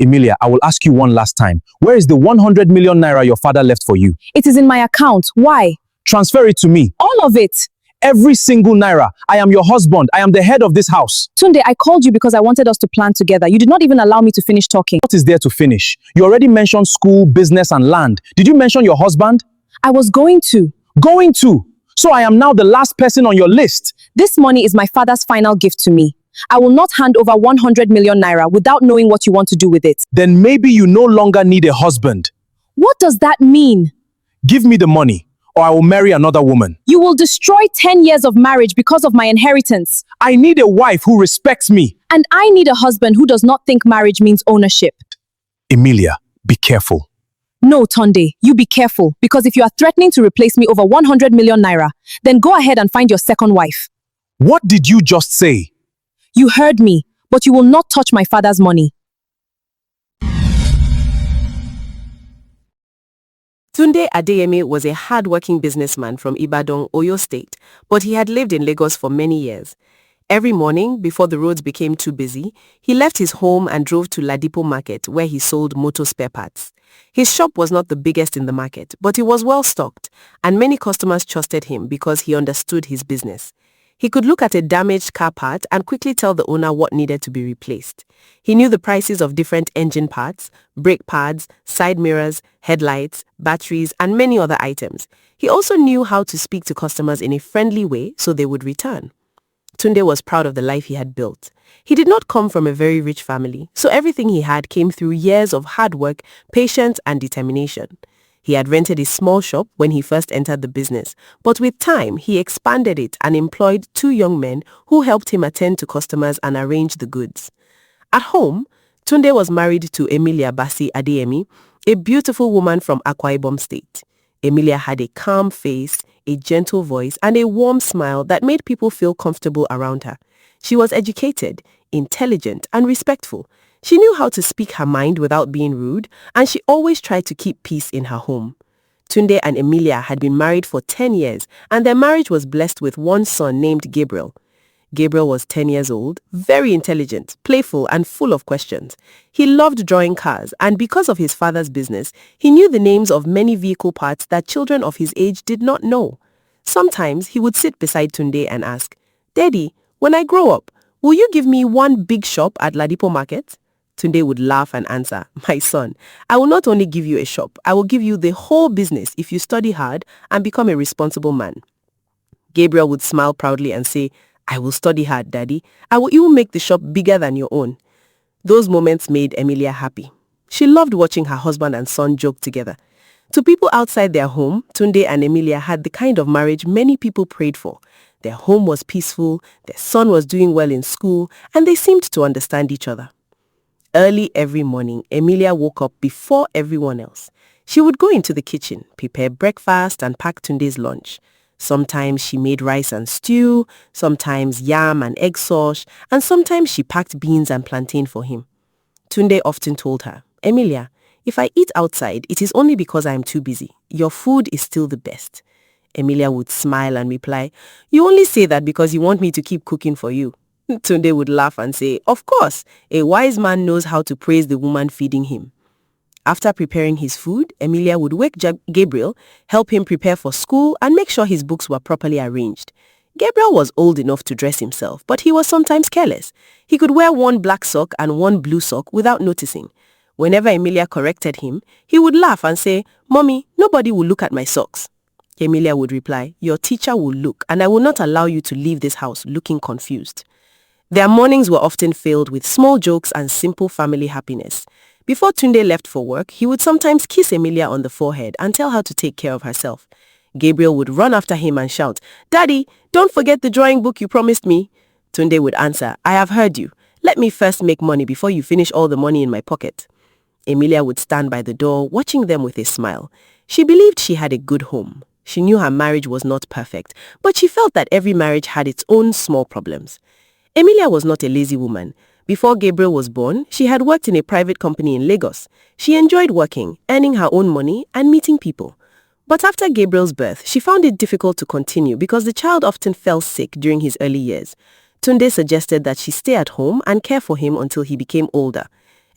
Emilia, I will ask you one last time. Where is the 100 million naira your father left for you? It is in my account. Why? Transfer it to me. All of it. Every single naira. I am your husband. I am the head of this house. Tunde, I called you because I wanted us to plan together. You did not even allow me to finish talking. What is there to finish? You already mentioned school, business, and land. Did you mention your husband? I was going to. Going to. So I am now the last person on your list. This money is my father's final gift to me. I will not hand over 100 million naira without knowing what you want to do with it. Then maybe you no longer need a husband. What does that mean? Give me the money, or I will marry another woman. You will destroy 10 years of marriage because of my inheritance. I need a wife who respects me. And I need a husband who does not think marriage means ownership. Emilia, be careful. No, Tunde, you be careful, because if you are threatening to replace me over 100 million naira, then go ahead and find your second wife. What did you just say? You heard me, but you will not touch my father's money. Tunde Adeyemi was a hard-working businessman from Ibadan, Oyo State, but he had lived in Lagos for many years. Every morning, before the roads became too busy, he left his home and drove to Ladipo Market, where he sold motor spare parts. His shop was not the biggest in the market, but it was well stocked, and many customers trusted him because he understood his business. He could look at a damaged car part and quickly tell the owner what needed to be replaced. He knew the prices of different engine parts, brake pads, side mirrors, headlights, batteries, and many other items. He also knew how to speak to customers in a friendly way so they would return. Tunde was proud of the life he had built. He did not come from a very rich family, so everything he had came through years of hard work, patience, and determination. He had rented a small shop when he first entered the business, but with time, he expanded it and employed 2 young men who helped him attend to customers and arrange the goods. At home, Tunde was married to Emilia Basi Adeyemi, a beautiful woman from Akwa Ibom State. Emilia had a calm face, a gentle voice, and a warm smile that made people feel comfortable around her. She was educated, intelligent, and respectful. She knew how to speak her mind without being rude, and she always tried to keep peace in her home. Tunde and Emilia had been married for 10 years, and their marriage was blessed with one son named Gabriel. Gabriel was 10 years old, very intelligent, playful, and full of questions. He loved drawing cars, and because of his father's business, he knew the names of many vehicle parts that children of his age did not know. Sometimes he would sit beside Tunde and ask, "Daddy, when I grow up, will you give me one big shop at Ladipo Market?" Tunde would laugh and answer, "My son, I will not only give you a shop, I will give you the whole business if you study hard and become a responsible man." Gabriel would smile proudly and say, "I will study hard, Daddy. I will even make the shop bigger than your own." Those moments made Emilia happy. She loved watching her husband and son joke together. To people outside their home, Tunde and Emilia had the kind of marriage many people prayed for. Their home was peaceful, their son was doing well in school, and they seemed to understand each other. Early every morning, Emilia woke up before everyone else. She would go into the kitchen, prepare breakfast, and pack Tunde's lunch. Sometimes she made rice and stew, sometimes yam and egg sauce, and sometimes she packed beans and plantain for him. Tunde often told her, "Emilia, if I eat outside, it is only because I am too busy. Your food is still the best." Emilia would smile and reply, "You only say that because you want me to keep cooking for you." Tunde would laugh and say, "Of course, a wise man knows how to praise the woman feeding him." After preparing his food, Emilia would wake Gabriel, help him prepare for school, and make sure his books were properly arranged. Gabriel was old enough to dress himself, but he was sometimes careless. He could wear one black sock and one blue sock without noticing. Whenever Emilia corrected him, he would laugh and say, "Mommy, nobody will look at my socks." Emilia would reply, "Your teacher will look, and I will not allow you to leave this house looking confused." Their mornings were often filled with small jokes and simple family happiness. Before Tunde left for work, he would sometimes kiss Emilia on the forehead and tell her to take care of herself. Gabriel would run after him and shout, "Daddy, don't forget the drawing book you promised me." Tunde would answer, "I have heard you. Let me first make money before you finish all the money in my pocket." Emilia would stand by the door, watching them with a smile. She believed she had a good home. She knew her marriage was not perfect, but she felt that every marriage had its own small problems. Emilia was not a lazy woman. Before Gabriel was born, she had worked in a private company in Lagos. She enjoyed working, earning her own money, and meeting people. But after Gabriel's birth, she found it difficult to continue because the child often fell sick during his early years. Tunde suggested that she stay at home and care for him until he became older.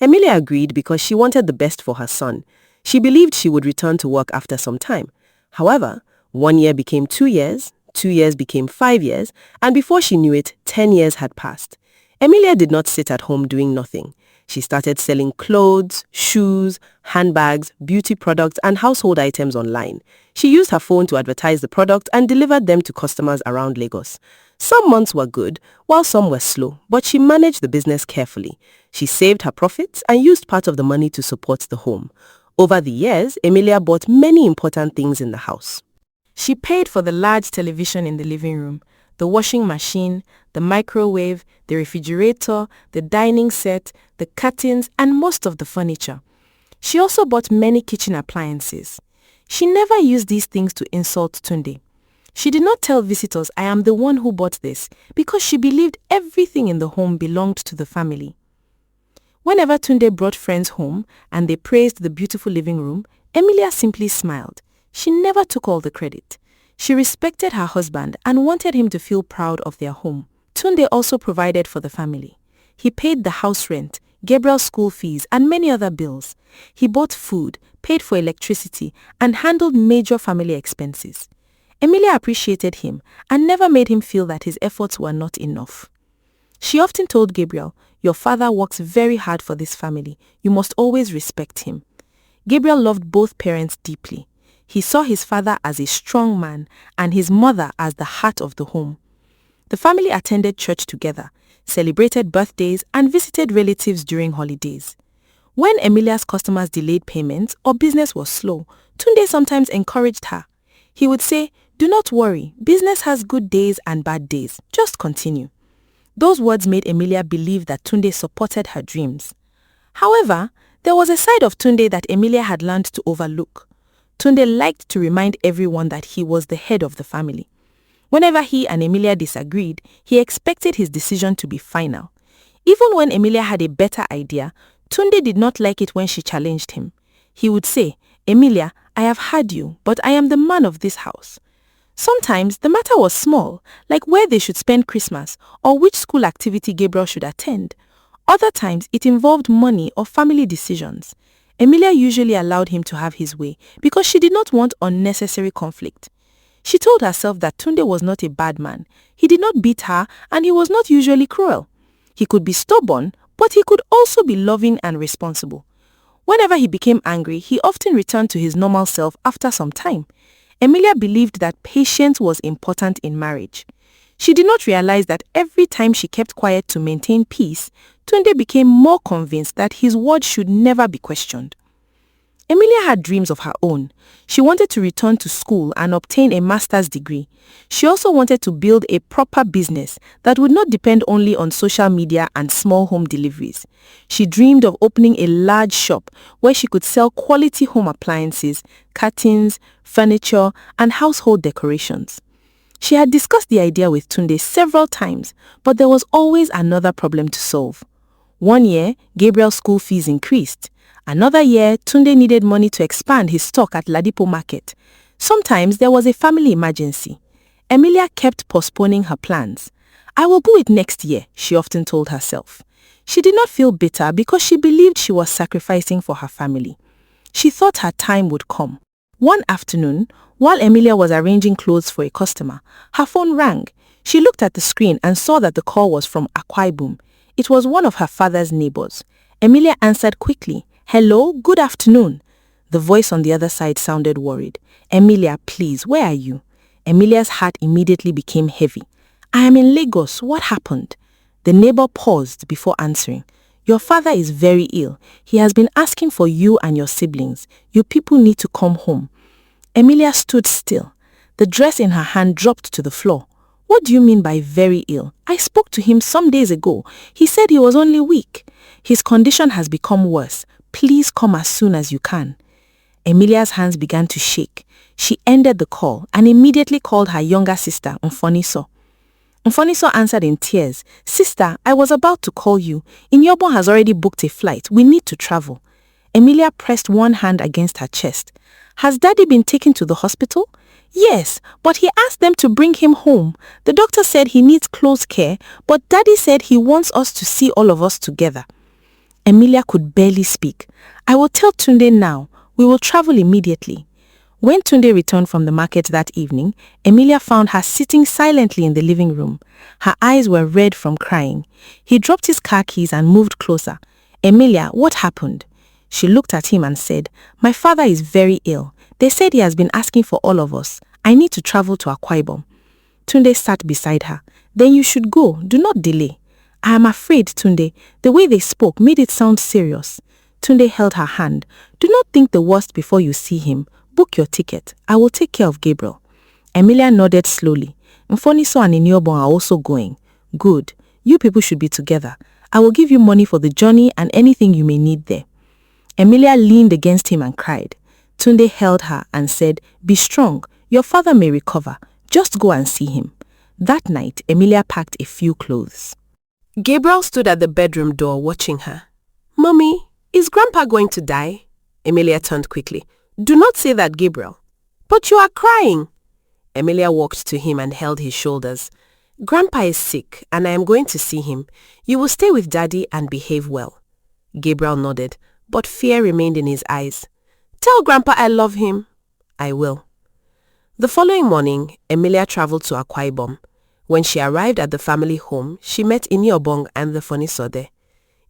Emilia agreed because she wanted the best for her son. She believed she would return to work after some time. However, 1 year became 2 years, 2 years became 5 years, and before she knew it, 10 years had passed. Emilia did not sit at home doing nothing. She started selling clothes, shoes, handbags, beauty products, and household items online. She used her phone to advertise the product and delivered them to customers around Lagos. Some months were good, while some were slow, but she managed the business carefully. She saved her profits and used part of the money to support the home. Over the years, Emilia bought many important things in the house. She paid for the large television in the living room, the washing machine, the microwave, the refrigerator, the dining set, the curtains, and most of the furniture. She also bought many kitchen appliances. She never used these things to insult Tunde. She did not tell visitors, "I am the one who bought this," because she believed everything in the home belonged to the family. Whenever Tunde brought friends home and they praised the beautiful living room, Emilia simply smiled. She never took all the credit. She respected her husband and wanted him to feel proud of their home. Tunde also provided for the family. He paid the house rent, Gabriel's school fees, and many other bills. He bought food, paid for electricity, and handled major family expenses. Emilia appreciated him and never made him feel that his efforts were not enough. She often told Gabriel, "Your father works very hard for this family. You must always respect him." Gabriel loved both parents deeply. He saw his father as a strong man and his mother as the heart of the home. The family attended church together, celebrated birthdays, and visited relatives during holidays. When Emilia's customers delayed payments or business was slow, Tunde sometimes encouraged her. He would say, "Do not worry, business has good days and bad days. Just continue." Those words made Emilia believe that Tunde supported her dreams. However, there was a side of Tunde that Emilia had learned to overlook. Tunde liked to remind everyone that he was the head of the family. Whenever he and Emilia disagreed, he expected his decision to be final. Even when Emilia had a better idea, Tunde did not like it when she challenged him. He would say, "Emilia, I have heard you, but I am the man of this house." Sometimes the matter was small, like where they should spend Christmas or which school activity Gabriel should attend. Other times it involved money or family decisions. Emilia usually allowed him to have his way because she did not want unnecessary conflict. She told herself that Tunde was not a bad man. He did not beat her and he was not usually cruel. He could be stubborn, but he could also be loving and responsible. Whenever he became angry, he often returned to his normal self after some time. Emilia believed that patience was important in marriage. She did not realize that every time she kept quiet to maintain peace, Tunde became more convinced that his word should never be questioned. Emilia had dreams of her own. She wanted to return to school and obtain a master's degree. She also wanted to build a proper business that would not depend only on social media and small home deliveries. She dreamed of opening a large shop where she could sell quality home appliances, curtains, furniture, and household decorations. She had discussed the idea with Tunde several times, but there was always another problem to solve. 1 year, Gabriel's school fees increased. Another year, Tunde needed money to expand his stock at Ladipo Market. Sometimes there was a family emergency. Emilia kept postponing her plans. "I will do it next year," she often told herself. She did not feel bitter because she believed she was sacrificing for her family. She thought her time would come. One afternoon, while Emilia was arranging clothes for a customer, her phone rang. She looked at the screen and saw that the call was from Akwa Ibom. It was one of her father's neighbors. Emilia answered quickly. "Hello, good afternoon." The voice on the other side sounded worried. "Emilia, please, where are you?" Emilia's heart immediately became heavy. "I am in Lagos. What happened?" The neighbor paused before answering. "Your father is very ill. He has been asking for you and your siblings. You people need to come home." Emilia stood still. The dress in her hand dropped to the floor. "What do you mean by very ill? I spoke to him some days ago. He said he was only weak. His condition has become worse. Please come as soon as you can." Emilia's hands began to shake. She ended the call and immediately called her younger sister, Mfoniso. Mfoniso answered in tears. "Sister, I was about to call you. Inyobo has already booked a flight. We need to travel." Emilia pressed one hand against her chest. "Has Daddy been taken to the hospital?" "Yes, but he asked them to bring him home. The doctor said he needs close care, but Daddy said he wants us to see all of us together." Emilia could barely speak. I will tell Tunde now. We will travel immediately. When Tunde returned from the market that evening, Emilia found her sitting silently in the living room. Her eyes were red from crying. He dropped his car keys and moved closer. Emilia, what happened? She looked at him and said, My father is very ill. They said he has been asking for all of us. I need to travel to Akwa Ibom. Tunde sat beside her. Then you should go. Do not delay. I am afraid, Tunde. The way they spoke made it sound serious. Tunde held her hand. Do not think the worst before you see him. Book your ticket. I will take care of Gabriel. Emilia nodded slowly. Mfoniso and Iniobon are also going. Good. You people should be together. I will give you money for the journey and anything you may need there. Emilia leaned against him and cried. Tunde held her and said, Be strong. Your father may recover. Just go and see him. That night, Emilia packed a few clothes. Gabriel stood at the bedroom door watching her. Mommy, is Grandpa going to die? Emilia turned quickly. Do not say that, Gabriel. But you are crying. Emilia walked to him and held his shoulders. Grandpa is sick and I am going to see him. You will stay with Daddy and behave well. Gabriel nodded, but fear remained in his eyes. Tell Grandpa I love him. I will. The following morning, Emilia traveled to Akwa Ibom. When she arrived at the family home, she met Iniobong and the Foniso there.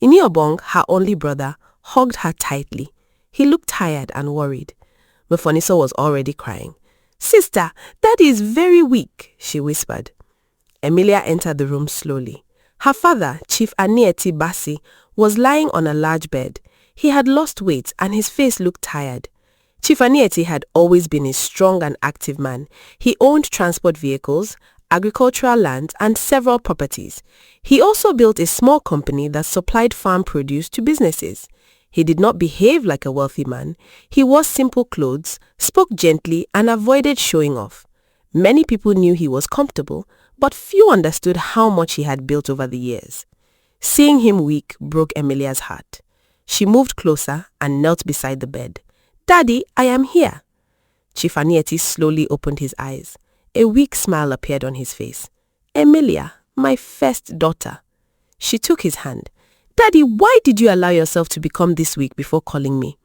Iniobong, her only brother, hugged her tightly. He looked tired and worried. Mfoniso was already crying. Sister, Daddy is very weak, she whispered. Emilia entered the room slowly. Her father, Chief Anieti Basi, was lying on a large bed. He had lost weight and his face looked tired. Chief Anieti had always been a strong and active man. He owned transport vehicles, agricultural land, and several properties. He also built a small company that supplied farm produce to businesses. He did not behave like a wealthy man. He wore simple clothes, spoke gently, and avoided showing off. Many people knew he was comfortable, but few understood how much he had built over the years. Seeing him weak broke Emilia's heart. She moved closer and knelt beside the bed. Daddy, I am here. Chief Anieti slowly opened his eyes. A weak smile appeared on his face. Emilia, my first daughter. She took his hand. Daddy, why did you allow yourself to become this weak before calling me?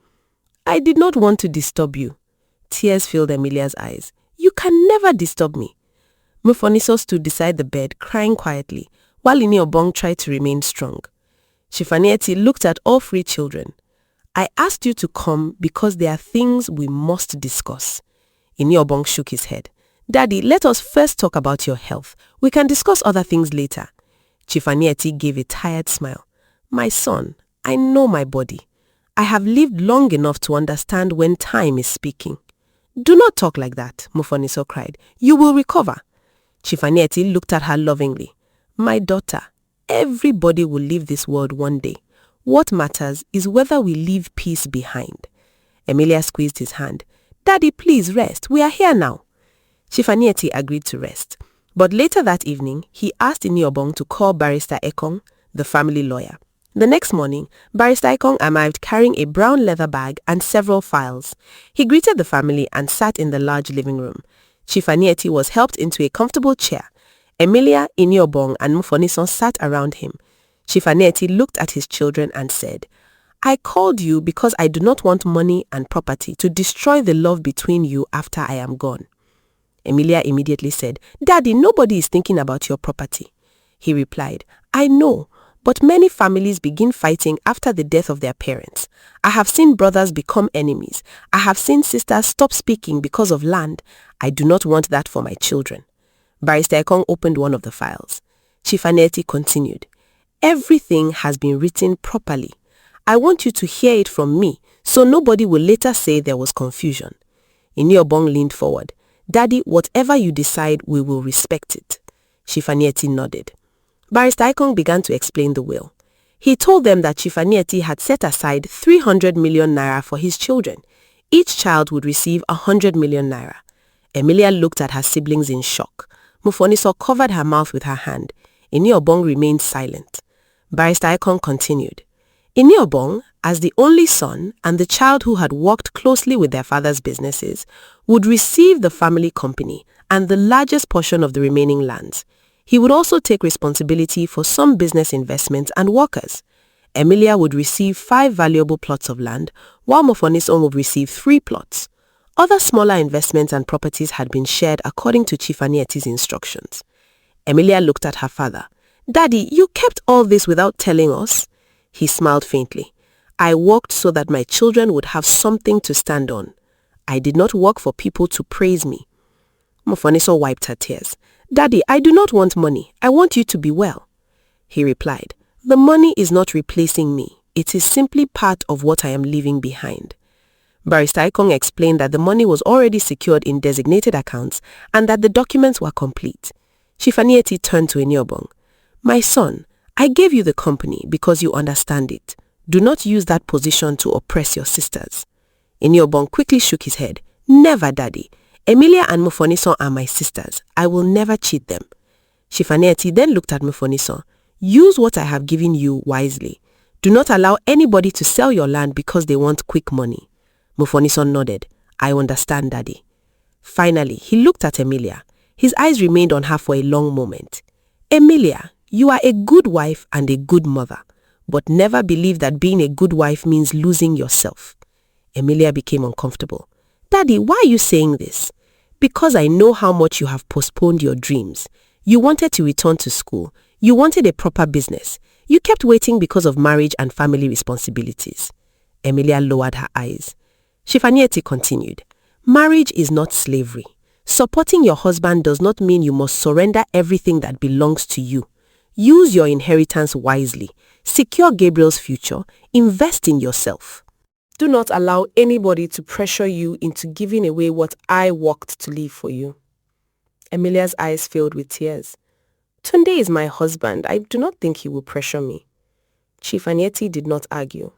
I did not want to disturb you. Tears filled Emilia's eyes. You can never disturb me. Mfoniso stood beside the bed, crying quietly, while Iniobong tried to remain strong. Chief Anieti looked at all three children. I asked you to come because there are things we must discuss. Iniobong shook his head. Daddy, let us first talk about your health. We can discuss other things later. Chief Anieti gave a tired smile. My son, I know my body. I have lived long enough to understand when time is speaking. Do not talk like that, Mfoniso cried. You will recover. Chief Anieti looked at her lovingly. My daughter, everybody will leave this world one day. What matters is whether we leave peace behind. Emilia squeezed his hand. Daddy, please rest. We are here now. Chief Anieti agreed to rest. But later that evening, he asked Iniobong to call Barrister Ekong, the family lawyer. The next morning, Barrister Ekong arrived carrying a brown leather bag and several files. He greeted the family and sat in the large living room. Chief Anieti was helped into a comfortable chair. Emilia, Iniobong, and Mfoniso sat around him. Chief Anieti looked at his children and said, I called you because I do not want money and property to destroy the love between you after I am gone. Emilia immediately said, Daddy, nobody is thinking about your property. He replied, I know, but many families begin fighting after the death of their parents. I have seen brothers become enemies. I have seen sisters stop speaking because of land. I do not want that for my children. Barrister Ekong opened one of the files. Chief Anieti continued, Everything has been written properly. I want you to hear it from me, so nobody will later say there was confusion. Iniobong leaned forward. Daddy, whatever you decide, we will respect it. Chief Anieti nodded. Barrister Ekong began to explain the will. He told them that Chief Anieti had set aside 300 million naira for his children. Each child would receive 100 million naira. Emilia looked at her siblings in shock. Mfoniso covered her mouth with her hand. Iniobong remained silent. Barrister Ekong continued. Iniobong, as the only son and the child who had worked closely with their father's businesses, would receive the family company and the largest portion of the remaining lands. He would also take responsibility for some business investments and workers. Emilia would receive 5 valuable plots of land, while Mofoniso would receive 3 plots. Other smaller investments and properties had been shared according to Chief Anieti's instructions. Emilia looked at her father. "Daddy, you kept all this without telling us?" He smiled faintly. "I worked so that my children would have something to stand on. I did not work for people to praise me." Mofoniso wiped her tears. "Daddy, I do not want money. I want you to be well." He replied, "The money is not replacing me. It is simply part of what I am leaving behind." Barrister Ikong explained that the money was already secured in designated accounts and that the documents were complete. Chief Anieti turned to Eniobong. "My son, I gave you the company because you understand it. Do not use that position to oppress your sisters." Eniobong quickly shook his head. "Never, Daddy. Emilia and Mofoniso are my sisters. I will never cheat them." Chief Anieti then looked at Mofoniso. "Use what I have given you wisely. Do not allow anybody to sell your land because they want quick money." Mofoniso nodded. "I understand, Daddy." Finally, he looked at Emilia. His eyes remained on her for a long moment. "Emilia, you are a good wife and a good mother, but never believe that being a good wife means losing yourself." Emilia became uncomfortable. "Daddy, why are you saying this?" "Because I know how much you have postponed your dreams. You wanted to return to school. You wanted a proper business. You kept waiting because of marriage and family responsibilities." Emilia lowered her eyes. Chief Anieti continued, "Marriage is not slavery. Supporting your husband does not mean you must surrender everything that belongs to you. Use your inheritance wisely. Secure Gabriel's future. Invest in yourself. Do not allow anybody to pressure you into giving away what I worked to leave for you." Emilia's eyes filled with tears. "Tunde is my husband. I do not think he will pressure me." Chief Anieti did not argue.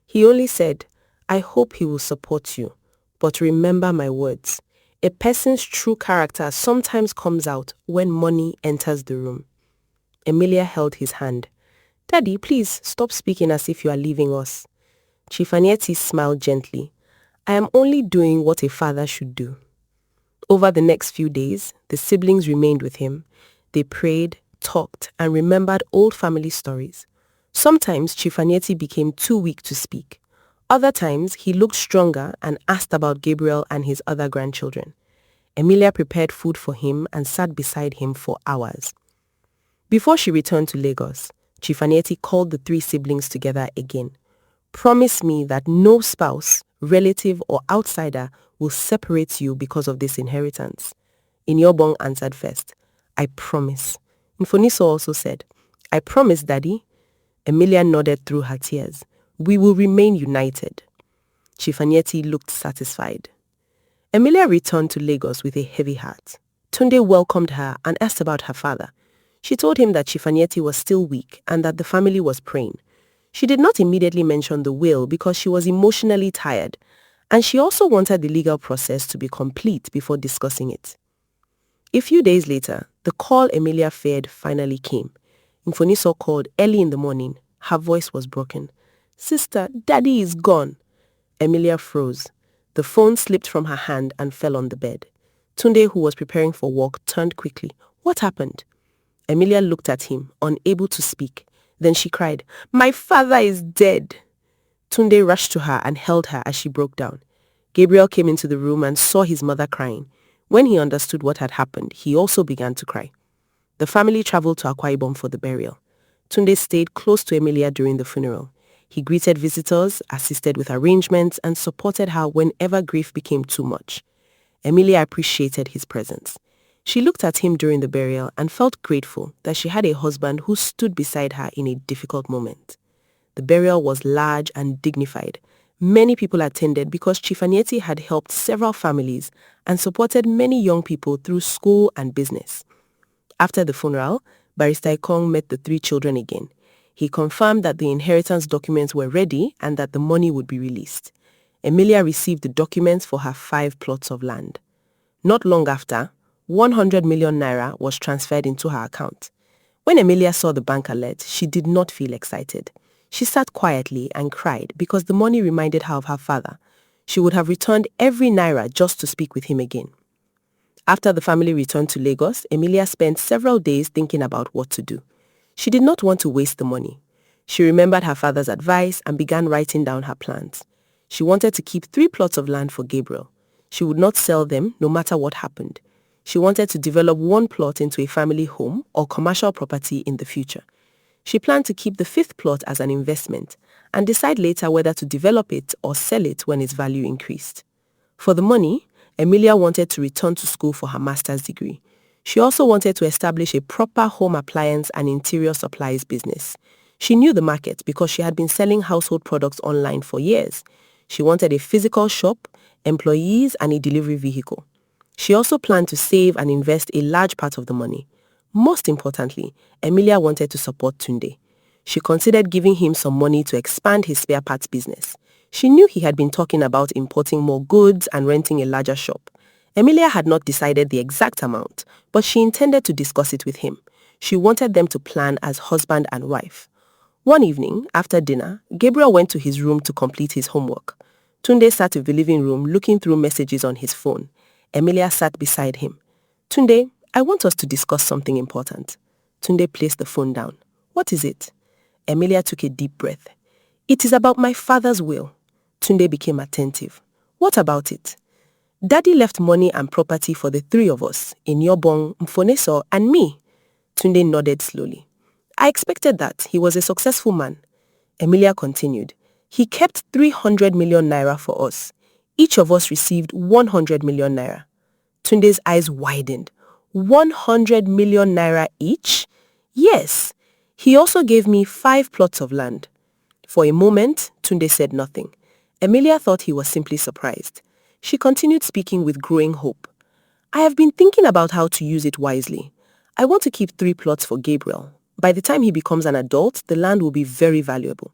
He only said, "I hope he will support you. But remember my words. A person's true character sometimes comes out when money enters the room." Emilia held his hand. "Daddy, please stop speaking as if you are leaving us." Chief Anieti smiled gently. "I am only doing what a father should do." Over the next few days, the siblings remained with him. They prayed, talked, and remembered old family stories. Sometimes Chief Anieti became too weak to speak. Other times, he looked stronger and asked about Gabriel and his other grandchildren. Emilia prepared food for him and sat beside him for hours. Before she returned to Lagos, Chief Anieti called the 3 siblings together again. "Promise me that no spouse, relative, or outsider will separate you because of this inheritance." Iniobong answered first. "I promise." Mfoniso also said, "I promise, Daddy." Emilia nodded through her tears. "We will remain united." Chief Anieti looked satisfied. Emilia returned to Lagos with a heavy heart. Tunde welcomed her and asked about her father. She told him that Chief Anieti was still weak and that the family was praying. She did not immediately mention the will because she was emotionally tired, and she also wanted the legal process to be complete before discussing it. A few days later, the call Emilia feared finally came. Mfoniso called early in the morning. Her voice was broken. "Sister, Daddy is gone." Emilia froze. The phone slipped from her hand and fell on the bed. Tunde, who was preparing for work, turned quickly. "What happened?" Emilia looked at him, unable to speak. Then she cried, "My father is dead." Tunde rushed to her and held her as she broke down. Gabriel came into the room and saw his mother crying. When he understood what had happened, he also began to cry. The family traveled to Akwa Ibom for the burial. Tunde stayed close to Emilia during the funeral. He greeted visitors, assisted with arrangements, and supported her whenever grief became too much. Emilia appreciated his presence. She looked at him during the burial and felt grateful that she had a husband who stood beside her in a difficult moment. The burial was large and dignified. Many people attended because Chief Anieti had helped several families and supported many young people through school and business. After the funeral, Barrister Ikong met the 3 children again. He confirmed that the inheritance documents were ready and that the money would be released. Emilia received the documents for her 5 plots of land. Not long after, 100 million naira was transferred into her account. When Emilia saw the bank alert, she did not feel excited. She sat quietly and cried because the money reminded her of her father. She would have returned every naira just to speak with him again. After the family returned to Lagos, Emilia spent several days thinking about what to do. She did not want to waste the money. She remembered her father's advice and began writing down her plans. She wanted to keep 3 plots of land for Gabriel. She would not sell them no matter what happened. She wanted to develop 1 plot into a family home or commercial property in the future. She planned to keep the 5th plot as an investment and decide later whether to develop it or sell it when its value increased. For the money, Emilia wanted to return to school for her master's degree. She also wanted to establish a proper home appliance and interior supplies business. She knew the market because she had been selling household products online for years. She wanted a physical shop, employees, and a delivery vehicle. She also planned to save and invest a large part of the money. Most importantly, Emilia wanted to support Tunde. She considered giving him some money to expand his spare parts business. She knew he had been talking about importing more goods and renting a larger shop. Emilia had not decided the exact amount, but she intended to discuss it with him. She wanted them to plan as husband and wife. One evening, after dinner, Gabriel went to his room to complete his homework. Tunde sat in the living room looking through messages on his phone. Emilia sat beside him. "Tunde, I want us to discuss something important." Tunde placed the phone down. "What is it?" Emilia took a deep breath. "It is about my father's will." Tunde became attentive. "What about it?" "Daddy left money and property for the 3 of us, Inyobong, Mfoneso, and me." Tunde nodded slowly. "I expected that. He was a successful man." Emilia continued. "He kept 300 million naira for us. Each of us received 100 million naira. Tunde's eyes widened. 100 million naira each? Yes. He also gave me 5 plots of land. For a moment, Tunde said nothing. Emilia thought he was simply surprised. She continued speaking with growing hope. "I have been thinking about how to use it wisely. I want to keep 3 plots for Gabriel. By the time he becomes an adult, the land will be very valuable.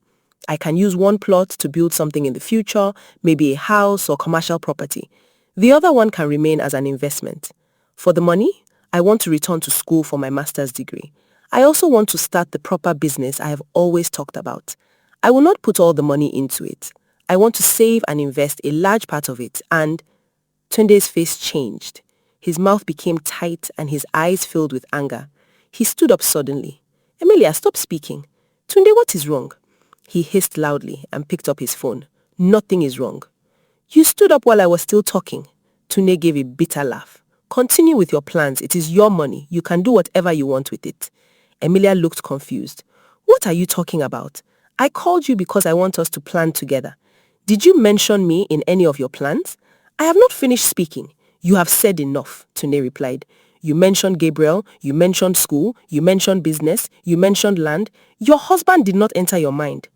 I can use 1 plot to build something in the future, maybe a house or commercial property. The other one can remain as an investment. For the money, I want to return to school for my master's degree. I also want to start the proper business I have always talked about. I will not put all the money into it. I want to save and invest a large part of it and..." Tunde's face changed. His mouth became tight and his eyes filled with anger. He stood up suddenly. "Emilia, stop speaking. Tunde, what is wrong?" He hissed loudly and picked up his phone. "Nothing is wrong." "You stood up while I was still talking." Tunde gave a bitter laugh. "Continue with your plans. It is your money. You can do whatever you want with it." Emilia looked confused. "What are you talking about? I called you because I want us to plan together. Did you mention me in any of your plans?" "I have not finished speaking." "You have said enough," Tunde replied. "You mentioned Gabriel, you mentioned school, you mentioned business, you mentioned land. Your husband did not enter your mind."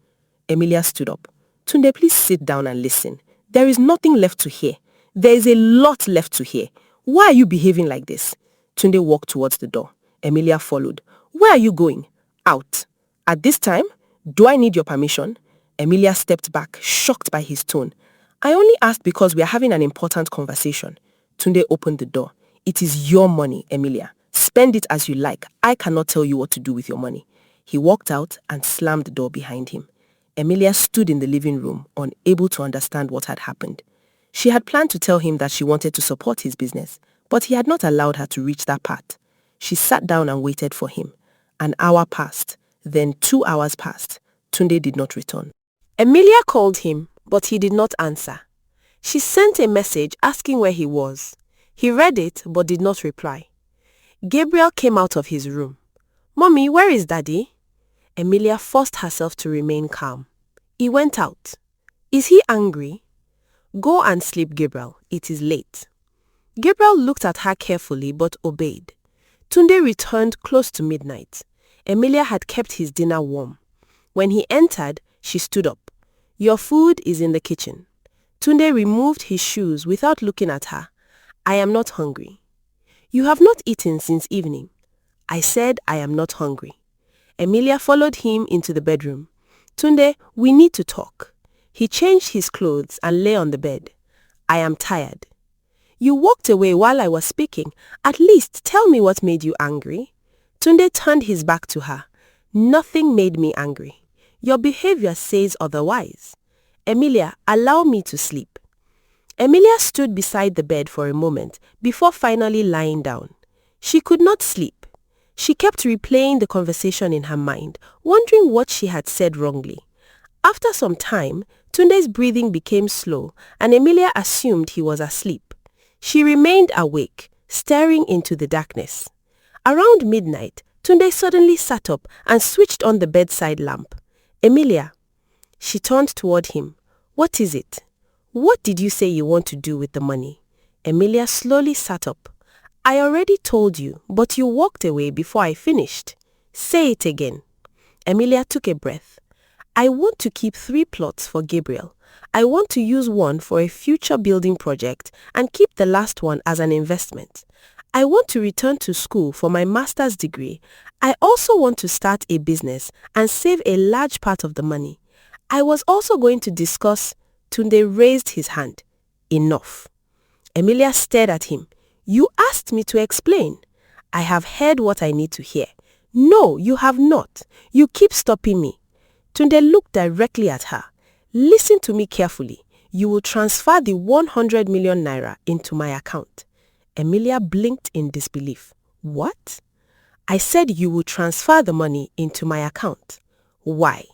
Emilia stood up. "Tunde, please sit down and listen. There is nothing left to hear. There is a lot left to hear. Why are you behaving like this?" Tunde walked towards the door. Emilia followed. "Where are you going?" "Out." "At this time? Do I need your permission?" Emilia stepped back, shocked by his tone. "I only asked because we are having an important conversation." Tunde opened the door. "It is your money, Emilia. Spend it as you like. I cannot tell you what to do with your money." He walked out and slammed the door behind him. Emilia stood in the living room, unable to understand what had happened. She had planned to tell him that she wanted to support his business, but he had not allowed her to reach that part. She sat down and waited for him. An hour passed, then 2 hours passed. Tunde did not return. Emilia called him, but he did not answer. She sent a message asking where he was. He read it, but did not reply. Gabriel came out of his room. "Mommy, where is Daddy?" Emilia forced herself to remain calm. "He went out." "Is he angry?" "Go and sleep, Gabriel. It is late." Gabriel looked at her carefully but obeyed. Tunde returned close to midnight. Emilia had kept his dinner warm. When he entered, she stood up. "Your food is in the kitchen." Tunde removed his shoes without looking at her. "I am not hungry." "You have not eaten since evening." "I said I am not hungry." Emilia followed him into the bedroom. "Tunde, we need to talk." He changed his clothes and lay on the bed. "I am tired." "You walked away while I was speaking. At least tell me what made you angry." Tunde turned his back to her. "Nothing made me angry. Your behavior says otherwise." "Emilia, allow me to sleep." Emilia stood beside the bed for a moment before finally lying down. She could not sleep. She kept replaying the conversation in her mind, wondering what she had said wrongly. After some time, Tunde's breathing became slow and Emilia assumed he was asleep. She remained awake, staring into the darkness. Around midnight, Tunde suddenly sat up and switched on the bedside lamp. "Emilia." She turned toward him. "What is it? What did you say you want to do with the money?" Emilia slowly sat up. "I already told you, but you walked away before I finished." "Say it again." Emilia took a breath. "I want to keep 3 plots for Gabriel. I want to use one for a future building project and keep the last one as an investment. I want to return to school for my master's degree. I also want to start a business and save a large part of the money. I was also going to discuss." Tunde raised his hand. "Enough." Emilia stared at him. "You asked me to explain." "I have heard what I need to hear." "No, you have not. You keep stopping me." Tunde looked directly at her. "Listen to me carefully. You will transfer the 100 million naira into my account." Emilia blinked in disbelief. "What?" "I said you will transfer the money into my account." "Why?"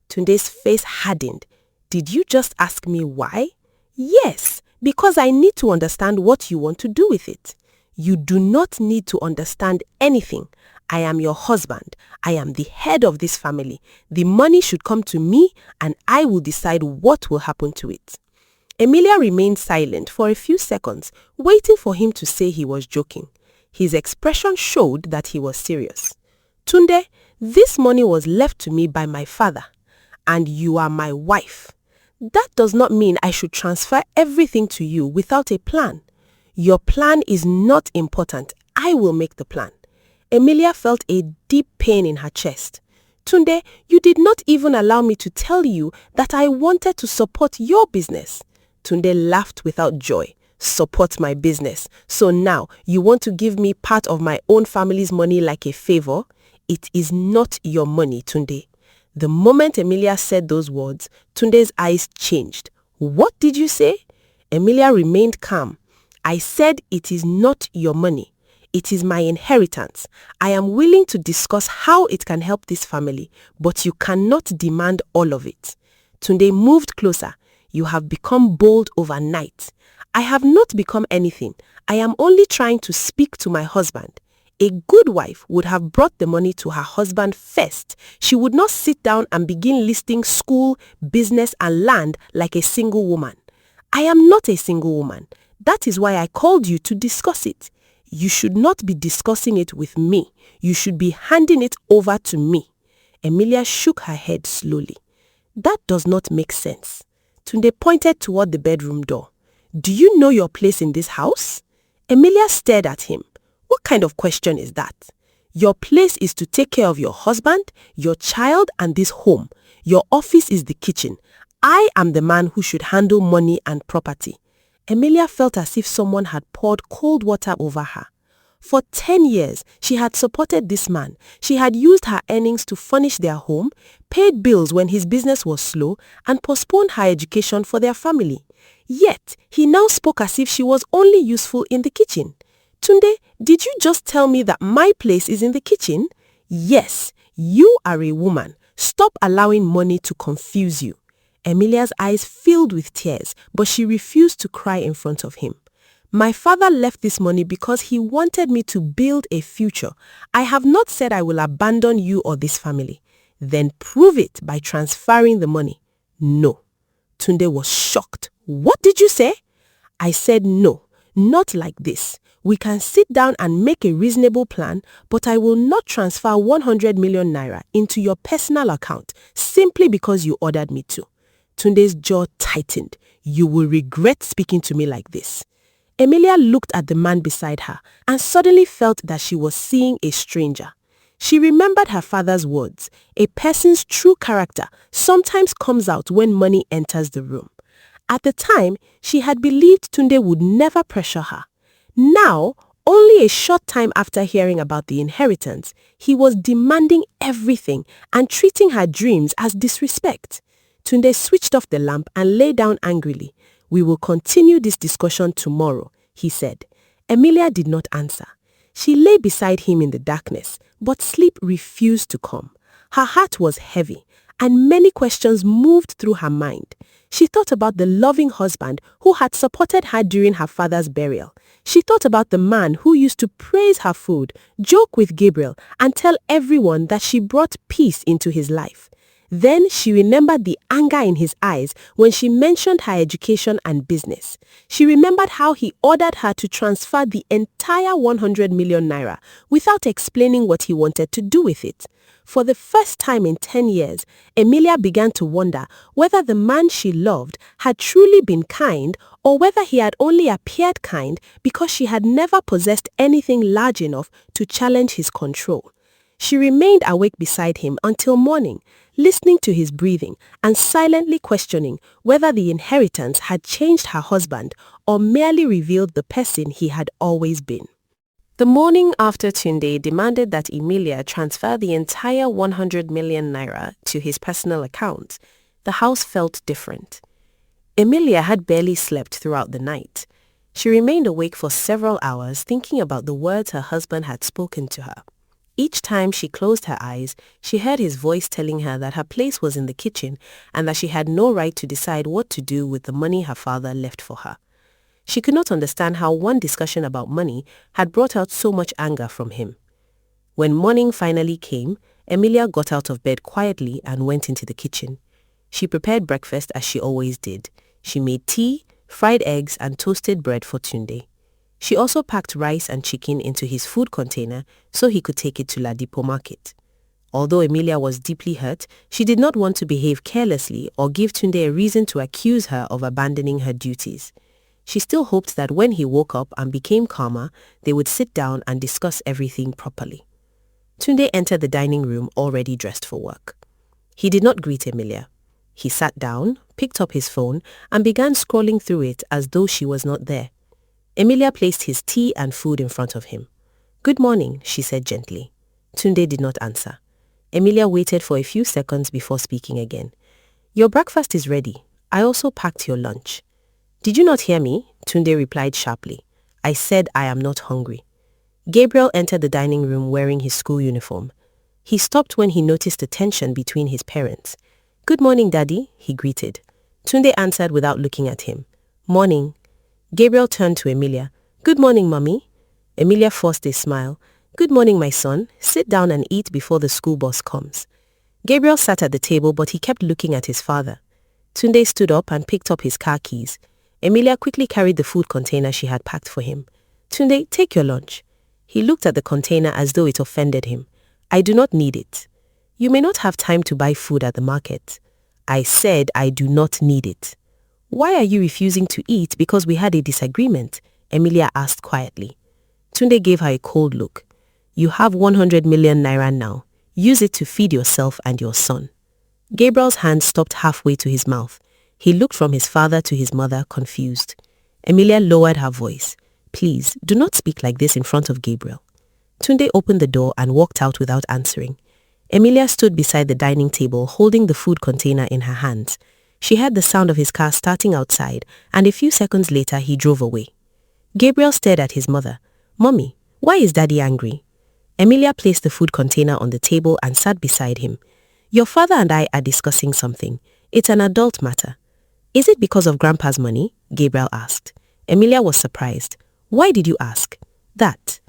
Tunde's face hardened. "Did you just ask me why?" "Yes, because I need to understand what you want to do with it." "You do not need to understand anything. I am your husband. I am the head of this family. The money should come to me and I will decide what will happen to it." Emilia remained silent for a few seconds, waiting for him to say he was joking. His expression showed that he was serious. "Tunde, this money was left to me by my father, and you are my wife. That does not mean I should transfer everything to you without a plan. Your plan is not important. I will make the plan." Emilia felt a deep pain in her chest. "Tunde, you did not even allow me to tell you that I wanted to support your business." Tunde laughed without joy. "Support my business. So now you want to give me part of my own family's money like a favor? It is not your money, Tunde." The moment Emilia said those words, Tunde's eyes changed. "What did you say?" Emilia remained calm. "I said it is not your money. It is my inheritance. I am willing to discuss how it can help this family, but you cannot demand all of it." Tunde moved closer. "You have become bold overnight." "I have not become anything. I am only trying to speak to my husband." A good wife would have brought the money to her husband first. She would not sit down and begin listing school, business and land like a single woman. "I am not a single woman. That is why I called you to discuss it. You should not be discussing it with me. You should be handing it over to me." Emilia shook her head slowly. "That does not make sense." Tunde pointed toward the bedroom door. "Do you know your place in this house?" Emilia stared at him. "What kind of question is that? Your place is to take care of your husband, your child, and this home. Your office is the kitchen. I am the man who should handle money and property." Emilia felt as if someone had poured cold water over her. For 10 years, she had supported this man. She had used her earnings to furnish their home, paid bills when his business was slow, and postponed her education for their family. Yet, he now spoke as if she was only useful in the kitchen. "Tunde, did you just tell me that my place is in the kitchen?" "Yes, you are a woman. Stop allowing money to confuse you." Emilia's eyes filled with tears, but she refused to cry in front of him. "My father left this money because he wanted me to build a future. I have not said I will abandon you or this family." "Then prove it by transferring the money." "No." Tunde was shocked. "What did you say?" "I said no, not like this. We can sit down and make a reasonable plan, but I will not transfer 100 million naira into your personal account simply because you ordered me to." Tunde's jaw tightened. "You will regret speaking to me like this." Emilia looked at the man beside her and suddenly felt that she was seeing a stranger. She remembered her father's words, "A person's true character sometimes comes out when money enters the room." At the time, she had believed Tunde would never pressure her. Now, only a short time after hearing about the inheritance, he was demanding everything and treating her dreams as disrespect. Tunde switched off the lamp and lay down angrily. "We will continue this discussion tomorrow," he said. Emilia did not answer. She lay beside him in the darkness, but sleep refused to come. Her heart was heavy, and many questions moved through her mind. She thought about the loving husband who had supported her during her father's burial. She thought about the man who used to praise her food, joke with Gabriel, and tell everyone that she brought peace into his life. Then she remembered the anger in his eyes when she mentioned her education and business. She remembered how he ordered her to transfer the entire 100 million naira without explaining what he wanted to do with it. For the first time in 10 years, Emilia began to wonder whether the man she loved had truly been kind or whether he had only appeared kind because she had never possessed anything large enough to challenge his control. She remained awake beside him until morning, listening to his breathing and silently questioning whether the inheritance had changed her husband or merely revealed the person he had always been. The morning after Tunde demanded that Emilia transfer the entire 100 million naira to his personal account, the house felt different. Emilia had barely slept throughout the night. She remained awake for several hours thinking about the words her husband had spoken to her. Each time she closed her eyes, she heard his voice telling her that her place was in the kitchen and that she had no right to decide what to do with the money her father left for her. She could not understand how one discussion about money had brought out so much anger from him. When morning finally came, Emilia got out of bed quietly and went into the kitchen. She prepared breakfast as she always did. She made tea, fried eggs and toasted bread for Tunde. She also packed rice and chicken into his food container so he could take it to Ladipo market. Although Emilia was deeply hurt, she did not want to behave carelessly or give Tunde a reason to accuse her of abandoning her duties. She still hoped that when he woke up and became calmer, they would sit down and discuss everything properly. Tunde entered the dining room already dressed for work. He did not greet Emilia. He sat down, picked up his phone, and began scrolling through it as though she was not there. Emilia placed his tea and food in front of him. "Good morning," she said gently. Tunde did not answer. Emilia waited for a few seconds before speaking again. "Your breakfast is ready. I also packed your lunch." "Did you not hear me?" Tunde replied sharply. "I said I am not hungry." Gabriel entered the dining room wearing his school uniform. He stopped when he noticed the tension between his parents. "Good morning, Daddy," he greeted. Tunde answered without looking at him. "Morning." Gabriel turned to Emilia. "Good morning, Mommy." Emilia forced a smile. "Good morning, my son. Sit down and eat before the school bus comes." Gabriel sat at the table, but he kept looking at his father. Tunde stood up and picked up his car keys. Emilia quickly carried the food container she had packed for him. "Tunde, take your lunch." He looked at the container as though it offended him. "I do not need it." "You may not have time to buy food at the market." "I said I do not need it." "Why are you refusing to eat because we had a disagreement?" Emilia asked quietly. Tunde gave her a cold look. "You have 100 million naira now. Use it to feed yourself and your son." Gabriel's hand stopped halfway to his mouth. He looked from his father to his mother, confused. Emilia lowered her voice. "Please, do not speak like this in front of Gabriel." Tunde opened the door and walked out without answering. Emilia stood beside the dining table holding the food container in her hands. She heard the sound of his car starting outside, and a few seconds later he drove away. Gabriel stared at his mother. "Mommy, why is Daddy angry?" Emilia placed the food container on the table and sat beside him. "Your father and I are discussing something. It's an adult matter." "Is it because of Grandpa's money?" Gabriel asked. Emilia was surprised. "Why did you ask?" "That.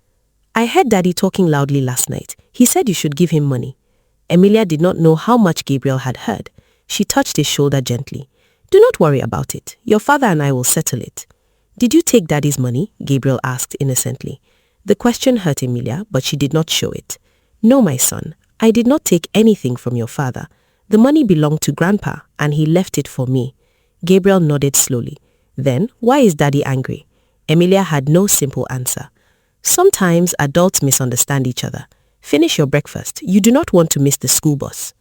I heard Daddy talking loudly last night. He said you should give him money." Emilia did not know how much Gabriel had heard. She touched his shoulder gently. "Do not worry about it. Your father and I will settle it." "Did you take Daddy's money?" Gabriel asked innocently. The question hurt Emilia, but she did not show it. "No, my son, I did not take anything from your father. The money belonged to Grandpa, and he left it for me." Gabriel nodded slowly. "Then, why is Daddy angry?" Emilia had no simple answer. "Sometimes adults misunderstand each other. Finish your breakfast. You do not want to miss the school bus."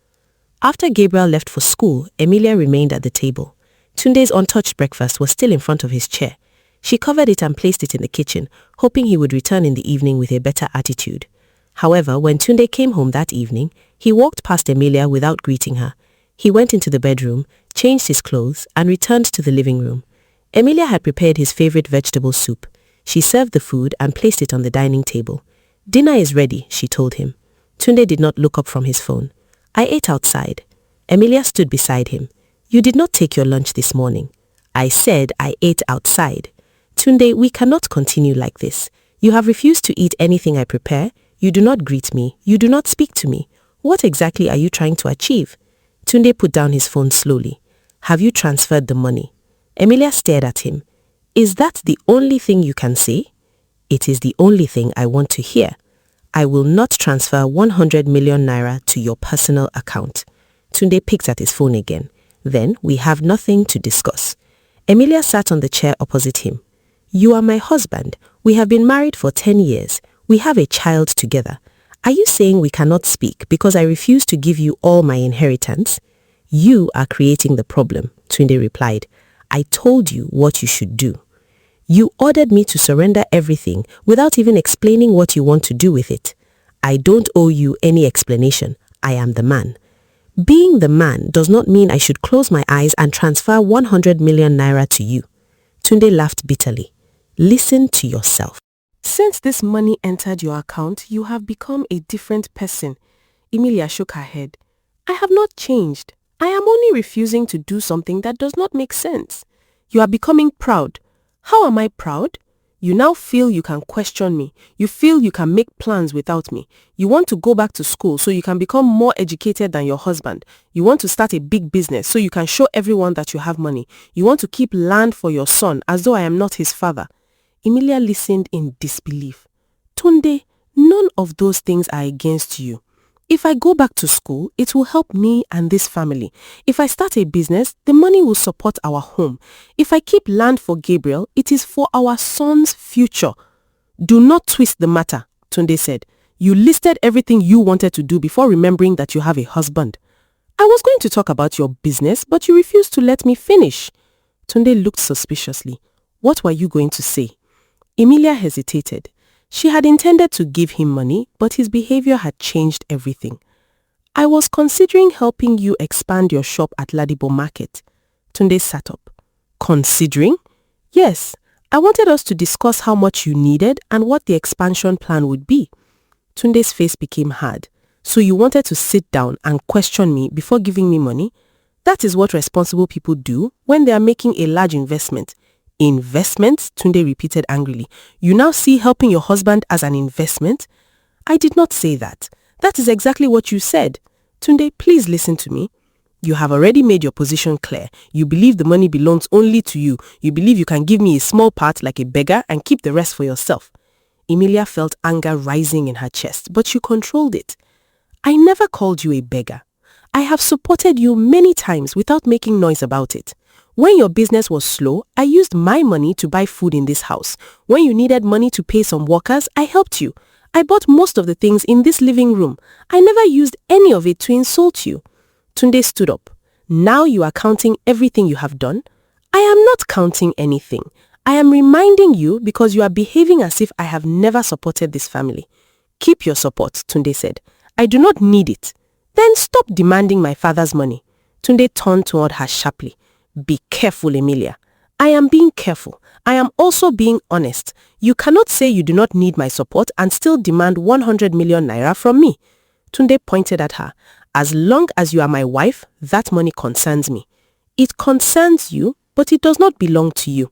After Gabriel left for school, Emilia remained at the table. Tunde's untouched breakfast was still in front of his chair. She covered it and placed it in the kitchen, hoping he would return in the evening with a better attitude. However, when Tunde came home that evening, he walked past Emilia without greeting her. He went into the bedroom, changed his clothes, and returned to the living room. Emilia had prepared his favorite vegetable soup. She served the food and placed it on the dining table. Dinner is ready, she told him. Tunde did not look up from his phone. I ate outside. Emilia stood beside him. You did not take your lunch this morning. I said I ate outside. Tunde, we cannot continue like this. You have refused to eat anything I prepare. You do not greet me. You do not speak to me. What exactly are you trying to achieve? Tunde put down his phone slowly. Have you transferred the money? Emilia stared at him. Is that the only thing you can say? It is the only thing I want to hear. I will not transfer 100 million naira to your personal account. Tunde picked at his phone again. Then we have nothing to discuss. Emilia sat on the chair opposite him. You are my husband. We have been married for 10 years. We have a child together. Are you saying we cannot speak because I refuse to give you all my inheritance? You are creating the problem, Tunde replied. I told you what you should do. You ordered me to surrender everything without even explaining what you want to do with it. I don't owe you any explanation. I am the man. Being the man does not mean I should close my eyes and transfer 100 million naira to you. Tunde laughed bitterly. Listen to yourself. Since this money entered your account, you have become a different person. Emilia shook her head. I have not changed. I am only refusing to do something that does not make sense. You are becoming proud. How am I proud? You now feel you can question me. You feel you can make plans without me. You want to go back to school so you can become more educated than your husband. You want to start a big business so you can show everyone that you have money. You want to keep land for your son as though I am not his father. Emilia listened in disbelief. Tunde, none of those things are against you. If I go back to school, it will help me and this family. If I start a business, the money will support our home. If I keep land for Gabriel, it is for our son's future. Do not twist the matter, Tunde said. You listed everything you wanted to do before remembering that you have a husband. I was going to talk about your business, but you refused to let me finish. Tunde looked suspiciously. What were you going to say? Emilia hesitated. She had intended to give him money, but his behavior had changed everything. I was considering helping you expand your shop at Ladipo Market. Tunde sat up. Considering? Yes. I wanted us to discuss how much you needed and what the expansion plan would be. Tunde's face became hard. So you wanted to sit down and question me before giving me money? That is what responsible people do when they are making a large investment. Investment? Tunde repeated angrily. You now see helping your husband as an investment? I did not say that. That is exactly what you said. Tunde, please listen to me. You have already made your position clear. You believe the money belongs only to you. You believe you can give me a small part like a beggar and keep the rest for yourself. Emilia felt anger rising in her chest, but she controlled it. I never called you a beggar. I have supported you many times without making noise about it. When your business was slow, I used my money to buy food in this house. When you needed money to pay some workers, I helped you. I bought most of the things in this living room. I never used any of it to insult you. Tunde stood up. Now you are counting everything you have done? I am not counting anything. I am reminding you because you are behaving as if I have never supported this family. Keep your support, Tunde said. I do not need it. Then stop demanding my father's money. Tunde turned toward her sharply. Be careful, Emilia. I am being careful. I am also being honest. You cannot say you do not need my support and still demand 100 million naira from me. Tunde pointed at her. As long as you are my wife, that money concerns me. It concerns you, but it does not belong to you.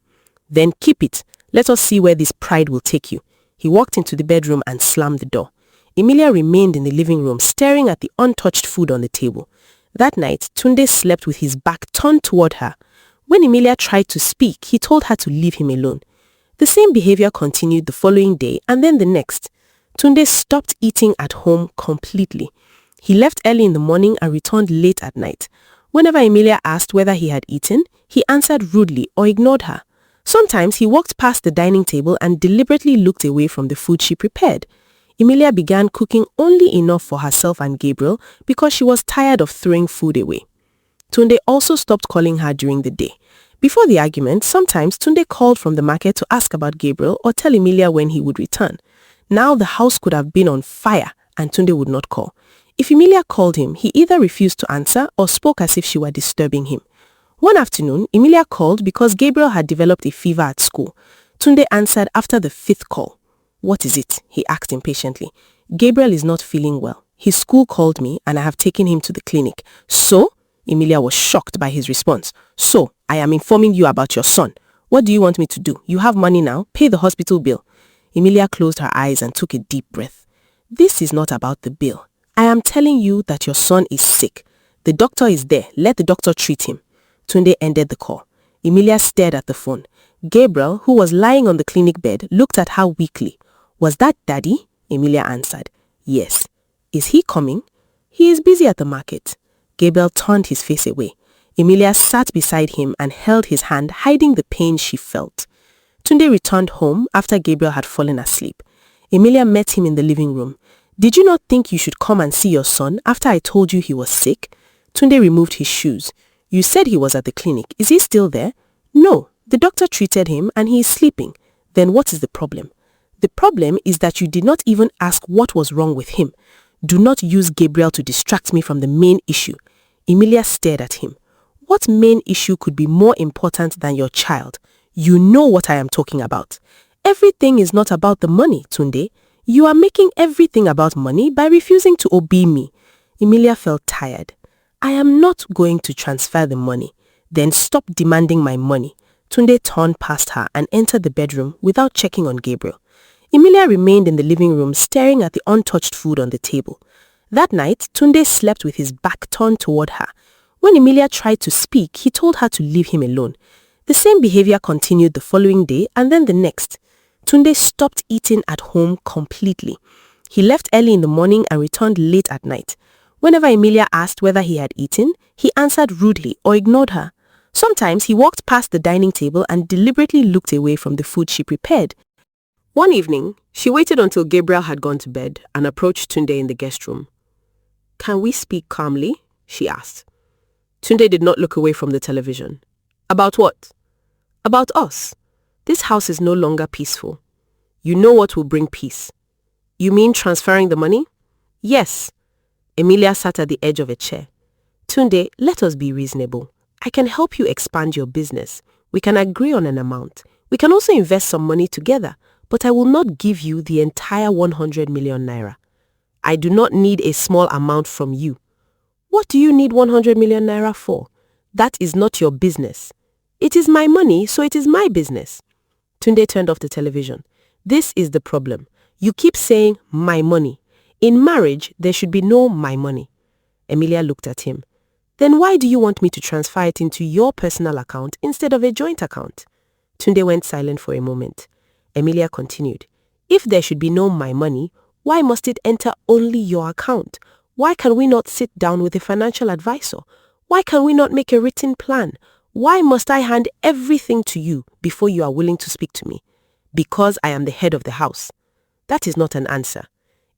Then keep it. Let us see where this pride will take you. He walked into the bedroom and slammed the door. Emilia remained in the living room, staring at the untouched food on the table. That night, Tunde slept with his back turned toward her. When Emilia tried to speak, he told her to leave him alone. The same behavior continued the following day and then the next. Tunde stopped eating at home completely. He left early in the morning and returned late at night. Whenever Emilia asked whether he had eaten, he answered rudely or ignored her. Sometimes he walked past the dining table and deliberately looked away from the food she prepared. Emilia began cooking only enough for herself and Gabriel because she was tired of throwing food away. Tunde also stopped calling her during the day. Before the argument, sometimes Tunde called from the market to ask about Gabriel or tell Emilia when he would return. Now the house could have been on fire and Tunde would not call. If Emilia called him, he either refused to answer or spoke as if she were disturbing him. One afternoon, Emilia called because Gabriel had developed a fever at school. Tunde answered after the 5th call. What is it? He asked impatiently. Gabriel is not feeling well. His school called me and I have taken him to the clinic. So? Emilia was shocked by his response. So, I am informing you about your son. What do you want me to do? You have money now. Pay the hospital bill. Emilia closed her eyes and took a deep breath. This is not about the bill. I am telling you that your son is sick. The doctor is there. Let the doctor treat him. Tunde ended the call. Emilia stared at the phone. Gabriel, who was lying on the clinic bed, looked at her weakly. Was that Daddy? Emilia answered. Yes. Is he coming? He is busy at the market. Gabriel turned his face away. Emilia sat beside him and held his hand, hiding the pain she felt. Tunde returned home after Gabriel had fallen asleep. Emilia met him in the living room. Did you not think you should come and see your son after I told you he was sick? Tunde removed his shoes. You said he was at the clinic. Is he still there? No. The doctor treated him and he is sleeping. Then what is the problem? The problem is that you did not even ask what was wrong with him. Do not use Gabriel to distract me from the main issue. Emilia stared at him. What main issue could be more important than your child? You know what I am talking about. Everything is not about the money, Tunde. You are making everything about money by refusing to obey me. Emilia felt tired. I am not going to transfer the money. Then stop demanding my money. Tunde turned past her and entered the bedroom without checking on Gabriel. Emilia remained in the living room staring at the untouched food on the table. That night, Tunde slept with his back turned toward her. When Emilia tried to speak, he told her to leave him alone. The same behavior continued the following day and then the next. Tunde stopped eating at home completely. He left early in the morning and returned late at night. Whenever Emilia asked whether he had eaten, he answered rudely or ignored her. Sometimes he walked past the dining table and deliberately looked away from the food she prepared. One evening, she waited until Gabriel had gone to bed and approached Tunde in the guest room. Can we speak calmly? She asked. Tunde did not look away from the television. About what? About us. This house is no longer peaceful. You know what will bring peace. You mean transferring the money? Yes. Emilia sat at the edge of a chair. Tunde, let us be reasonable. I can help you expand your business. We can agree on an amount. We can also invest some money together, but I will not give you the entire 100 million naira. I do not need a small amount from you. What do you need 100 million naira for? That is not your business. It is my money, so it is my business. Tunde turned off the television. This is the problem. You keep saying, my money. In marriage, there should be no my money. Emilia looked at him. Then why do you want me to transfer it into your personal account instead of a joint account? Tunde went silent for a moment. Emilia continued. If there should be no my money, why must it enter only your account? Why can we not sit down with a financial advisor? Why can we not make a written plan? Why must I hand everything to you before you are willing to speak to me? Because I am the head of the house. That is not an answer.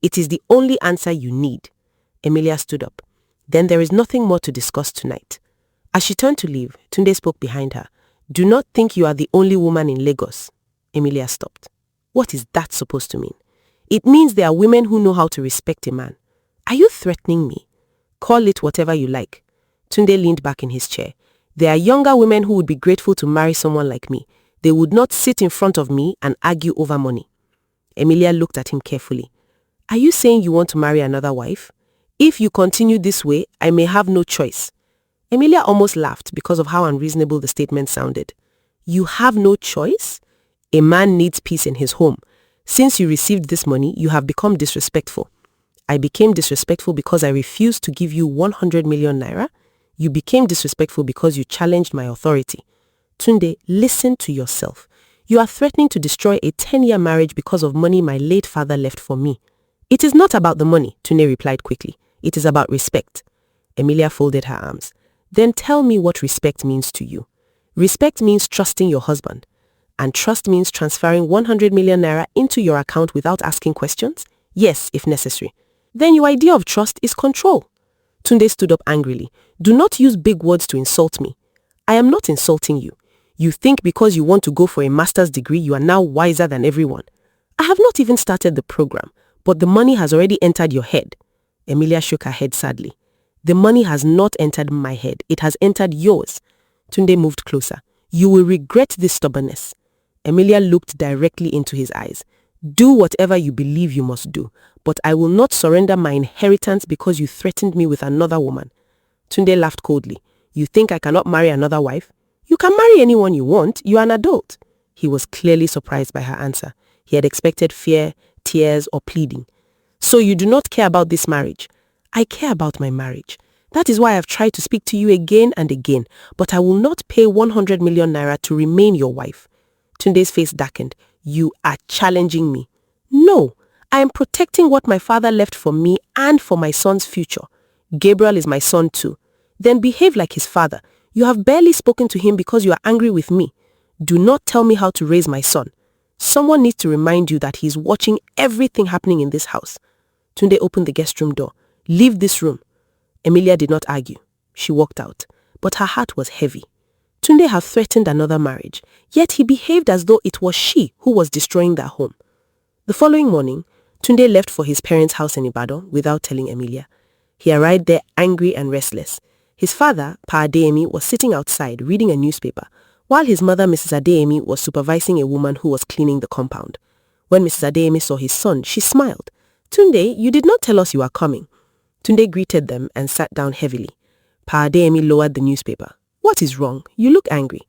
It is the only answer you need. Emilia stood up. Then there is nothing more to discuss tonight. As she turned to leave, Tunde spoke behind her. Do not think you are the only woman in Lagos. Emilia stopped. What is that supposed to mean? It means there are women who know how to respect a man. Are you threatening me? Call it whatever you like. Tunde leaned back in his chair. There are younger women who would be grateful to marry someone like me. They would not sit in front of me and argue over money. Emilia looked at him carefully. Are you saying you want to marry another wife? If you continue this way, I may have no choice. Emilia almost laughed because of how unreasonable the statement sounded. You have no choice? A man needs peace in his home. Since you received this money, you have become disrespectful. I became disrespectful because I refused to give you 100 million naira. You became disrespectful because you challenged my authority. Tunde, listen to yourself. You are threatening to destroy a 10-year marriage because of money my late father left for me. It is not about the money, Tunde replied quickly. It is about respect. Emilia folded her arms. Then tell me what respect means to you. Respect means trusting your husband. And trust means transferring 100 million naira into your account without asking questions? Yes, if necessary. Then your idea of trust is control. Tunde stood up angrily. Do not use big words to insult me. I am not insulting you. You think because you want to go for a master's degree, you are now wiser than everyone. I have not even started the program, but the money has already entered your head. Emilia shook her head sadly. The money has not entered my head. It has entered yours. Tunde moved closer. You will regret this stubbornness. Emilia looked directly into his eyes. Do whatever you believe you must do, but I will not surrender my inheritance because you threatened me with another woman. Tunde laughed coldly. You think I cannot marry another wife? You can marry anyone you want. You are an adult. He was clearly surprised by her answer. He had expected fear, tears, or pleading. So you do not care about this marriage? I care about my marriage. That is why I have tried to speak to you again and again, but I will not pay 100 million naira to remain your wife. Tunde's face darkened. You are challenging me. No, I am protecting what my father left for me and for my son's future. Gabriel is my son too. Then behave like his father. You have barely spoken to him because you are angry with me. Do not tell me how to raise my son. Someone needs to remind you that he is watching everything happening in this house. Tunde opened the guest room door. Leave this room. Emilia did not argue. She walked out, but her heart was heavy. Tunde had threatened another marriage, yet he behaved as though it was she who was destroying their home. The following morning, Tunde left for his parents' house in Ibadan without telling Emilia. He arrived there angry and restless. His father, Pa Adeyemi, was sitting outside reading a newspaper, while his mother, Mrs. Adeyemi, was supervising a woman who was cleaning the compound. When Mrs. Adeyemi saw his son, she smiled. Tunde, you did not tell us you are coming. Tunde greeted them and sat down heavily. Pa Adeyemi lowered the newspaper. What is wrong? You look angry.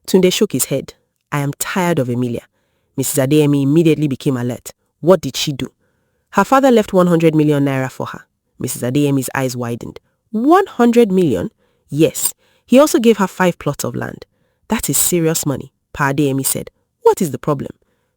Tunde shook his head. I am tired of Emilia. Mrs. Adeyemi immediately became alert. What did she do? Her father left 100 million naira for her. Mrs. Adeyemi's eyes widened. 100 million? Yes. He also gave her 5 plots of land. That is serious money, Pa Adeyemi said. What is the problem?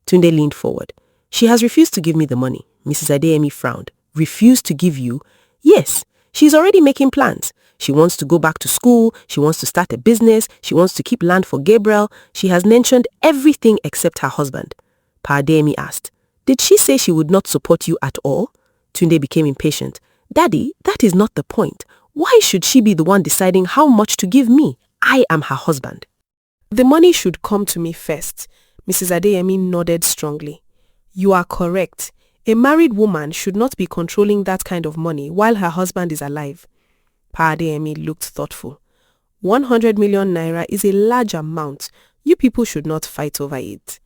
Tunde leaned forward. She has refused to give me the money. Mrs. Adeyemi frowned. Refused to give you? Yes. She's already making plans. She wants to go back to school. She wants to start a business. She wants to keep land for Gabriel. She has mentioned everything except her husband. Pa Adeyemi asked, did she say she would not support you at all? Tunde became impatient. Daddy, that is not the point. Why should she be the one deciding how much to give me? I am her husband. The money should come to me first. Mrs. Adeyemi nodded strongly. You are correct. A married woman should not be controlling that kind of money while her husband is alive. Pa Adeyemi looked thoughtful. 100 million naira is a large amount. You people should not fight over it.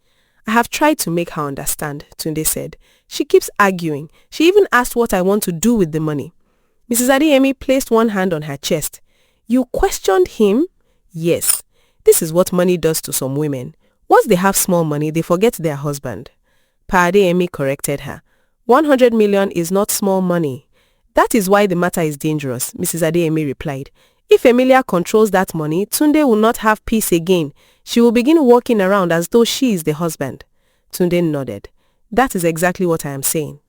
I have tried to make her understand, Tunde said. She keeps arguing. She even asked what I want to do with the money. Mrs. Adeyemi placed one hand on her chest. You questioned him? Yes. This is what money does to some women. Once they have small money, they forget their husband. Pa Adeyemi corrected her. 100 million is not small money. That is why the matter is dangerous, Mrs. Adeyemi replied. If Emilia controls that money, Tunde will not have peace again. She will begin walking around as though she is the husband. Tunde nodded. That is exactly what I am saying.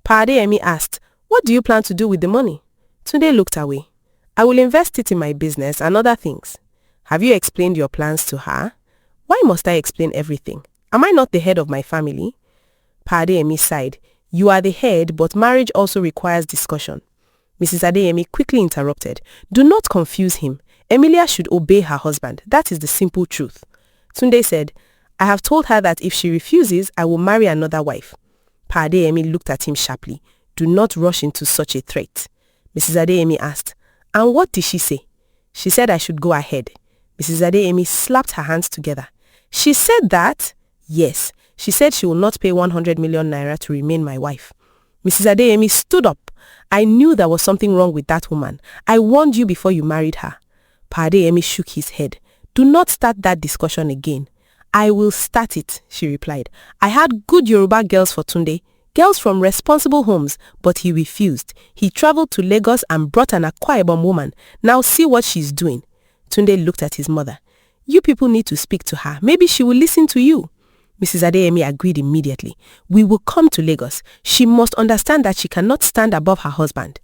Pa Adeyemi asked, what do you plan to do with the money? Tunde looked away. I will invest it in my business and other things. Have you explained your plans to her? Why must I explain everything? Am I not the head of my family? Pa Adeyemi sighed. You are the head, but marriage also requires discussion. Mrs. Adeyemi quickly interrupted. Do not confuse him. Emilia should obey her husband. That is the simple truth. Tunde said, I have told her that if she refuses, I will marry another wife. Pa Adeyemi looked at him sharply. Do not rush into such a threat. Mrs. Adeyemi asked, and what did she say? She said I should go ahead. Mrs. Adeyemi slapped her hands together. She said that? Yes. She said she will not pay 100 million naira to remain my wife. Mrs. Adeyemi stood up. I knew there was something wrong with that woman. I warned you before you married her. Pa Adeyemi shook his head. Do not start that discussion again. I will start it, she replied. I had good Yoruba girls for Tunde, girls from responsible homes, but he refused. He traveled to Lagos and brought an Akwa Ibom woman. Now see what she's doing. Tunde looked at his mother. You people need to speak to her. Maybe she will listen to you. Mrs. Adeyemi agreed immediately. We will come to Lagos. She must understand that she cannot stand above her husband.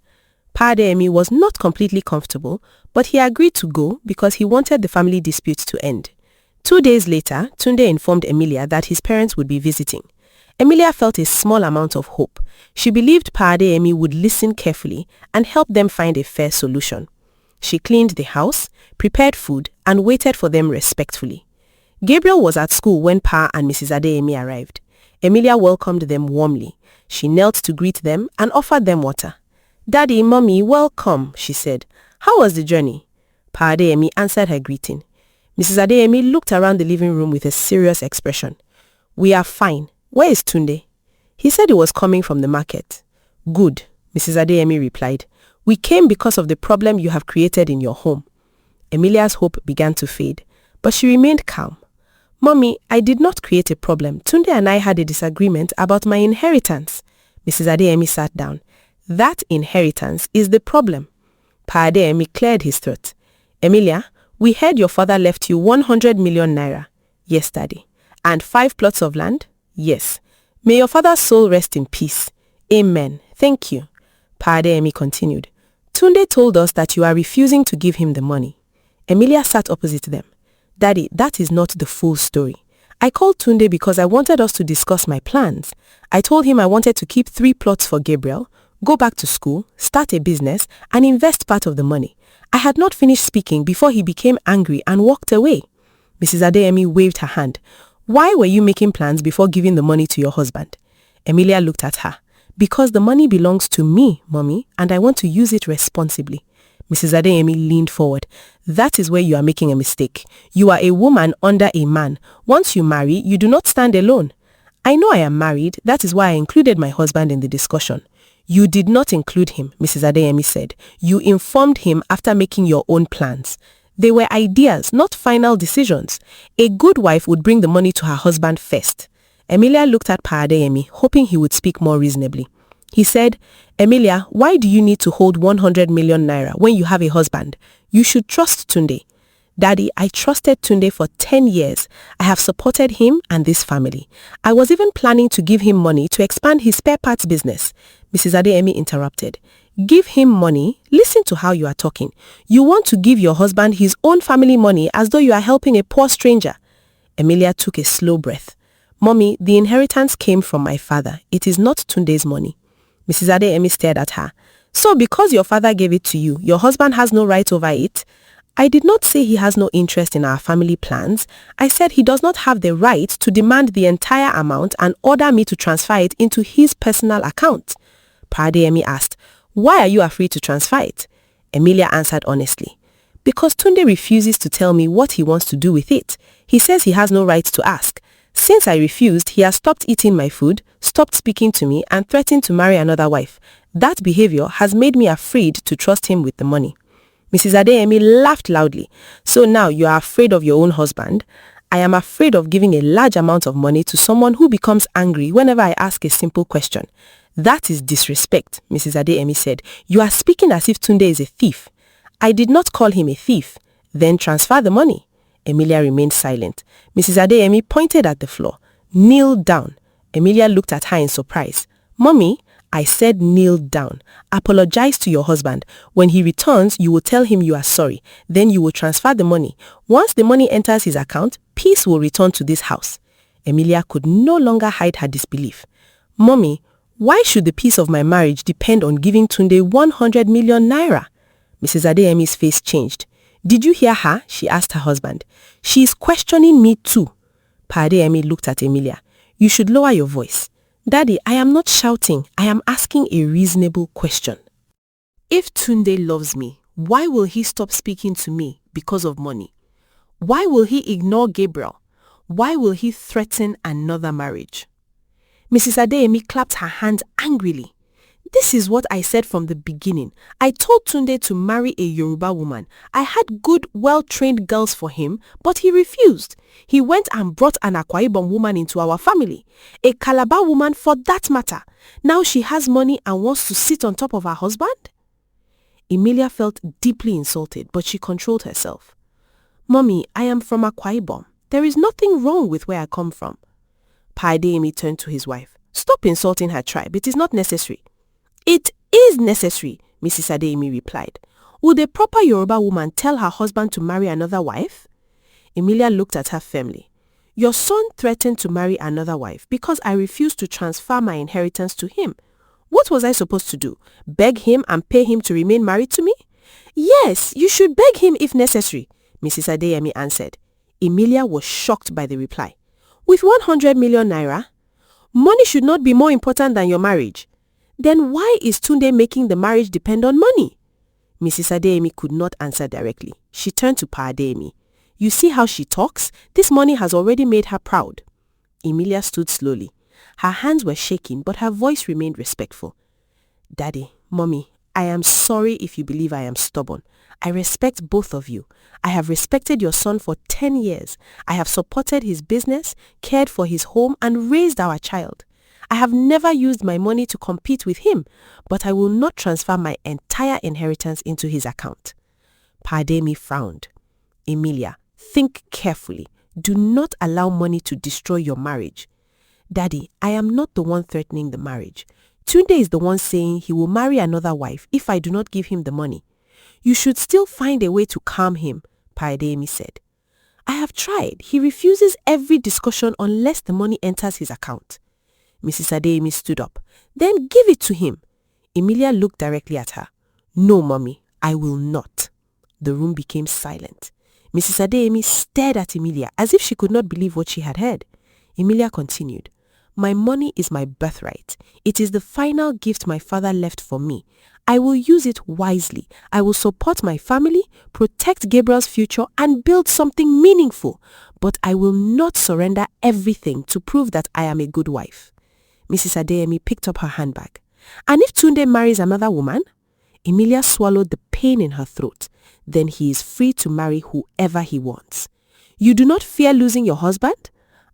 Pa Adeyemi was not completely comfortable, but he agreed to go because he wanted the family dispute to end. 2 days later, Tunde informed Emilia that his parents would be visiting. Emilia felt a small amount of hope. She believed Pa Adeyemi would listen carefully and help them find a fair solution. She cleaned the house, prepared food, and waited for them respectfully. Gabriel was at school when Pa and Mrs. Adeyemi arrived. Emilia welcomed them warmly. She knelt to greet them and offered them water. Daddy, Mommy, welcome, she said. How was the journey? Pa Adeyemi answered her greeting. Mrs. Adeyemi looked around the living room with a serious expression. We are fine. Where is Tunde? He said it was coming from the market. Good, Mrs. Adeyemi replied. We came because of the problem you have created in your home. Emilia's hope began to fade, but she remained calm. Mommy, I did not create a problem. Tunde and I had a disagreement about my inheritance. Mrs. Adeyemi sat down. That inheritance is the problem. Pa Adeyemi cleared his throat. Emilia, we heard your father left you 100 million naira. Yes, Daddy. And 5 plots of land? Yes. May your father's soul rest in peace. Amen. Thank you. Pa Adeyemi continued. Tunde told us that you are refusing to give him the money. Emilia sat opposite them. Daddy, that is not the full story. I called Tunde because I wanted us to discuss my plans. I told him I wanted to keep 3 plots for Gabriel, go back to school, start a business, and invest part of the money. I had not finished speaking before he became angry and walked away. Mrs. Adeyemi waved her hand. Why were you making plans before giving the money to your husband? Emilia looked at her. Because the money belongs to me, Mommy, and I want to use it responsibly. Mrs. Adeyemi leaned forward. That is where you are making a mistake. You are a woman under a man. Once you marry, you do not stand alone. I know I am married. That is why I included my husband in the discussion. You did not include him, Mrs. Adeyemi said. You informed him after making your own plans. They were ideas, not final decisions. A good wife would bring the money to her husband first. Emilia looked at Pa Adeyemi, hoping he would speak more reasonably. He said, Emilia, why do you need to hold 100 million naira when you have a husband? You should trust Tunde. Daddy, I trusted Tunde for 10 years. I have supported him and this family. I was even planning to give him money to expand his spare parts business. Mrs. Adeyemi interrupted. Give him money? Listen to how you are talking. You want to give your husband his own family money as though you are helping a poor stranger. Emilia took a slow breath. Mommy, the inheritance came from my father. It is not Tunde's money. Mrs. Adeyemi stared at her. So because your father gave it to you, your husband has no right over it? I did not say he has no interest in our family plans. I said he does not have the right to demand the entire amount and order me to transfer it into his personal account. Pa Adeyemi asked, why are you afraid to transfer it? Emilia answered honestly. Because Tunde refuses to tell me what he wants to do with it. He says he has no right to ask. Since I refused, he has stopped eating my food, stopped speaking to me, and threatened to marry another wife. That behavior has made me afraid to trust him with the money. Mrs. Adeyemi laughed loudly. So now you are afraid of your own husband? I am afraid of giving a large amount of money to someone who becomes angry whenever I ask a simple question. That is disrespect, Mrs. Adeyemi said. You are speaking as if Tunde is a thief. I did not call him a thief. Then transfer the money. Emilia remained silent. Mrs. Adeyemi pointed at the floor. Kneel down. Emilia looked at her in surprise. Mommy, I said kneel down. Apologize to your husband. When he returns, you will tell him you are sorry. Then you will transfer the money. Once the money enters his account, peace will return to this house. Emilia could no longer hide her disbelief. Mommy, why should the peace of my marriage depend on giving Tunde 100 million naira? Mrs. Adeyemi's face changed. Did you hear her? She asked her husband. She is questioning me too. Pa Adeyemi looked at Emilia. You should lower your voice. Daddy, I am not shouting. I am asking a reasonable question. If Tunde loves me, why will he stop speaking to me because of money? Why will he ignore Gabriel? Why will he threaten another marriage? Mrs. Adeyemi clapped her hands angrily. This is what I said from the beginning. I told Tunde to marry a Yoruba woman. I had good, well-trained girls for him, but he refused. He went and brought an Akwa Ibom woman into our family. A Calabar woman for that matter. Now she has money and wants to sit on top of her husband? Emilia felt deeply insulted, but she controlled herself. Mommy, I am from Akwa Ibom. There is nothing wrong with where I come from. Pa Adeyemi turned to his wife. Stop insulting her tribe. It is not necessary. It is necessary, Mrs. Adeyemi replied. Would a proper Yoruba woman tell her husband to marry another wife? Emilia looked at her firmly. Your son threatened to marry another wife because I refused to transfer my inheritance to him. What was I supposed to do? Beg him and pay him to remain married to me? Yes, you should beg him if necessary, Mrs. Adeyemi answered. Emilia was shocked by the reply. With 100 million naira? Money should not be more important than your marriage. Then why is Tunde making the marriage depend on money? Mrs. Adeyemi could not answer directly. She turned to Pa Adeyemi. You see how she talks? This money has already made her proud. Emilia stood slowly. Her hands were shaking, but her voice remained respectful. Daddy, Mommy, I am sorry if you believe I am stubborn. I respect both of you. I have respected your son for 10 years. I have supported his business, cared for his home, and raised our child. I have never used my money to compete with him, but I will not transfer my entire inheritance into his account. Pardemi frowned. Emilia, think carefully. Do not allow money to destroy your marriage. Daddy, I am not the one threatening the marriage. Tunde is the one saying he will marry another wife if I do not give him the money. You should still find a way to calm him, Pardemi said. I have tried. He refuses every discussion unless the money enters his account. Mrs. Adeyemi stood up. Then give it to him. Emilia looked directly at her. No, Mommy, I will not. The room became silent. Mrs. Adeyemi stared at Emilia as if she could not believe what she had heard. Emilia continued. My money is my birthright. It is the final gift my father left for me. I will use it wisely. I will support my family, protect Gabriel's future, and build something meaningful. But I will not surrender everything to prove that I am a good wife. Mrs. Adeyemi picked up her handbag. And if Tunde marries another woman? Emilia swallowed the pain in her throat. Then he is free to marry whoever he wants. You do not fear losing your husband?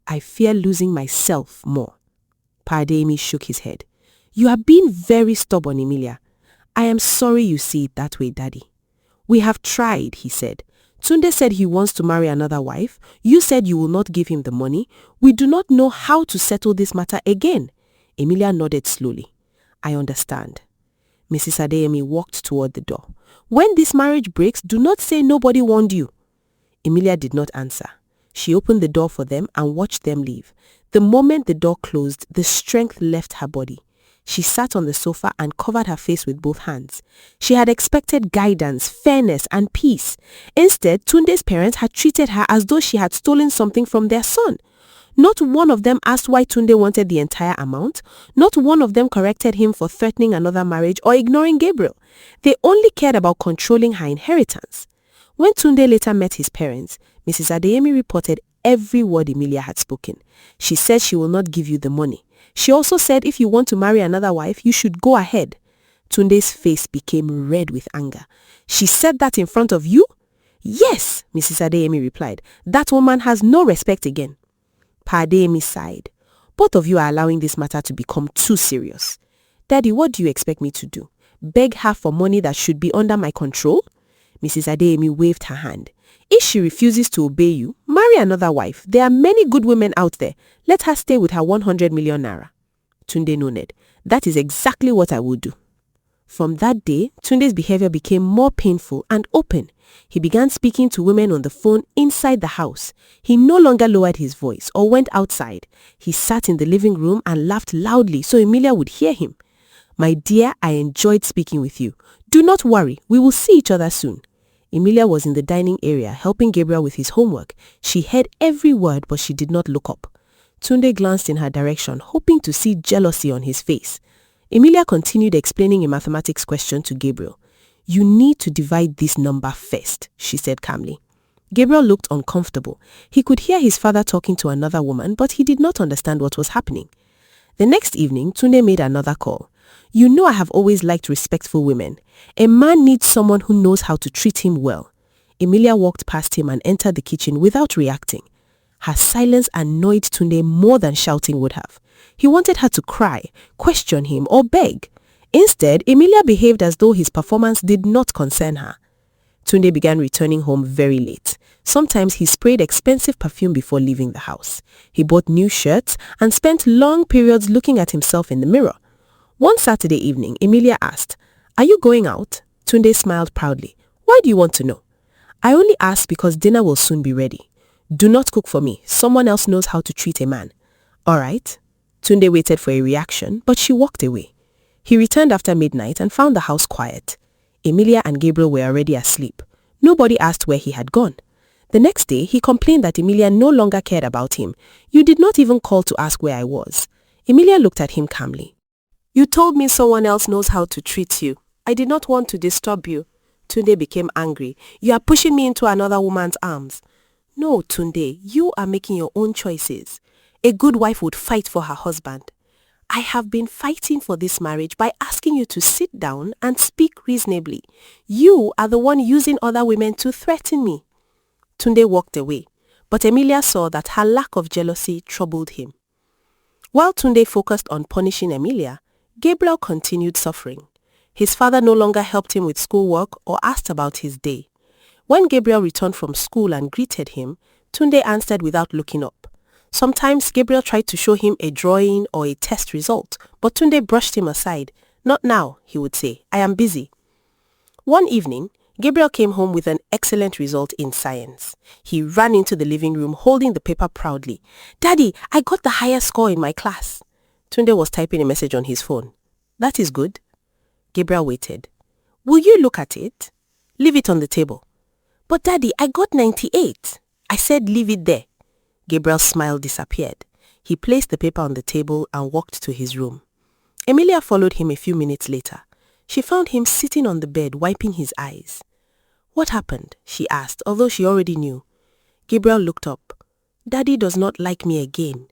I fear losing myself more. Pardemi shook his head. You are being very stubborn, Emilia. I am sorry you see it that way, Daddy. We have tried, he said. Tunde said he wants to marry another wife. You said you will not give him the money. We do not know how to settle this matter again. Emilia nodded slowly. I understand. Mrs. Adeyemi walked toward the door. When this marriage breaks, do not say nobody warned you. Emilia did not answer. She opened the door for them and watched them leave. The moment the door closed, the strength left her body. She sat on the sofa and covered her face with both hands. She had expected guidance, fairness, and peace. Instead, Tunde's parents had treated her as though she had stolen something from their son. Not one of them asked why Tunde wanted the entire amount. Not one of them corrected him for threatening another marriage or ignoring Gabriel. They only cared about controlling her inheritance. When Tunde later met his parents, Mrs. Adeyemi reported every word Emilia had spoken. She said she will not give you the money. She also said if you want to marry another wife, you should go ahead. Tunde's face became red with anger. She said that in front of you? Yes, Mrs. Adeyemi replied. That woman has no respect again. Pardemi sighed. Both of you are allowing this matter to become too serious. Daddy, what do you expect me to do? Beg her for money that should be under my control? Mrs. Adeyemi waved her hand. If she refuses to obey you, marry another wife. There are many good women out there. Let her stay with her 100 million naira. Tunde nodded. That is exactly what I will do. From that day, Tunde's behavior became more painful and open. He began speaking to women on the phone inside the house. He no longer lowered his voice or went outside. He sat in the living room and laughed loudly so Emilia would hear him. My dear, I enjoyed speaking with you. Do not worry, we will see each other soon. Emilia was in the dining area helping Gabriel with his homework. She heard every word, but she did not look up. Tunde glanced in her direction, hoping to see jealousy on his face. Emilia continued explaining a mathematics question to Gabriel. You need to divide this number first, she said calmly. Gabriel looked uncomfortable. He could hear his father talking to another woman, but he did not understand what was happening. The next evening, Tunde made another call. You know I have always liked respectful women. A man needs someone who knows how to treat him well. Emilia walked past him and entered the kitchen without reacting. Her silence annoyed Tunde more than shouting would have. He wanted her to cry, question him, or beg. Instead, Emilia behaved as though his performance did not concern her. Tunde began returning home very late. Sometimes he sprayed expensive perfume before leaving the house. He bought new shirts and spent long periods looking at himself in the mirror. One Saturday evening, Emilia asked, Are you going out? Tunde smiled proudly. Why do you want to know? I only asked because dinner will soon be ready. Do not cook for me. Someone else knows how to treat a man. All right. Tunde waited for a reaction, but she walked away. He returned after midnight and found the house quiet. Emilia and Gabriel were already asleep. Nobody asked where he had gone. The next day, he complained that Emilia no longer cared about him. You did not even call to ask where I was. Emilia looked at him calmly. You told me someone else knows how to treat you. I did not want to disturb you. Tunde became angry. You are pushing me into another woman's arms. No, Tunde, you are making your own choices. A good wife would fight for her husband. I have been fighting for this marriage by asking you to sit down and speak reasonably. You are the one using other women to threaten me." Tunde walked away, but Emilia saw that her lack of jealousy troubled him. While Tunde focused on punishing Emilia, Gabriel continued suffering. His father no longer helped him with schoolwork or asked about his day. When Gabriel returned from school and greeted him, Tunde answered without looking up. Sometimes Gabriel tried to show him a drawing or a test result, but Tunde brushed him aside. "Not now," he would say. "I am busy." One evening, Gabriel came home with an excellent result in science. He ran into the living room holding the paper proudly. "Daddy, I got the highest score in my class." Tunde was typing a message on his phone. "That is good." Gabriel waited. "Will you look at it?" "Leave it on the table." "But Daddy, I got 98. I said leave it there." Gabriel's smile disappeared. He placed the paper on the table and walked to his room. Emilia followed him a few minutes later. She found him sitting on the bed wiping his eyes. "What happened?" she asked, although she already knew. Gabriel looked up. "Daddy does not like me again."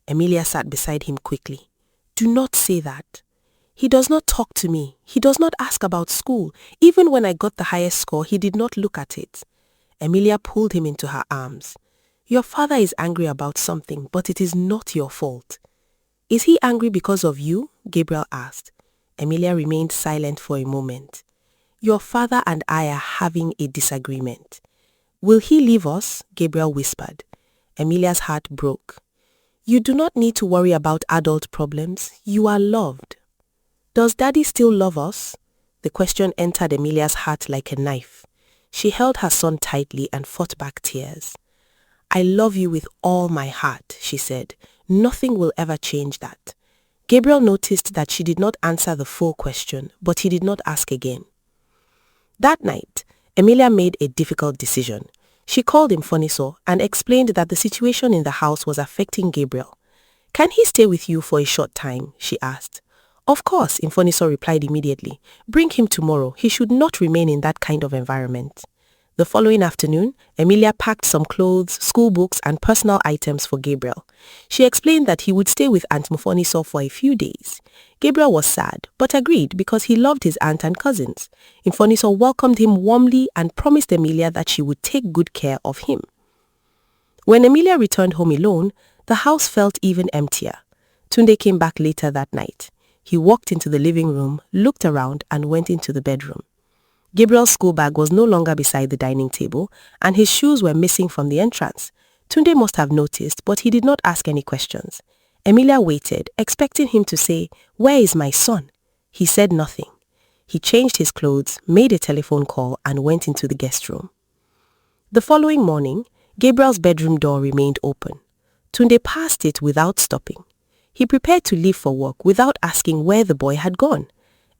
Emilia sat beside him quickly. "Do not say that. He does not talk to me. He does not ask about school. Even when I got the highest score, he did not look at it." Emilia pulled him into her arms. "Your father is angry about something, but it is not your fault." "Is he angry because of you?" Gabriel asked. Emilia remained silent for a moment. "Your father and I are having a disagreement." "Will he leave us?" Gabriel whispered. Emilia's heart broke. "You do not need to worry about adult problems. You are loved." "Does Daddy still love us?" The question entered Emilia's heart like a knife. She held her son tightly and fought back tears. "I love you with all my heart," she said. "Nothing will ever change that." Gabriel noticed that she did not answer the full question, but he did not ask again. That night, Emilia made a difficult decision. She called Imfoniso and explained that the situation in the house was affecting Gabriel. "Can he stay with you for a short time?" she asked. "Of course," Imfoniso replied immediately. "Bring him tomorrow. He should not remain in that kind of environment." The following afternoon, Emilia packed some clothes, school books, and personal items for Gabriel. She explained that he would stay with Aunt Mfoniso for a few days. Gabriel was sad, but agreed because he loved his aunt and cousins. Mfoniso welcomed him warmly and promised Emilia that she would take good care of him. When Emilia returned home alone, the house felt even emptier. Tunde came back later that night. He walked into the living room, looked around, and went into the bedroom. Gabriel's school bag was no longer beside the dining table, and his shoes were missing from the entrance. Tunde must have noticed, but he did not ask any questions. Emilia waited, expecting him to say, "Where is my son?" He said nothing. He changed his clothes, made a telephone call, and went into the guest room. The following morning, Gabriel's bedroom door remained open. Tunde passed it without stopping. He prepared to leave for work without asking where the boy had gone.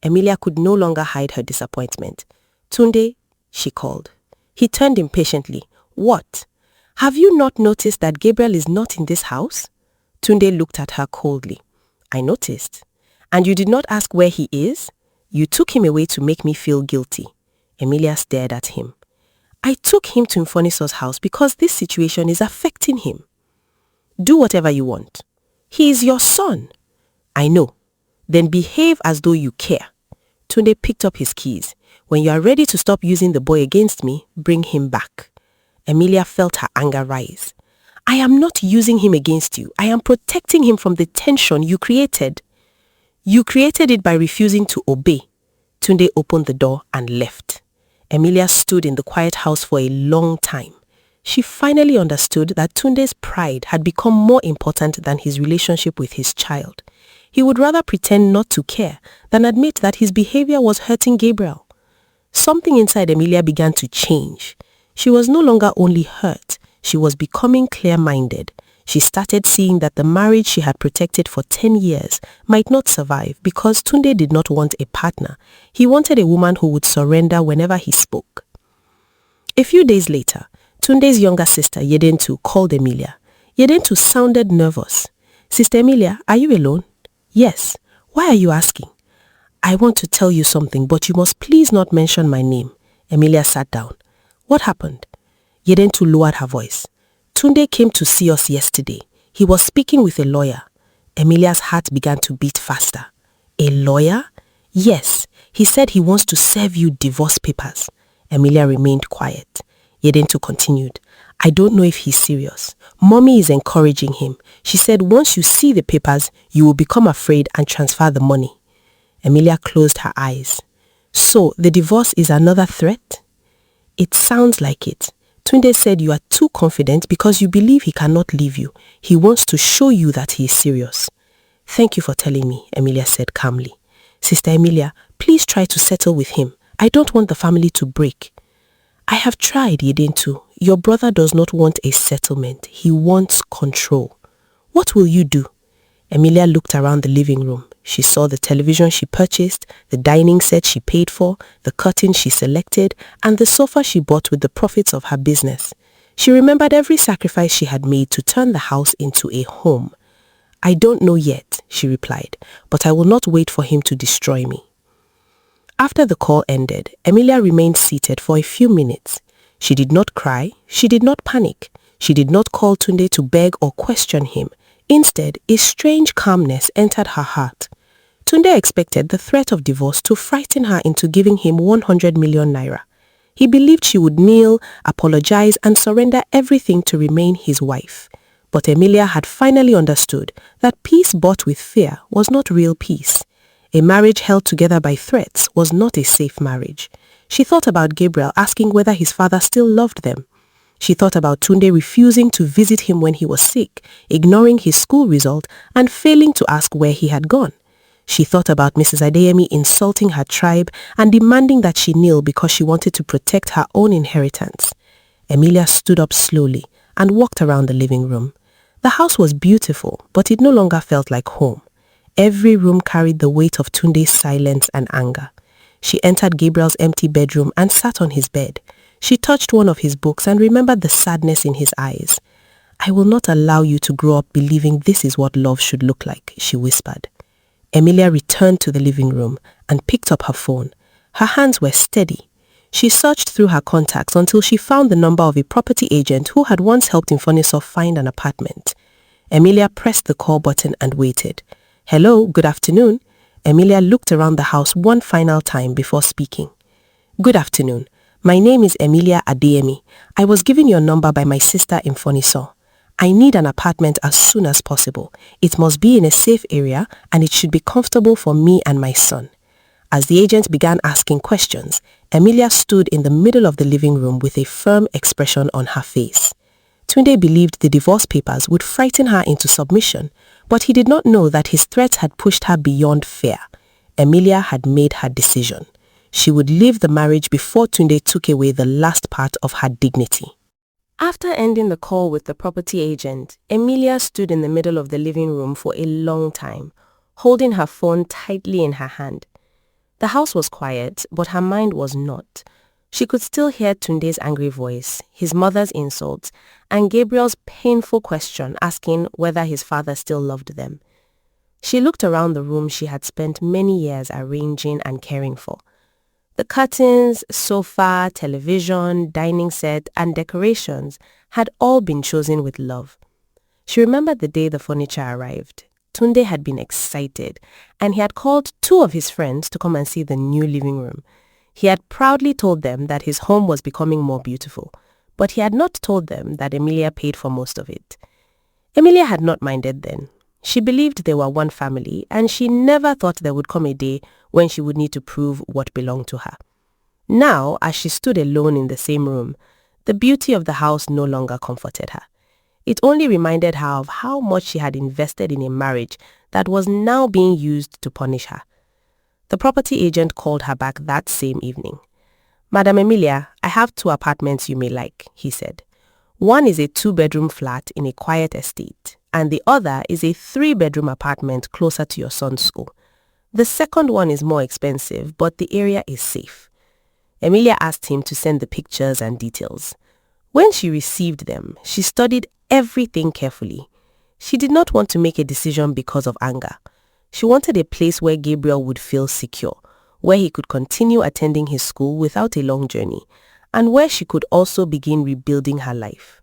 Emilia could no longer hide her disappointment. "Tunde," she called. He turned impatiently. "What? Have you not noticed that Gabriel is not in this house?" Tunde looked at her coldly. "I noticed. And you did not ask where he is? You took him away to make me feel guilty." Emilia stared at him. "I took him to Mfoniso's house because this situation is affecting him." "Do whatever you want. He is your son." "I know. Then behave as though you care." Tunde picked up his keys. "When you are ready to stop using the boy against me, bring him back." Emilia felt her anger rise. "I am not using him against you. I am protecting him from the tension you created." "You created it by refusing to obey." Tunde opened the door and left. Emilia stood in the quiet house for a long time. She finally understood that Tunde's pride had become more important than his relationship with his child. He would rather pretend not to care than admit that his behavior was hurting Gabriel. Something inside Emilia began to change. She was no longer only hurt, she was becoming clear-minded. She started seeing that the marriage she had protected for 10 years might not survive because Tunde did not want a partner. He wanted a woman who would surrender whenever he spoke. A few days later, Tunde's younger sister, Yedentu, called Emilia. Yedentu sounded nervous. "Sister Emilia, are you alone?" "Yes. Why are you asking?" "I want to tell you something, but you must please not mention my name." Emilia sat down. "What happened?" Yedentu lowered her voice. "Tunde came to see us yesterday. He was speaking with a lawyer. Emilia's heart began to beat faster. A lawyer? Yes, he said he wants to serve you divorce papers. Emilia remained quiet. Yedentu continued. I don't know if he's serious. Mommy is encouraging him. She said once you see the papers, you will become afraid and transfer the money. Emilia closed her eyes. So, the divorce is another threat? It sounds like it. Tunde said you are too confident because you believe he cannot leave you. He wants to show you that he is serious. Thank you for telling me, Emilia said calmly. Sister Emilia, please try to settle with him. I don't want the family to break. I have tried, Yedentu. Your brother does not want a settlement. He wants control. What will you do? Emilia looked around the living room. She saw the television she purchased, the dining set she paid for, the curtain she selected, and the sofa she bought with the profits of her business. She remembered every sacrifice she had made to turn the house into a home. I don't know yet, she replied, but I will not wait for him to destroy me. After the call ended, Emilia remained seated for a few minutes. She did not cry, she did not panic, she did not call Tunde to beg or question him. Instead, a strange calmness entered her heart. Tunde expected the threat of divorce to frighten her into giving him 100 million naira. He believed she would kneel, apologize, and surrender everything to remain his wife. But Emilia had finally understood that peace bought with fear was not real peace. A marriage held together by threats was not a safe marriage. She thought about Gabriel asking whether his father still loved them. She thought about Tunde refusing to visit him when he was sick, ignoring his school result, and failing to ask where he had gone. She thought about Mrs. Adeyemi insulting her tribe and demanding that she kneel because she wanted to protect her own inheritance. Emilia stood up slowly and walked around the living room. The house was beautiful, but it no longer felt like home. Every room carried the weight of Tunde's silence and anger. She entered Gabriel's empty bedroom and sat on his bed. She touched one of his books and remembered the sadness in his eyes. I will not allow you to grow up believing this is what love should look like, she whispered. Emilia returned to the living room and picked up her phone. Her hands were steady. She searched through her contacts until she found the number of a property agent who had once helped Infoniso find an apartment. Emilia pressed the call button and waited. Hello, good afternoon. Emilia looked around the house one final time before speaking. Good afternoon. My name is Emilia Adeyemi. I was given your number by my sister Infoniso. I need an apartment as soon as possible. It must be in a safe area and it should be comfortable for me and my son. As the agent began asking questions, Emilia stood in the middle of the living room with a firm expression on her face. Tunde believed the divorce papers would frighten her into submission, but he did not know that his threats had pushed her beyond fear. Emilia had made her decision. She would leave the marriage before Tunde took away the last part of her dignity. After ending the call with the property agent, Emilia stood in the middle of the living room for a long time, holding her phone tightly in her hand. The house was quiet, but her mind was not. She could still hear Tunde's angry voice, his mother's insults, and Gabriel's painful question asking whether his father still loved them. She looked around the room she had spent many years arranging and caring for. The curtains, sofa, television, dining set, and decorations had all been chosen with love. She remembered the day the furniture arrived. Tunde had been excited, and he had called 2 of his friends to come and see the new living room. He had proudly told them that his home was becoming more beautiful, but he had not told them that Emilia paid for most of it. Emilia had not minded then. She believed they were one family, and she never thought there would come a day when she would need to prove what belonged to her. Now, as she stood alone in the same room, the beauty of the house no longer comforted her. It only reminded her of how much she had invested in a marriage that was now being used to punish her. The property agent called her back that same evening. Madam Emilia, I have 2 apartments you may like, he said. One is a 2-bedroom flat in a quiet estate, and the other is a 3-bedroom apartment closer to your son's school. The second one is more expensive, but the area is safe. Emilia asked him to send the pictures and details. When she received them, she studied everything carefully. She did not want to make a decision because of anger. She wanted a place where Gabriel would feel secure, where he could continue attending his school without a long journey, and where she could also begin rebuilding her life.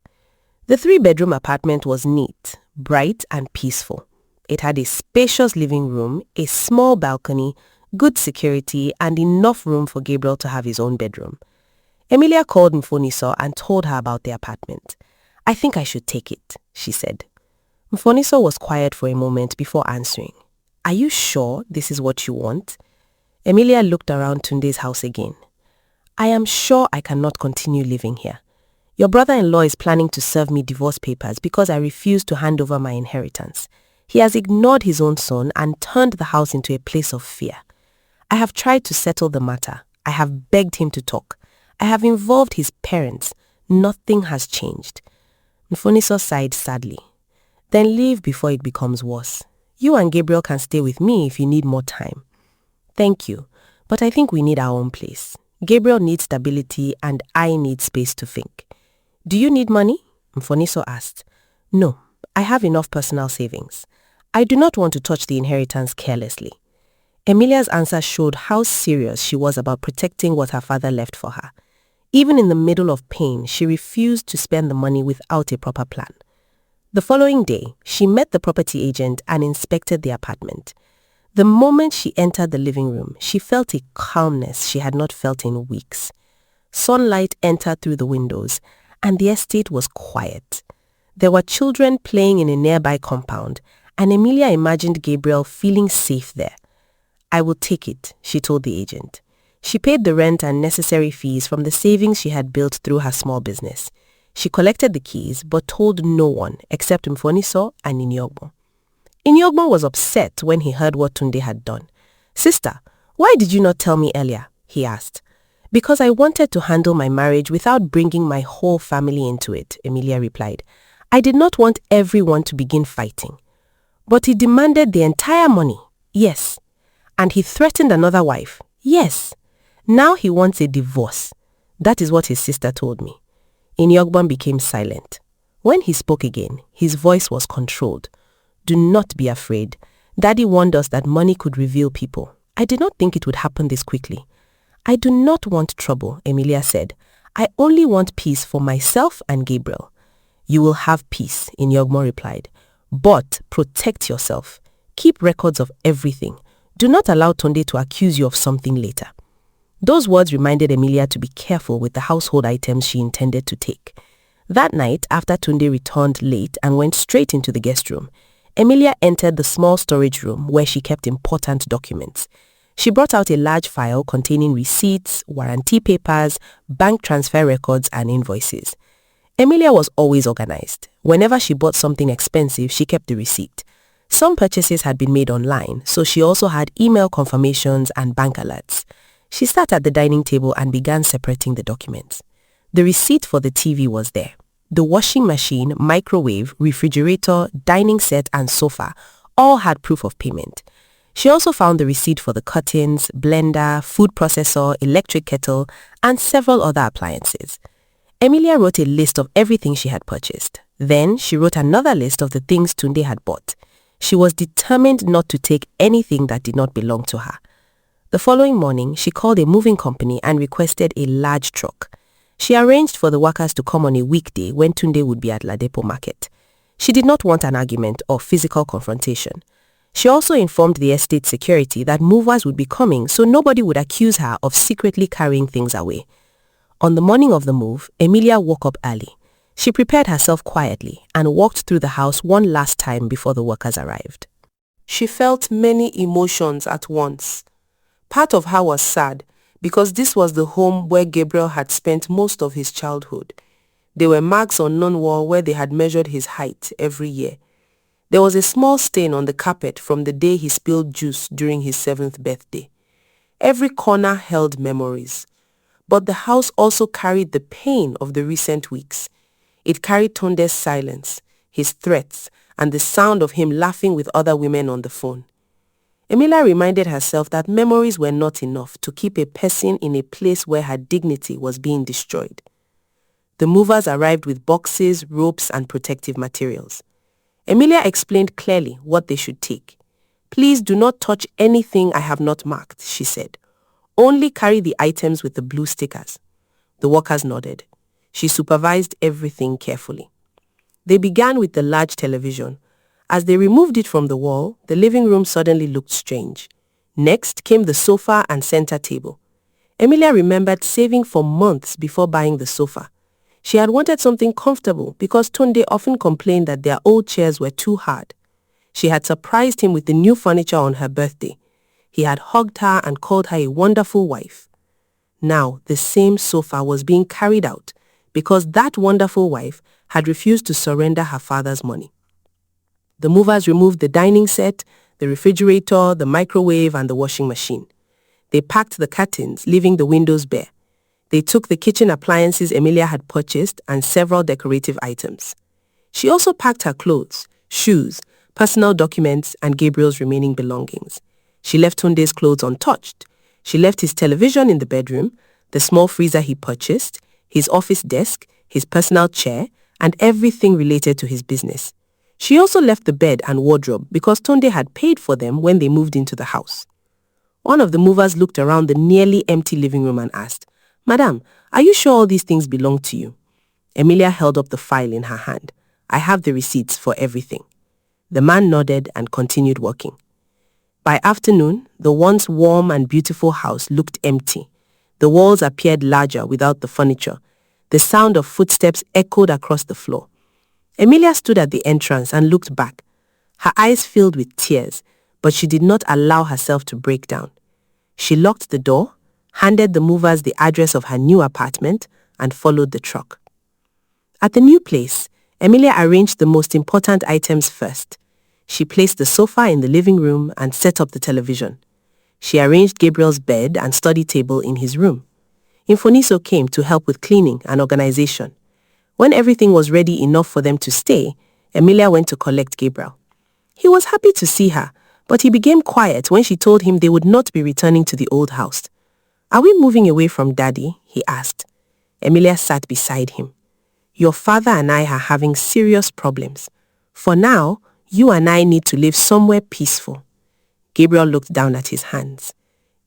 The 3-bedroom apartment was neat, bright and peaceful. It had a spacious living room, a small balcony, good security, and enough room for Gabriel to have his own bedroom. Emilia called Mfoniso and told her about the apartment. "I think I should take it," she said. Mfoniso was quiet for a moment before answering. "Are you sure this is what you want?" Emilia looked around Tunde's house again. "I am sure I cannot continue living here. Your brother-in-law is planning to serve me divorce papers because I refused to hand over my inheritance. He has ignored his own son and turned the house into a place of fear. I have tried to settle the matter. I have begged him to talk. I have involved his parents. Nothing has changed." Mfoniso sighed sadly. "Then leave before it becomes worse. You and Gabriel can stay with me if you need more time." "Thank you, but I think we need our own place. Gabriel needs stability and I need space to think." "Do you need money?" Mfoniso asked. "No, I have enough personal savings. I do not want to touch the inheritance carelessly." Emilia's answer showed how serious she was about protecting what her father left for her. Even in the middle of pain, she refused to spend the money without a proper plan. The following day, she met the property agent and inspected the apartment. The moment she entered the living room, she felt a calmness she had not felt in weeks. Sunlight entered through the windows, and the estate was quiet. There were children playing in a nearby compound, and Emilia imagined Gabriel feeling safe there. "I will take it," she told the agent. She paid the rent and necessary fees from the savings she had built through her small business. She collected the keys but told no one except Mfoniso and Inyogbo. Inyogbo was upset when he heard what Tunde had done. "Sister, why did you not tell me earlier?" he asked. "Because I wanted to handle my marriage without bringing my whole family into it," Emilia replied. "I did not want everyone to begin fighting." "But he demanded the entire money." "Yes." "And he threatened another wife." "Yes." "Now he wants a divorce." That is what his sister told me. Inyogban became silent. When he spoke again, his voice was controlled. "Do not be afraid. Daddy warned us that money could reveal people. I did not think it would happen this quickly." "I do not want trouble," Emilia said. "I only want peace for myself and Gabriel." "You will have peace," Inyogban replied. "But protect yourself. Keep records of everything. Do not allow Tunde to accuse you of something later." Those words reminded Emilia to be careful with the household items she intended to take. That night, after Tunde returned late and went straight into the guest room, Emilia entered the small storage room where she kept important documents. She brought out a large file containing receipts, warranty papers, bank transfer records, and invoices. Emilia was always organized. Whenever she bought something expensive, she kept the receipt. Some purchases had been made online, so she also had email confirmations and bank alerts. She sat at the dining table and began separating the documents. The receipt for the TV was there. The washing machine, microwave, refrigerator, dining set, and sofa all had proof of payment. She also found the receipt for the curtains, blender, food processor, electric kettle, and several other appliances. Emilia wrote a list of everything she had purchased. Then she wrote another list of the things Tunde had bought. She was determined not to take anything that did not belong to her. The following morning, she called a moving company and requested a large truck. She arranged for the workers to come on a weekday when Tunde would be at Ladepo Market. She did not want an argument or physical confrontation. She also informed the estate security that movers would be coming so nobody would accuse her of secretly carrying things away. On the morning of the move, Emilia woke up early. She prepared herself quietly and walked through the house one last time before the workers arrived. She felt many emotions at once. Part of her was sad because this was the home where Gabriel had spent most of his childhood. There were marks on one wall where they had measured his height every year. There was a small stain on the carpet from the day he spilled juice during his 7th birthday. Every corner held memories. But the house also carried the pain of the recent weeks. It carried Tunde's silence, his threats, and the sound of him laughing with other women on the phone. Emilia reminded herself that memories were not enough to keep a person in a place where her dignity was being destroyed. The movers arrived with boxes, ropes, and protective materials. Emilia explained clearly what they should take. "Please do not touch anything I have not marked," she said. "Only carry the items with the blue stickers." The workers nodded. She supervised everything carefully. They began with the large television, As they removed it from the wall, the living room suddenly looked strange. Next came the sofa and center table. Emilia remembered saving for months before buying the sofa. She had wanted something comfortable because Tunde often complained that their old chairs were too hard. She had surprised him with the new furniture on her birthday. He had hugged her and called her a wonderful wife. Now, the same sofa was being carried out because that wonderful wife had refused to surrender her father's money. The movers removed the dining set, the refrigerator, the microwave, and the washing machine. They packed the curtains, leaving the windows bare. They took the kitchen appliances Emilia had purchased and several decorative items. She also packed her clothes, shoes, personal documents, and Gabriel's remaining belongings. She left Tunde's clothes untouched. She left his television in the bedroom, the small freezer he purchased, his office desk, his personal chair, and everything related to his business. She also left the bed and wardrobe because Tunde had paid for them when they moved into the house. One of the movers looked around the nearly empty living room and asked, "Madam, are you sure all these things belong to you?" Emilia held up the file in her hand. "I have the receipts for everything." The man nodded and continued working. By afternoon, the once warm and beautiful house looked empty. The walls appeared larger without the furniture. The sound of footsteps echoed across the floor. Emilia stood at the entrance and looked back. Her eyes filled with tears, but she did not allow herself to break down. She locked the door, handed the movers the address of her new apartment, and followed the truck. At the new place, Emilia arranged the most important items first. She placed the sofa in the living room and set up the television. She arranged Gabriel's bed and study table in his room. Infoniso came to help with cleaning and organization. When everything was ready enough for them to stay, Emilia went to collect Gabriel. He was happy to see her, but he became quiet when she told him they would not be returning to the old house. "Are we moving away from Daddy?" he asked. Emilia sat beside him. "Your father and I are having serious problems. For now, you and I need to live somewhere peaceful." Gabriel looked down at his hands.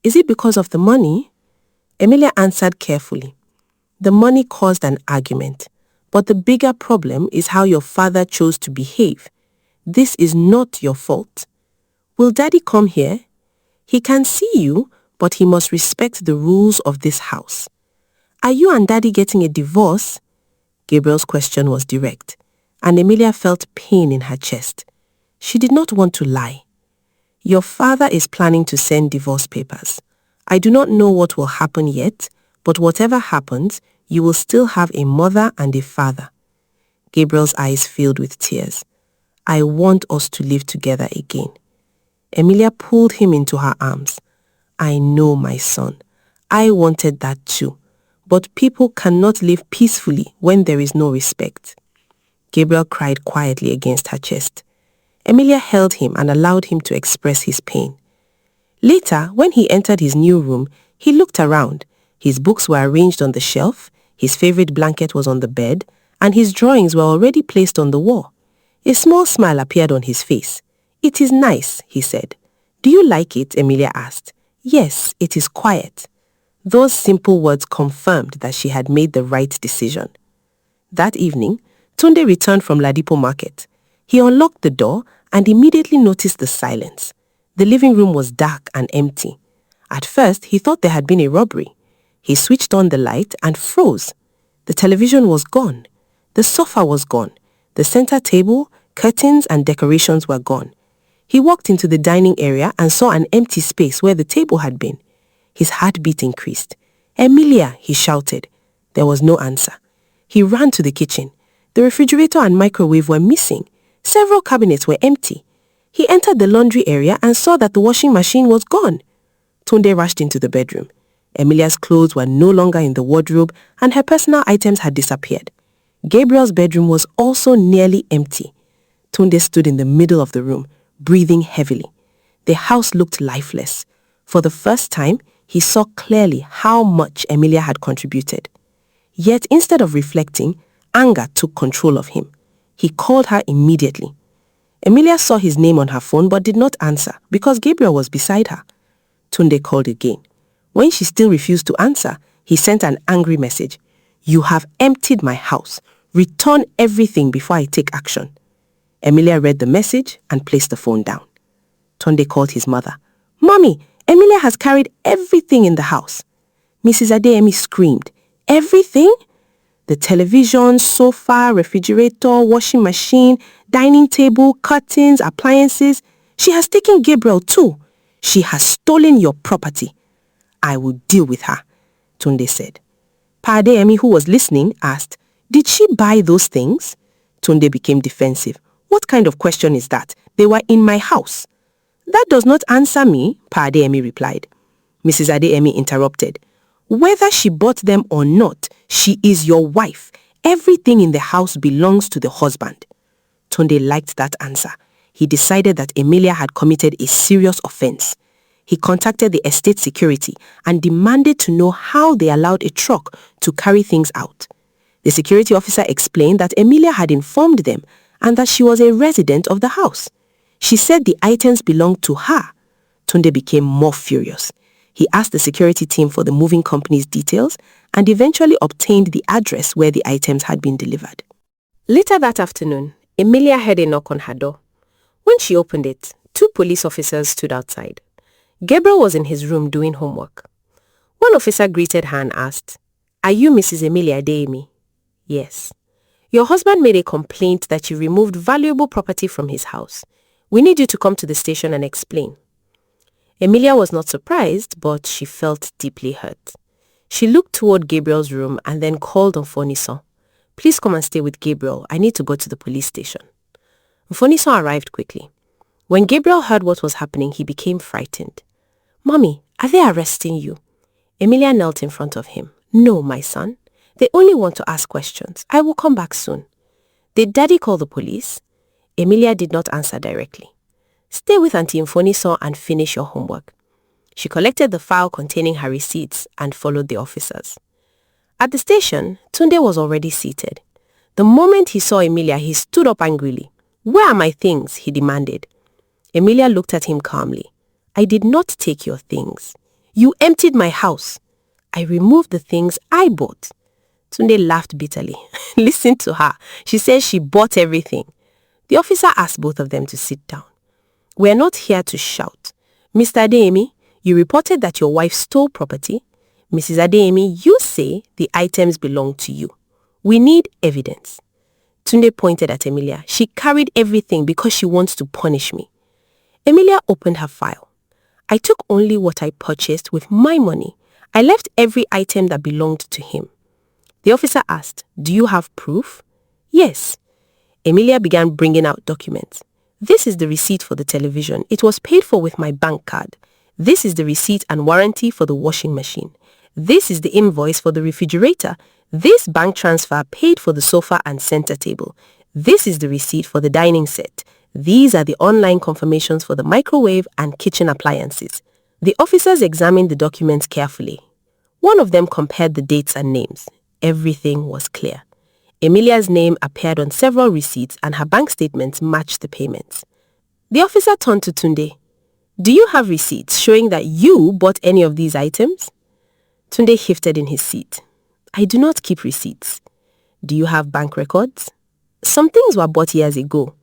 "Is it because of the money?" Emilia answered carefully. "The money caused an argument, but the bigger problem is how your father chose to behave. This is not your fault. Will Daddy come here? He can see you, but he must respect the rules of this house. Are you and Daddy getting a divorce?" Gabriel's question was direct, and Emilia felt pain in her chest. She did not want to lie. "Your father is planning to send divorce papers. I do not know what will happen yet, but whatever happens, you will still have a mother and a father." Gabriel's eyes filled with tears. "I want us to live together again." Emilia pulled him into her arms. "I know, my son. I wanted that too. But people cannot live peacefully when there is no respect." Gabriel cried quietly against her chest. Emilia held him and allowed him to express his pain. Later, when he entered his new room, he looked around. His books were arranged on the shelf, his favorite blanket was on the bed, and his drawings were already placed on the wall. A small smile appeared on his face. "It is nice," he said. "Do you like it?" Emilia asked. "Yes, it is quiet." Those simple words confirmed that she had made the right decision. That evening, Tunde returned from Ladipo Market. He unlocked the door and immediately noticed the silence. The living room was dark and empty. At first, he thought there had been a robbery. He switched on the light and froze. The television was gone. The sofa was gone. The center table, curtains, and decorations were gone. He walked into the dining area and saw an empty space where the table had been. His heartbeat increased. "Emilia," he shouted. There was no answer. He ran to the kitchen. The refrigerator and microwave were missing. Several cabinets were empty. He entered the laundry area and saw that the washing machine was gone. Tunde rushed into the bedroom. Emilia's clothes were no longer in the wardrobe and her personal items had disappeared. Gabriel's bedroom was also nearly empty. Tunde stood in the middle of the room, breathing heavily. The house looked lifeless. For the first time, he saw clearly how much Emilia had contributed. Yet instead of reflecting, anger took control of him. He called her immediately. Emilia saw his name on her phone but did not answer because Gabriel was beside her. Tunde called again. When she still refused to answer, he sent an angry message. "You have emptied my house. Return everything before I take action." Emilia read the message and placed the phone down. Tunde called his mother. "Mommy, Emilia has carried everything in the house." Mrs. Adeyemi screamed. "Everything?" The television, sofa, refrigerator, washing machine, dining table, curtains, appliances. She has taken Gabriel too. She has stolen your property. "I will deal with her," Tunde said. Pa Adeyemi, who was listening, asked, "Did she buy those things?" Tunde became defensive. "What kind of question is that? They were in my house." "That does not answer me," Pa Adeyemi replied. Mrs. Adeyemi interrupted. "Whether she bought them or not, she is your wife. Everything in the house belongs to the husband." Tunde liked that answer. He decided that Emilia had committed a serious offense. He contacted the estate security and demanded to know how they allowed a truck to carry things out. The security officer explained that Emilia had informed them and that she was a resident of the house. She said the items belonged to her. Tunde became more furious. He asked the security team for the moving company's details and eventually obtained the address where the items had been delivered. Later that afternoon, Emilia heard a knock on her door. When she opened it, 2 police officers stood outside. Gabriel was in his room doing homework. One officer greeted her and asked, "Are you Mrs. Emilia Adeyemi?" "Yes." "Your husband made a complaint that you removed valuable property from his house. We need you to come to the station and explain." Emilia was not surprised, but she felt deeply hurt. She looked toward Gabriel's room and then called on Mfonison. "Please come and stay with Gabriel. I need to go to the police station." Mfonison arrived quickly. When Gabriel heard what was happening, he became frightened. "Mommy, are they arresting you?" Emilia knelt in front of him. "No, my son. They only want to ask questions. I will come back soon." "Did Daddy call the police?" Emilia did not answer directly. "Stay with Auntie Mfonison and finish your homework." She collected the file containing her receipts and followed the officers. At the station, Tunde was already seated. The moment he saw Emilia, he stood up angrily. "Where are my things?" he demanded. Emilia looked at him calmly. "I did not take your things. You emptied my house. I removed the things I bought." Tunde laughed bitterly. Listen to her. She says she bought everything. The officer asked both of them to sit down. "We are not here to shout. Mr. Adeyemi, you reported that your wife stole property. Mrs. Adeyemi, you say the items belong to you. We need evidence." Tunde pointed at Emilia. "She carried everything because she wants to punish me." Emilia opened her file. "I took only what I purchased with my money. I left every item that belonged to him." The officer asked, "Do you have proof?" "Yes." Emilia began bringing out documents. "This is the receipt for the television. It was paid for with my bank card. This is the receipt and warranty for the washing machine. This is the invoice for the refrigerator. This bank transfer paid for the sofa and center table. This is the receipt for the dining set. These are the online confirmations for the microwave and kitchen appliances." The officers examined the documents carefully. One of them compared the dates and names. Everything was clear. Emilia's name appeared on several receipts and her bank statements matched the payments. The officer turned to Tunde. "Do you have receipts showing that you bought any of these items?" Tunde shifted in his seat. "I do not keep receipts." "Do you have bank records?" "Some things were bought years ago."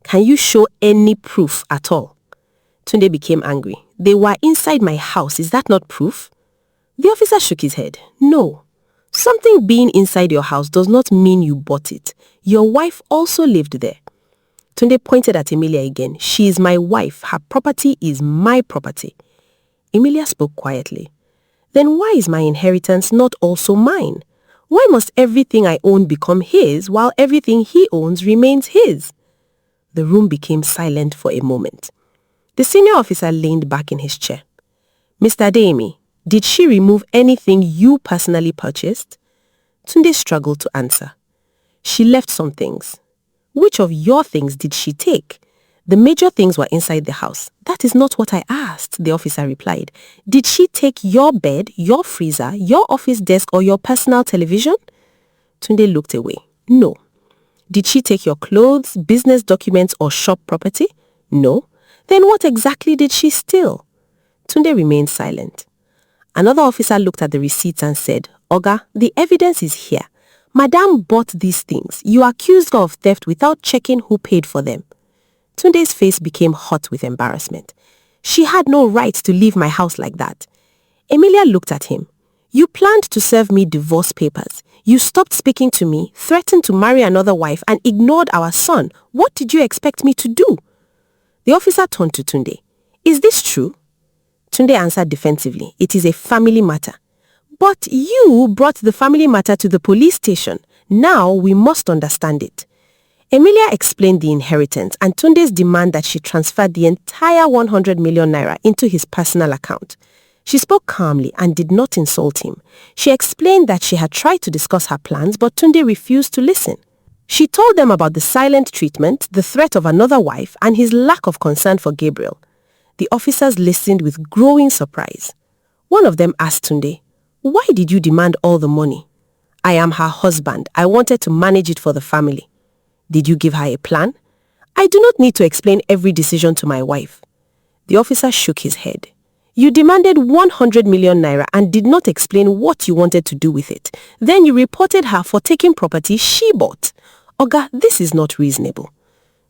"Can you show any proof at all?" Tunde became angry. "They were inside my house. Is that not proof?" The officer shook his head. "No. Something being inside your house does not mean you bought it. Your wife also lived there." Tunde pointed at Emilia again. "She is my wife. Her property is my property." Emilia spoke quietly. "Then why is my inheritance not also mine? Why must everything I own become his while everything he owns remains his?" The room became silent for a moment. The senior officer leaned back in his chair. "Mr. Adeyemi, did she remove anything you personally purchased?" Tunde struggled to answer. "She left some things." "Which of your things did she take?" "The major things were inside the house." "That is not what I asked," the officer replied. "Did she take your bed, your freezer, your office desk, or your personal television?" Tunde looked away. "No." "Did she take your clothes, business documents, or shop property?" "No." "Then what exactly did she steal?" Tunde remained silent. Another officer looked at the receipts and said, "Oga, the evidence is here, Madame bought these things. You accused her of theft without checking who paid for them. Tunde's face became hot with embarrassment. She had no right to leave my house like that. Emilia looked at him. You planned to serve me divorce papers. You stopped speaking to me, threatened to marry another wife, and ignored our son. What did you expect me to do? The officer turned to Tunde. Is this true? Tunde answered defensively. It is a family matter. But you brought the family matter to the police station. Now we must understand it. Emilia explained the inheritance and Tunde's demand that she transferred the entire 100 million naira into his personal account. She spoke calmly and did not insult him. She explained that she had tried to discuss her plans, but Tunde refused to listen. She told them about the silent treatment, the threat of another wife, and his lack of concern for Gabriel. The officers listened with growing surprise. One of them asked Tunde, "Why did you demand all the money?" "I am her husband. I wanted to manage it for the family." "Did you give her a plan?" "I do not need to explain every decision to my wife." The officer shook his head. "You demanded 100 million naira and did not explain what you wanted to do with it. Then you reported her for taking property she bought. Oga, this is not reasonable."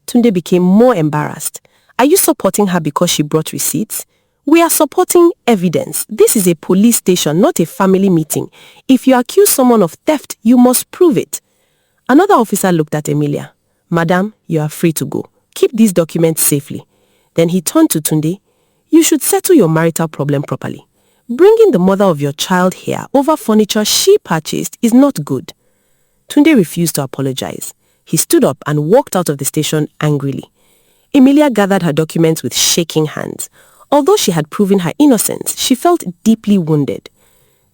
Tunde became more embarrassed. "Are you supporting her because she brought receipts?" "We are supporting evidence. This is a police station, not a family meeting. If you accuse someone of theft, you must prove it." Another officer looked at Emilia. "Madam, you are free to go. Keep these documents safely." Then he turned to Tunde. "You should settle your marital problem properly. Bringing the mother of your child here over furniture she purchased is not good." Tunde refused to apologize. He stood up and walked out of the station angrily. Emilia gathered her documents with shaking hands. Although she had proven her innocence, she felt deeply wounded.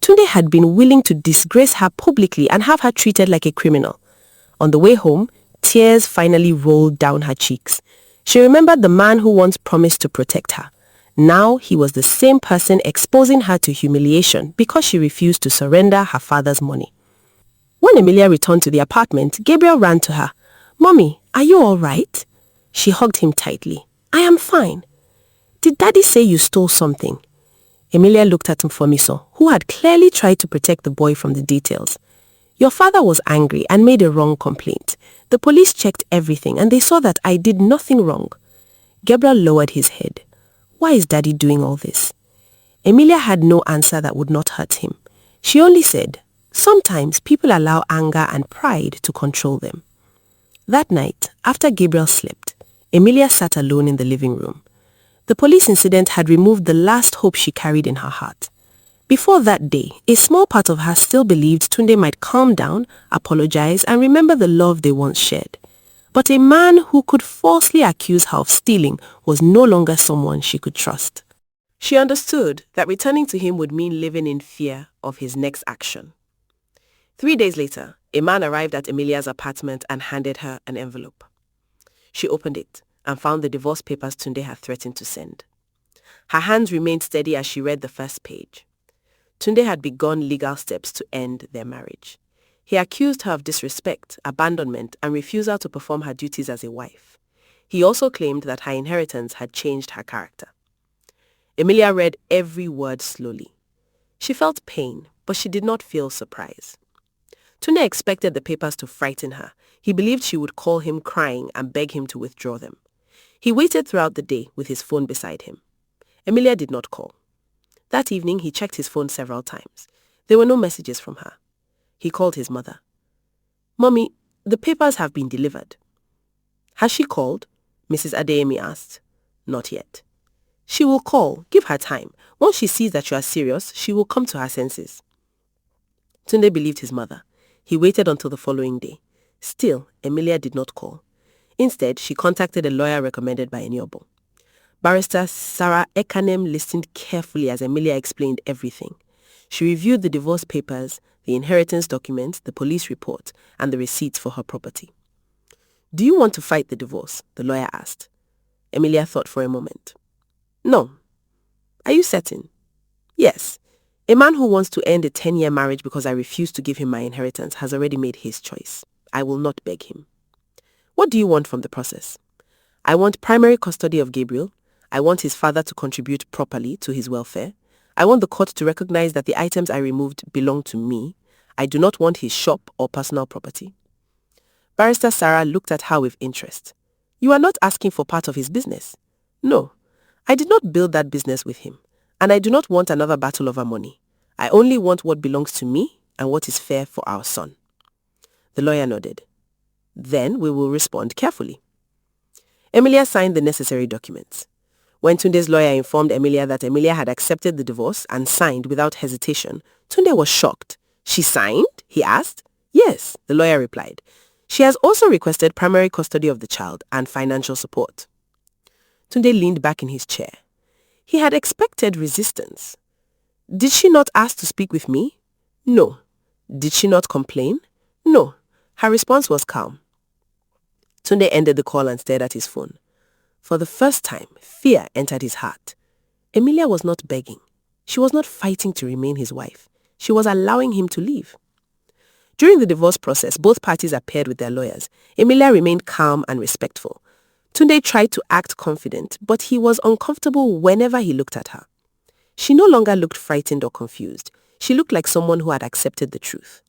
Tunde had been willing to disgrace her publicly and have her treated like a criminal. On the way home, tears finally rolled down her cheeks. She remembered the man who once promised to protect her. Now he was the same person exposing her to humiliation because she refused to surrender her father's money. When Emilia returned to the apartment, Gabriel ran to her. "Mommy, are you all right?" She hugged him tightly. "I am fine." "Did Daddy say you stole something?" Emilia looked at Mfomiso, who had clearly tried to protect the boy from the details. "Your father was angry and made a wrong complaint. The police checked everything and they saw that I did nothing wrong." Gabriel lowered his head. "Why is Daddy doing all this?" Emilia had no answer that would not hurt him. She only said, "Sometimes people allow anger and pride to control them." That night, after Gabriel slept, Emilia sat alone in the living room. The police incident had removed the last hope she carried in her heart. Before that day, a small part of her still believed Tunde might calm down, apologize, and remember the love they once shared. But a man who could falsely accuse her of stealing was no longer someone she could trust. She understood that returning to him would mean living in fear of his next action. 3 days later, a man arrived at Emilia's apartment and handed her an envelope. She opened it and found the divorce papers Tunde had threatened to send. Her hands remained steady as she read the first page. Tunde had begun legal steps to end their marriage. He accused her of disrespect, abandonment, and refusal to perform her duties as a wife. He also claimed that her inheritance had changed her character. Emilia read every word slowly. She felt pain, but she did not feel surprise. Tunde expected the papers to frighten her. He believed she would call him crying and beg him to withdraw them. He waited throughout the day with his phone beside him. Emilia did not call. That evening, he checked his phone several times. There were no messages from her. He called his mother. "Mommy, the papers have been delivered." "Has she called?" Mrs. Adeyemi asked. "Not yet." "She will call. Give her time. Once she sees that you are serious, she will come to her senses." Tunde believed his mother. He waited until the following day. Still, Emilia did not call. Instead, she contacted a lawyer recommended by Eniobo. Barrister Sarah Ekanem listened carefully as Emilia explained everything. She reviewed the divorce papers, the inheritance documents, the police report, and the receipts for her property. "Do you want to fight the divorce?" the lawyer asked. Emilia thought for a moment. "No." "Are you certain?" "Yes. A man who wants to end a 10-year marriage because I refuse to give him my inheritance has already made his choice. I will not beg him." "What do you want from the process?" "I want primary custody of Gabriel. I want his father to contribute properly to his welfare. I want the court to recognize that the items I removed belong to me. I do not want his shop or personal property. Barrister Sarah looked at her with interest. You are not asking for part of his business. No, I did not build that business with him, and I do not want another battle over money. I only want what belongs to me and what is fair for our son. The lawyer nodded. Then we will respond carefully. Emilia signed the necessary documents. When Tunde's lawyer informed Emilia that Emilia had accepted the divorce and signed without hesitation, Tunde was shocked. She signed? He asked. Yes, the lawyer replied. She has also requested primary custody of the child and financial support. Tunde leaned back in his chair. He had expected resistance. Did she not ask to speak with me? No. Did she not complain? No. Her response was calm. Tunde ended the call and stared at his phone. For the first time, fear entered his heart. Emilia was not begging. She was not fighting to remain his wife. She was allowing him to leave. During the divorce process, both parties appeared with their lawyers. Emilia remained calm and respectful. Tunde tried to act confident, but he was uncomfortable whenever he looked at her. She no longer looked frightened or confused. She looked like someone who had accepted the truth.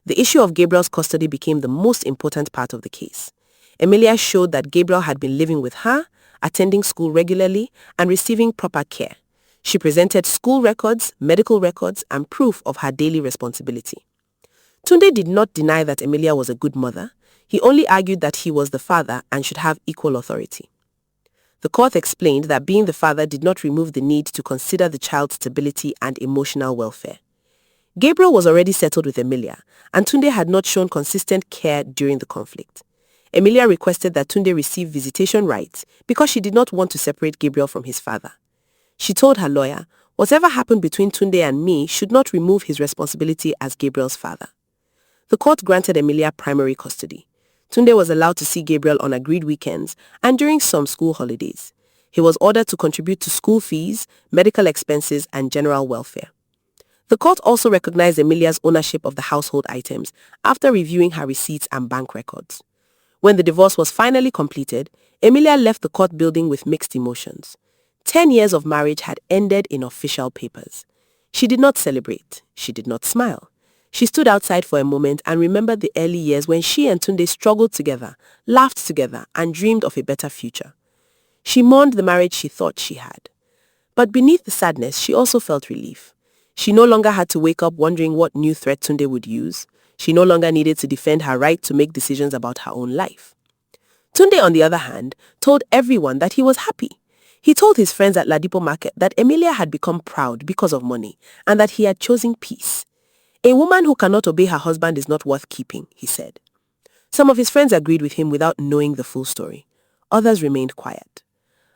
The issue of Gabriel's custody became the most important part of the case. Emilia showed that Gabriel had been living with her, attending school regularly, and receiving proper care. She presented school records, medical records, and proof of her daily responsibility. Tunde did not deny that Emilia was a good mother. He only argued that he was the father and should have equal authority. The court explained that being the father did not remove the need to consider the child's stability and emotional welfare. Gabriel was already settled with Emilia, and Tunde had not shown consistent care during the conflict. Emilia requested that Tunde receive visitation rights because she did not want to separate Gabriel from his father. She told her lawyer, whatever happened between Tunde and me should not remove his responsibility as Gabriel's father. The court granted Emilia primary custody. Tunde was allowed to see Gabriel on agreed weekends and during some school holidays. He was ordered to contribute to school fees, medical expenses, and general welfare. The court also recognized Emilia's ownership of the household items after reviewing her receipts and bank records. When the divorce was finally completed, Emilia left the court building with mixed emotions. 10 years of marriage had ended in official papers. She did not celebrate. She did not smile. She stood outside for a moment and remembered the early years when she and Tunde struggled together, laughed together, and dreamed of a better future. She mourned the marriage she thought she had. But beneath the sadness, she also felt relief. She no longer had to wake up wondering what new threat Tunde would use. She no longer needed to defend her right to make decisions about her own life. Tunde, on the other hand, told everyone that he was happy. He told his friends at Ladipo Market that Emilia had become proud because of money and that he had chosen peace. A woman who cannot obey her husband is not worth keeping, he said. Some of his friends agreed with him without knowing the full story. Others remained quiet.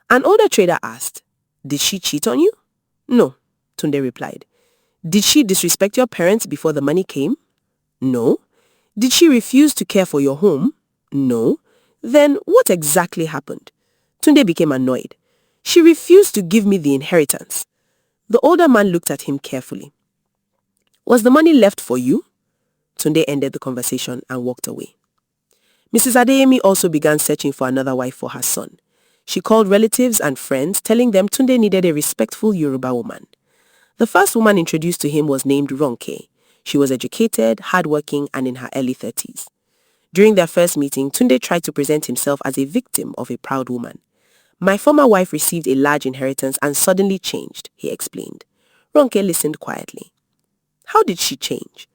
An older trader asked, "Did she cheat on you?" "No," Tunde replied. "Did she disrespect your parents before the money came?" "No." "Did she refuse to care for your home?" "No." "Then what exactly happened?" Tunde became annoyed. "She refused to give me the inheritance." The older man looked at him carefully. "Was the money left for you?" Tunde ended the conversation and walked away. Mrs. Adeyemi also began searching for another wife for her son. She called relatives and friends, telling them Tunde needed a respectful Yoruba woman. The first woman introduced to him was named Ronke. She was educated, hardworking, and in her early 30s. During their first meeting, Tunde tried to present himself as a victim of a proud woman. "My former wife received a large inheritance and suddenly changed," he explained. Ronke listened quietly. "How did she change?"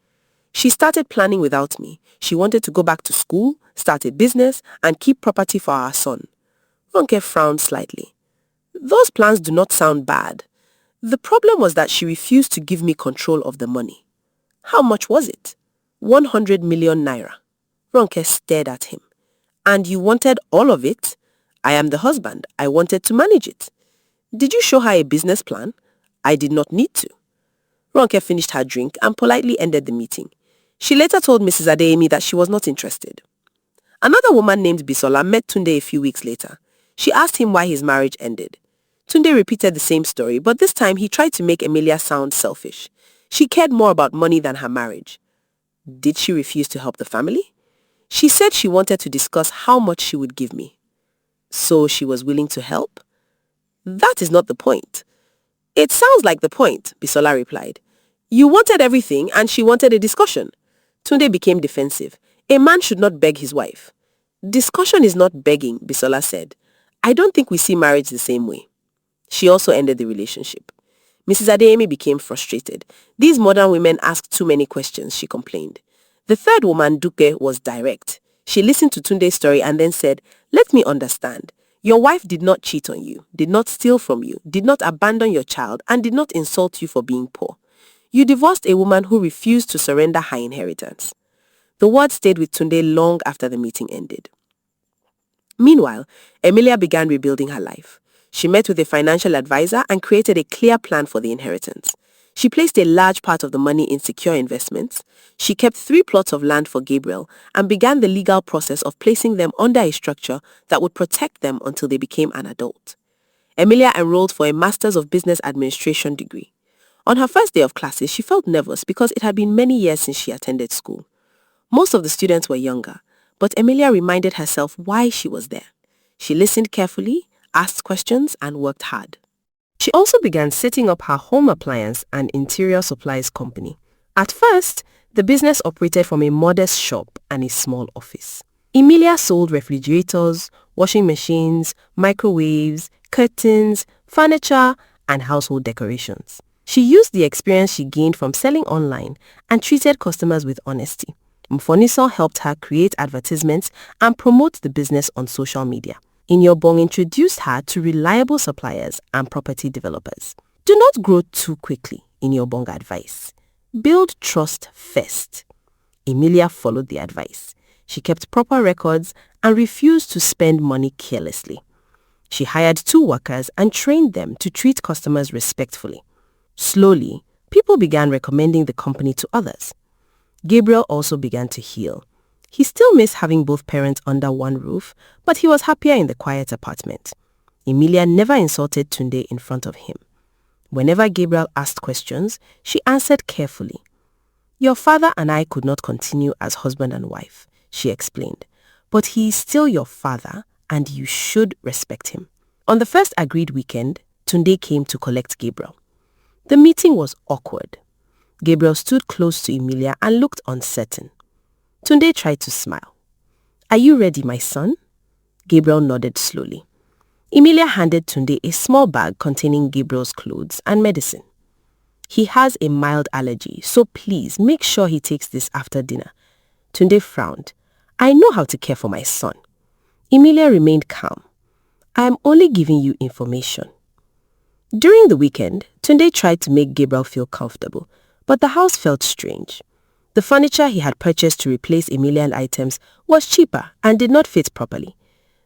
"She started planning without me. She wanted to go back to school, start a business, and keep property for our son." Ronke frowned slightly. "Those plans do not sound bad. The problem was that she refused to give me control of the money." "How much was it?" 100 million naira. Ronke stared at him. "And you wanted all of it?" "I am the husband. I wanted to manage it." "Did you show her a business plan?" "I did not need to." Ronke finished her drink and politely ended the meeting. She later told Mrs. Adeyemi that she was not interested. Another woman named Bisola met Tunde a few weeks later. She asked him why his marriage ended. Tunde repeated the same story, but this time he tried to make Emilia sound selfish. She cared more about money than her marriage. Did she refuse to help the family? She said she wanted to discuss how much she would give me. So she was willing to help? That is not the point. It sounds like the point, Bisola replied. You wanted everything and she wanted a discussion. Tunde became defensive. A man should not beg his wife. Discussion is not begging, Bisola said. I don't think we see marriage the same way. She also ended the relationship. Mrs. Adeyemi became frustrated. These modern women ask too many questions, she complained. The third woman, Duke, was direct. She listened to Tunde's story and then said, let me understand. Your wife did not cheat on you, did not steal from you, did not abandon your child, and did not insult you for being poor. You divorced a woman who refused to surrender her inheritance. The word stayed with Tunde long after the meeting ended. Meanwhile, Emilia began rebuilding her life. She met with a financial advisor and created a clear plan for the inheritance. She placed a large part of the money in secure investments. She kept 3 plots of land for Gabriel and began the legal process of placing them under a structure that would protect them until they became an adult. Emilia enrolled for a Master's of Business Administration degree. On her first day of classes, she felt nervous because it had been many years since she attended school. Most of the students were younger, but Emilia reminded herself why she was there. She listened carefully, asked questions, and worked hard. She also began setting up her home appliance and interior supplies company. At first, the business operated from a modest shop and a small office. Emilia sold refrigerators, washing machines, microwaves, curtains, furniture, and household decorations. She used the experience she gained from selling online and treated customers with honesty. Mfoniso helped her create advertisements and promote the business on social media. Inyobong introduced her to reliable suppliers and property developers. Do not grow too quickly, Inyobong advice. Build trust first. Emilia followed the advice. She kept proper records and refused to spend money carelessly. She hired 2 workers and trained them to treat customers respectfully. Slowly, people began recommending the company to others. Gabriel also began to heal. He still missed having both parents under one roof, but he was happier in the quiet apartment. Emilia never insulted Tunde in front of him. Whenever Gabriel asked questions, she answered carefully. Your father and I could not continue as husband and wife, she explained, but he is still your father and you should respect him. On the first agreed weekend, Tunde came to collect Gabriel. The meeting was awkward. Gabriel stood close to Emilia and looked uncertain. Tunde tried to smile. Are you ready, my son? Gabriel nodded slowly. Emilia handed Tunde a small bag containing Gabriel's clothes and medicine. He has a mild allergy, so please make sure he takes this after dinner. Tunde frowned. I know how to care for my son. Emilia remained calm. I am only giving you information. During the weekend, Tunde tried to make Gabriel feel comfortable, but the house felt strange. The furniture he had purchased to replace Emilian items was cheaper and did not fit properly.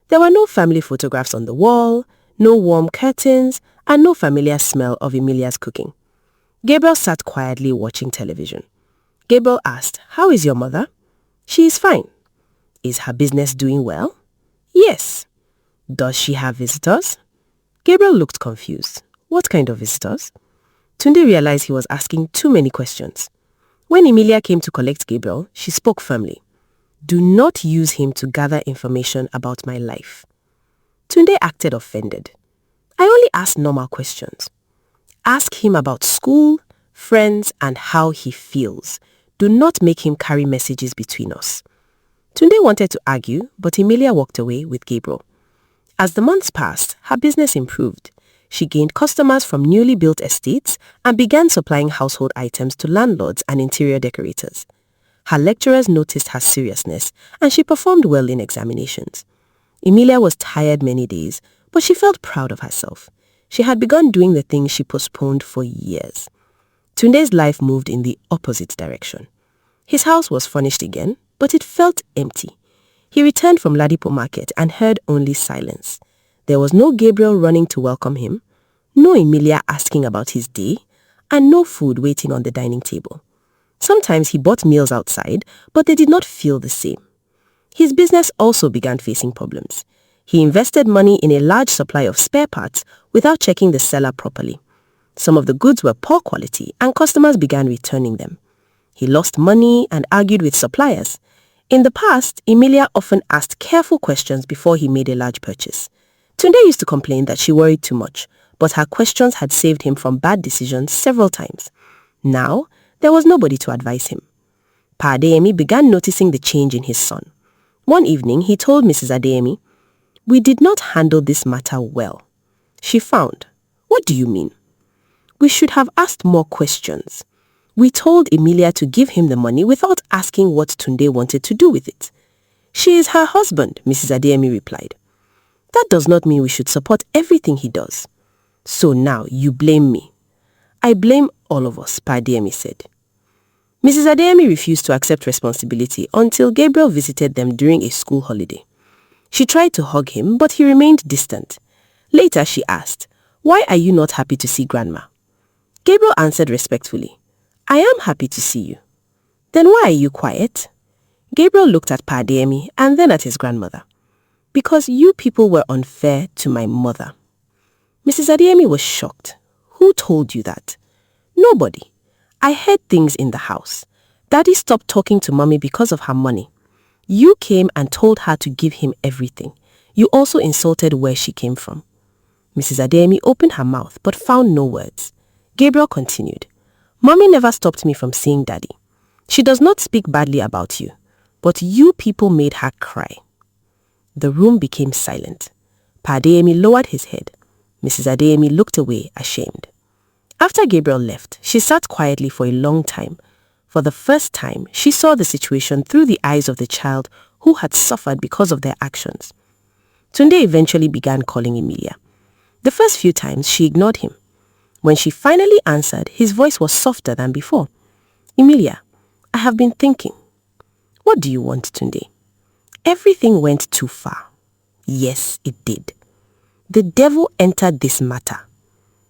There were no family photographs on the wall, no warm curtains, and no familiar smell of Emilia's cooking. Gabriel sat quietly watching television. Gabriel asked, How is your mother? She is fine. Is her business doing well? Yes. Does she have visitors? Gabriel looked confused. What kind of visitors? Tunde realized he was asking too many questions. When Emilia came to collect Gabriel, she spoke firmly. Do not use him to gather information about my life. Tunde acted offended. I only asked normal questions. Ask him about school, friends, and how he feels. Do not make him carry messages between us. Tunde wanted to argue, but Emilia walked away with Gabriel. As the months passed, her business improved. She gained customers from newly built estates and began supplying household items to landlords and interior decorators. Her lecturers noticed her seriousness and she performed well in examinations. Emilia was tired many days, but she felt proud of herself. She had begun doing the things she postponed for years. Tunde's life moved in the opposite direction. His house was furnished again, but it felt empty. He returned from Ladipo Market and heard only silence. There was no Gabriel running to welcome him, no Emilia asking about his day, and no food waiting on the dining table. Sometimes he bought meals outside, but they did not feel the same. His business also began facing problems. He invested money in a large supply of spare parts without checking the seller properly. Some of the goods were poor quality and customers began returning them. He lost money and argued with suppliers. In the past, Emilia often asked careful questions before he made a large purchase. Tunde used to complain that she worried too much, but her questions had saved him from bad decisions several times. Now, there was nobody to advise him. Pa Adeyemi began noticing the change in his son. One evening, he told Mrs. Adeyemi, "We did not handle this matter well." She frowned. "What do you mean?" "We should have asked more questions. We told Emilia to give him the money without asking what Tunde wanted to do with it." "She is her husband," Mrs. Adeyemi replied. "That does not mean we should support everything he does." "So now you blame me." "I blame all of us," Pa Adeyemi said. Mrs. Adeyemi refused to accept responsibility until Gabriel visited them during a school holiday. She tried to hug him, but he remained distant. Later she asked, "Why are you not happy to see Grandma?" Gabriel answered respectfully, "I am happy to see you." "Then why are you quiet?" Gabriel looked at Pa Adeyemi and then at his grandmother. "Because you people were unfair to my mother." Mrs. Adeyemi was shocked. "Who told you that?" "Nobody. I heard things in the house. Daddy stopped talking to Mommy because of her money. You came and told her to give him everything. You also insulted where she came from." Mrs. Adeyemi opened her mouth but found no words. Gabriel continued, "Mommy never stopped me from seeing Daddy. She does not speak badly about you, but you people made her cry." The room became silent. Pa Adeyemi lowered his head. Mrs. Adeyemi looked away, ashamed. After Gabriel left, she sat quietly for a long time. For the first time, she saw the situation through the eyes of the child who had suffered because of their actions. Tunde eventually began calling Emilia. The first few times, she ignored him. When she finally answered, his voice was softer than before. "Emilia, I have been thinking." "What do you want, Tunde?" "Everything went too far." "Yes, it did. The devil entered this matter."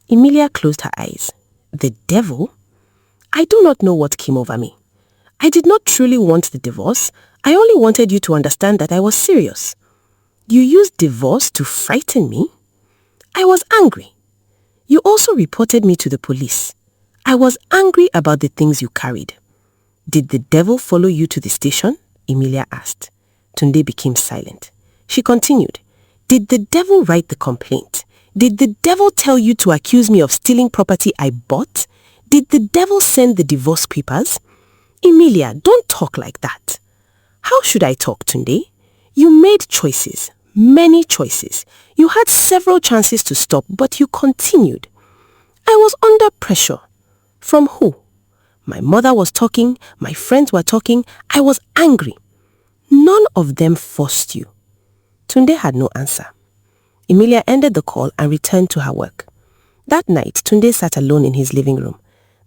Emilia closed her eyes. "The devil? I do not know what came over me. I did not truly want the divorce. I only wanted you to understand that I was serious." "You used divorce to frighten me?" "I was angry. You also reported me to the police. I was angry about the things you carried." "Did the devil follow you to the station?" Emilia asked. Tunde became silent. She continued, "Did the devil write the complaint? Did the devil tell you to accuse me of stealing property I bought? Did the devil send the divorce papers?" "Emilia, don't talk like that." "How should I talk, Tunde? You made choices, many choices. You had several chances to stop, but you continued." "I was under pressure." "From who?" "My mother was talking, my friends were talking. I was angry." "None of them forced you." Tunde had no answer. Emilia ended the call and returned to her work. That night, Tunde sat alone in his living room.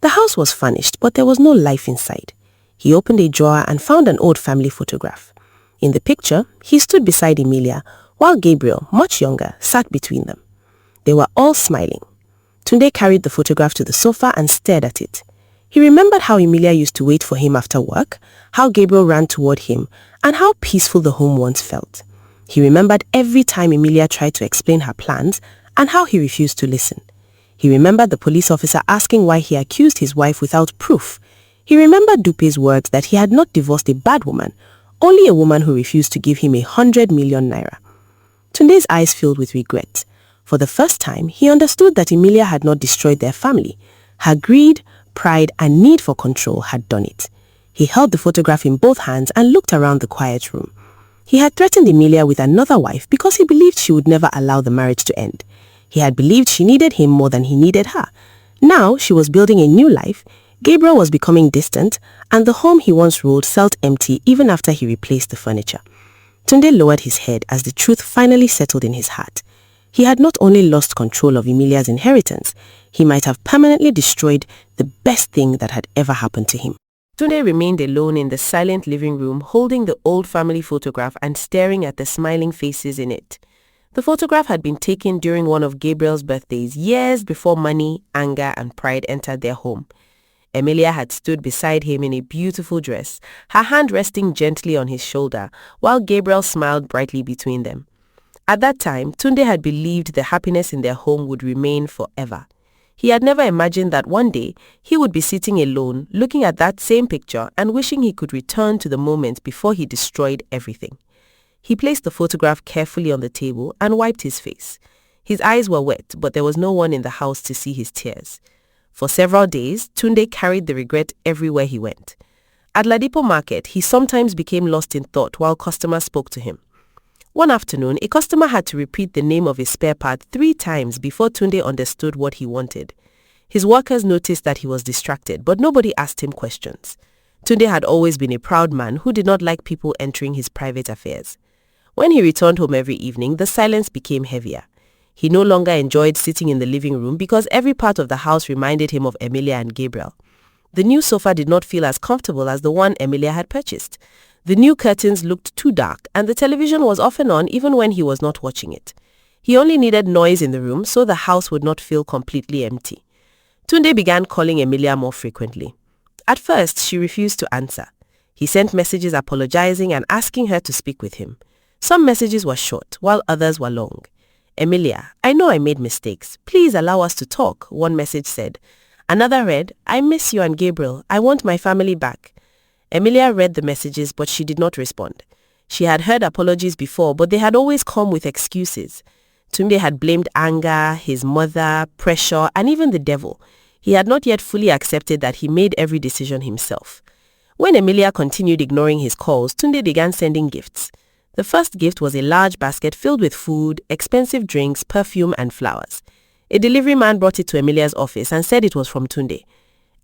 The house was furnished, but there was no life inside. He opened a drawer and found an old family photograph. In the picture, he stood beside Emilia, while Gabriel, much younger, sat between them. They were all smiling. Tunde carried the photograph to the sofa and stared at it. He remembered how Emilia used to wait for him after work, how Gabriel ran toward him, and how peaceful the home once felt. He remembered every time Emilia tried to explain her plans and how he refused to listen. He remembered the police officer asking why he accused his wife without proof. He remembered Dupe's words that he had not divorced a bad woman, only a woman who refused to give him 100 million naira. Tunde's eyes filled with regret. For the first time, he understood that Emilia had not destroyed their family. Her greed, pride, and need for control had done it. He held the photograph in both hands and looked around the quiet room. He had threatened Emilia with another wife because he believed she would never allow the marriage to end. He had believed she needed him more than he needed her. Now she was building a new life, Gabriel was becoming distant, and the home he once ruled felt empty even after he replaced the furniture. Tunde lowered his head as the truth finally settled in his heart. He had not only lost control of Emilia's inheritance, he might have permanently destroyed the best thing that had ever happened to him. Tunde remained alone in the silent living room, holding the old family photograph and staring at the smiling faces in it. The photograph had been taken during one of Gabriel's birthdays, years before money, anger, and pride entered their home. Emilia had stood beside him in a beautiful dress, her hand resting gently on his shoulder, while Gabriel smiled brightly between them. At that time, Tunde had believed the happiness in their home would remain forever. He had never imagined that one day he would be sitting alone, looking at that same picture and wishing he could return to the moment before he destroyed everything. He placed the photograph carefully on the table and wiped his face. His eyes were wet, but there was no one in the house to see his tears. For several days, Tunde carried the regret everywhere he went. At Ladipo Market, he sometimes became lost in thought while customers spoke to him. One afternoon, a customer had to repeat the name of his spare part 3 times before Tunde understood what he wanted. His workers noticed that he was distracted, but nobody asked him questions. Tunde had always been a proud man who did not like people entering his private affairs. When he returned home every evening, the silence became heavier. He no longer enjoyed sitting in the living room because every part of the house reminded him of Emilia and Gabriel. The new sofa did not feel as comfortable as the one Emilia had purchased. The new curtains looked too dark, and the television was often on even when he was not watching it. He only needed noise in the room so the house would not feel completely empty. Tunde began calling Emilia more frequently. At first, she refused to answer. He sent messages apologizing and asking her to speak with him. Some messages were short, while others were long. "Emilia, I know I made mistakes. Please allow us to talk," one message said. Another read, "I miss you and Gabriel. I want my family back." Emilia read the messages, but she did not respond. She had heard apologies before, but they had always come with excuses. Tunde had blamed anger, his mother, pressure, and even the devil. He had not yet fully accepted that he made every decision himself. When Emilia continued ignoring his calls, Tunde began sending gifts. The first gift was a large basket filled with food, expensive drinks, perfume, and flowers. A delivery man brought it to Emilia's office and said it was from Tunde.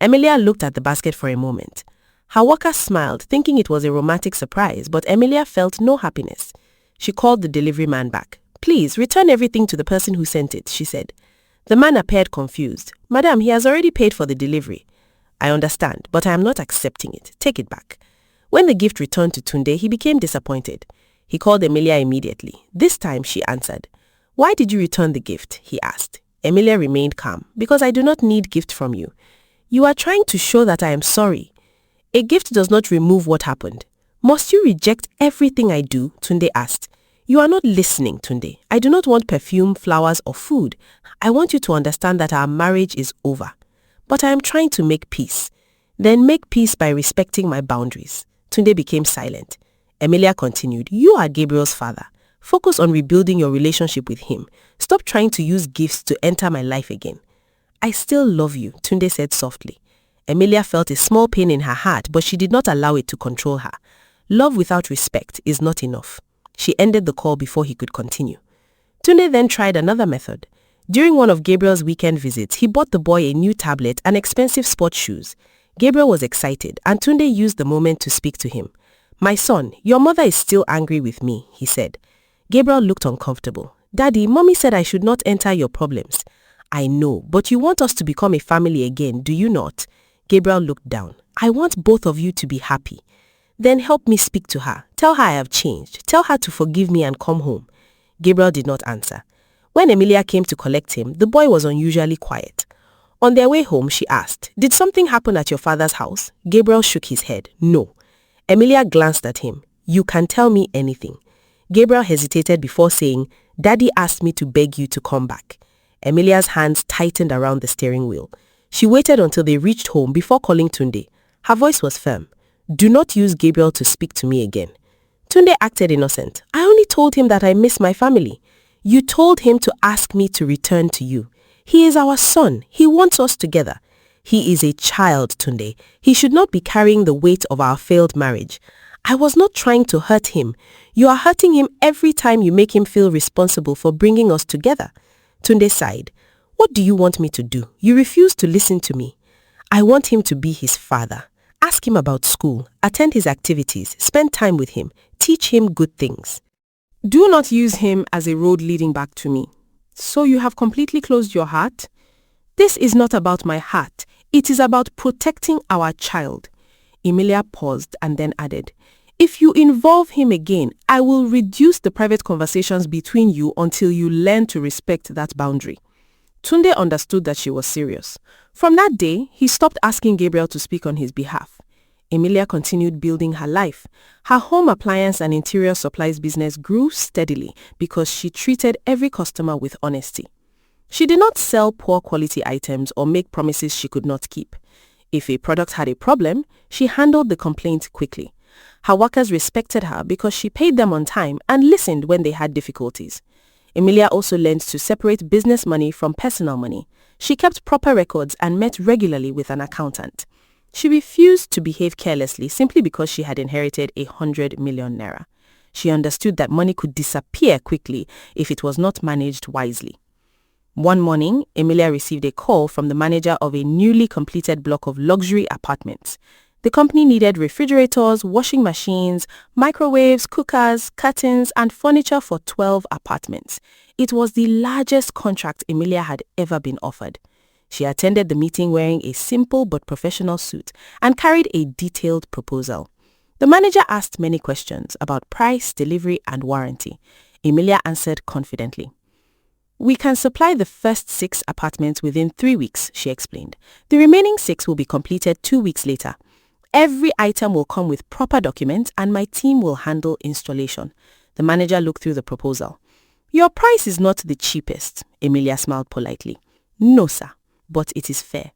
Emilia looked at the basket for a moment. Her worker smiled, thinking it was a romantic surprise, but Emilia felt no happiness. She called the delivery man back. "Please, return everything to the person who sent it," she said. The man appeared confused. "Madam, he has already paid for the delivery." "I understand, but I am not accepting it. Take it back." When the gift returned to Tunde, he became disappointed. He called Emilia immediately. This time she answered. "Why did you return the gift?" he asked. Emilia remained calm. "Because I do not need gift from you. You are trying to show that I am sorry. A gift does not remove what happened. Must you reject everything I do?" Tunde asked. "You are not listening, Tunde. I do not want perfume, flowers, or food. I want you to understand that our marriage is over. But I am trying to make peace. Then make peace by respecting my boundaries." Tunde became silent. Emilia continued, "You are Gabriel's father. Focus on rebuilding your relationship with him. Stop trying to use gifts to enter my life again." "I still love you," Tunde said softly. Emilia felt a small pain in her heart, but she did not allow it to control her. Love without respect is not enough. She ended the call before he could continue. Tunde then tried another method. During one of Gabriel's weekend visits, he bought the boy a new tablet and expensive sports shoes. Gabriel was excited, and Tunde used the moment to speak to him. "My son, your mother is still angry with me," he said. Gabriel looked uncomfortable. "Daddy, Mommy said I should not enter your problems." "I know, but you want us to become a family again, do you not?" Gabriel looked down. "I want both of you to be happy." "Then help me speak to her. Tell her I have changed. Tell her to forgive me and come home." Gabriel did not answer. When Emilia came to collect him, the boy was unusually quiet. On their way home, she asked, "Did something happen at your father's house?" Gabriel shook his head. "No." Emilia glanced at him. "You can tell me anything." Gabriel hesitated before saying, "Daddy asked me to beg you to come back." Emilia's hands tightened around the steering wheel. She waited until they reached home before calling Tunde. Her voice was firm. "Do not use Gabriel to speak to me again." Tunde acted innocent. "I only told him that I miss my family." "You told him to ask me to return to you. He is our son. He wants us together." "He is a child, Tunde. He should not be carrying the weight of our failed marriage." "I was not trying to hurt him. You are hurting him every time you make him feel responsible for bringing us together." Tunde sighed. "What do you want me to do? You refuse to listen to me." "I want him to be his father. Ask him about school, attend his activities, spend time with him, teach him good things. Do not use him as a road leading back to me." "So you have completely closed your heart?" "This is not about my heart. It is about protecting our child." Emilia paused and then added, "If you involve him again, I will reduce the private conversations between you until you learn to respect that boundary." Tunde understood that she was serious. From that day, he stopped asking Gabriel to speak on his behalf. Emilia continued building her life. Her home appliance and interior supplies business grew steadily because she treated every customer with honesty. She did not sell poor quality items or make promises she could not keep. If a product had a problem, she handled the complaint quickly. Her workers respected her because she paid them on time and listened when they had difficulties. Emilia also learned to separate business money from personal money. She kept proper records and met regularly with an accountant. She refused to behave carelessly simply because she had inherited 100 million naira. She understood that money could disappear quickly if it was not managed wisely. One morning, Emilia received a call from the manager of a newly completed block of luxury apartments. The company needed refrigerators, washing machines, microwaves, cookers, curtains, and furniture for 12 apartments. It was the largest contract Emilia had ever been offered. She attended the meeting wearing a simple but professional suit and carried a detailed proposal. The manager asked many questions about price, delivery, and warranty. Emilia answered confidently. "We can supply the first 6 apartments within 3 weeks," she explained. "The remaining 6 will be completed 2 weeks later. Every item will come with proper documents and my team will handle installation." The manager looked through the proposal. "Your price is not the cheapest," Emilia smiled politely. "No, sir, but it is fair.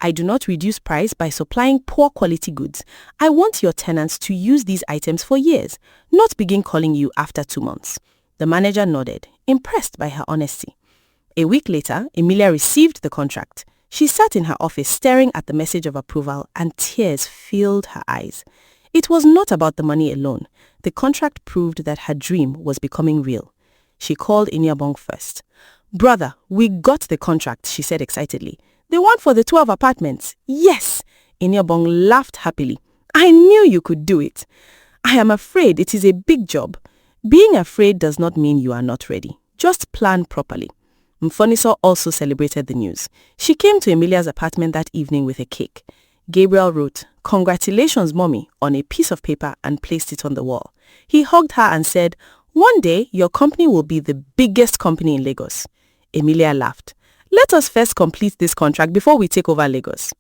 I do not reduce price by supplying poor quality goods. I want your tenants to use these items for years, not begin calling you after 2 months." The manager nodded, impressed by her honesty. A week later, Emilia received the contract. She sat in her office staring at the message of approval and tears filled her eyes. It was not about the money alone. The contract proved that her dream was becoming real. She called Inyabong first. "Brother, we got the contract," she said excitedly. "The one for the 12 apartments." "Yes!" Inyabong laughed happily. "I knew you could do it. I am afraid it is a big job." Being afraid does not mean you are not ready. Just plan properly. Mfoniso also celebrated the news. She came to Emilia's apartment that evening with a cake. Gabriel wrote, "Congratulations, Mommy," on a piece of paper and placed it on the wall. He hugged her and said, "One day, your company will be the biggest company in Lagos." Emilia laughed. "Let us first complete this contract before we take over Lagos."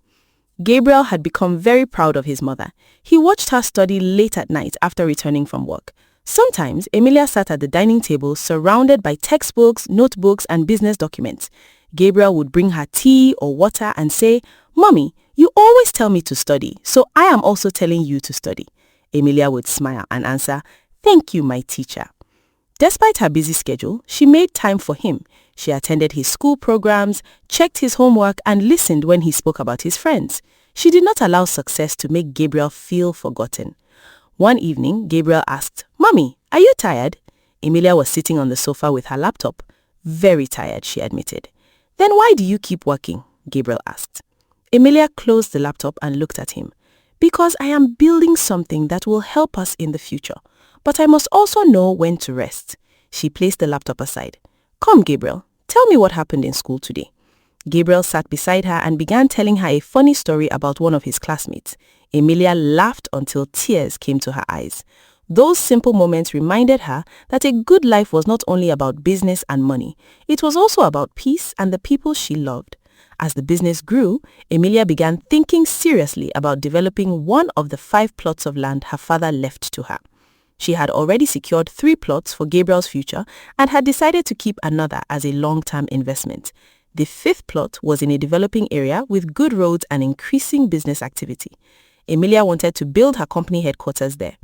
Gabriel had become very proud of his mother. He watched her study late at night after returning from work. Sometimes, Emilia sat at the dining table surrounded by textbooks, notebooks, and business documents. Gabriel would bring her tea or water and say, "Mommy, you always tell me to study, so I am also telling you to study." Emilia would smile and answer, "Thank you, my teacher." Despite her busy schedule, she made time for him. She attended his school programs, checked his homework, and listened when he spoke about his friends. She did not allow success to make Gabriel feel forgotten. One evening, Gabriel asked, "Mommy, are you tired?" Emilia was sitting on the sofa with her laptop. "Very tired," she admitted. "Then why do you keep working?" Gabriel asked. Emilia closed the laptop and looked at him. "Because I am building something that will help us in the future. But I must also know when to rest." She placed the laptop aside. "Come, Gabriel, tell me what happened in school today." Gabriel sat beside her and began telling her a funny story about one of his classmates. Emilia laughed until tears came to her eyes. Those simple moments reminded her that a good life was not only about business and money, it was also about peace and the people she loved. As the business grew, Emilia began thinking seriously about developing one of the 5 plots of land her father left to her. She had already secured 3 plots for Gabriel's future and had decided to keep another as a long-term investment. The 5th plot was in a developing area with good roads and increasing business activity. Emilia wanted to build her company headquarters there.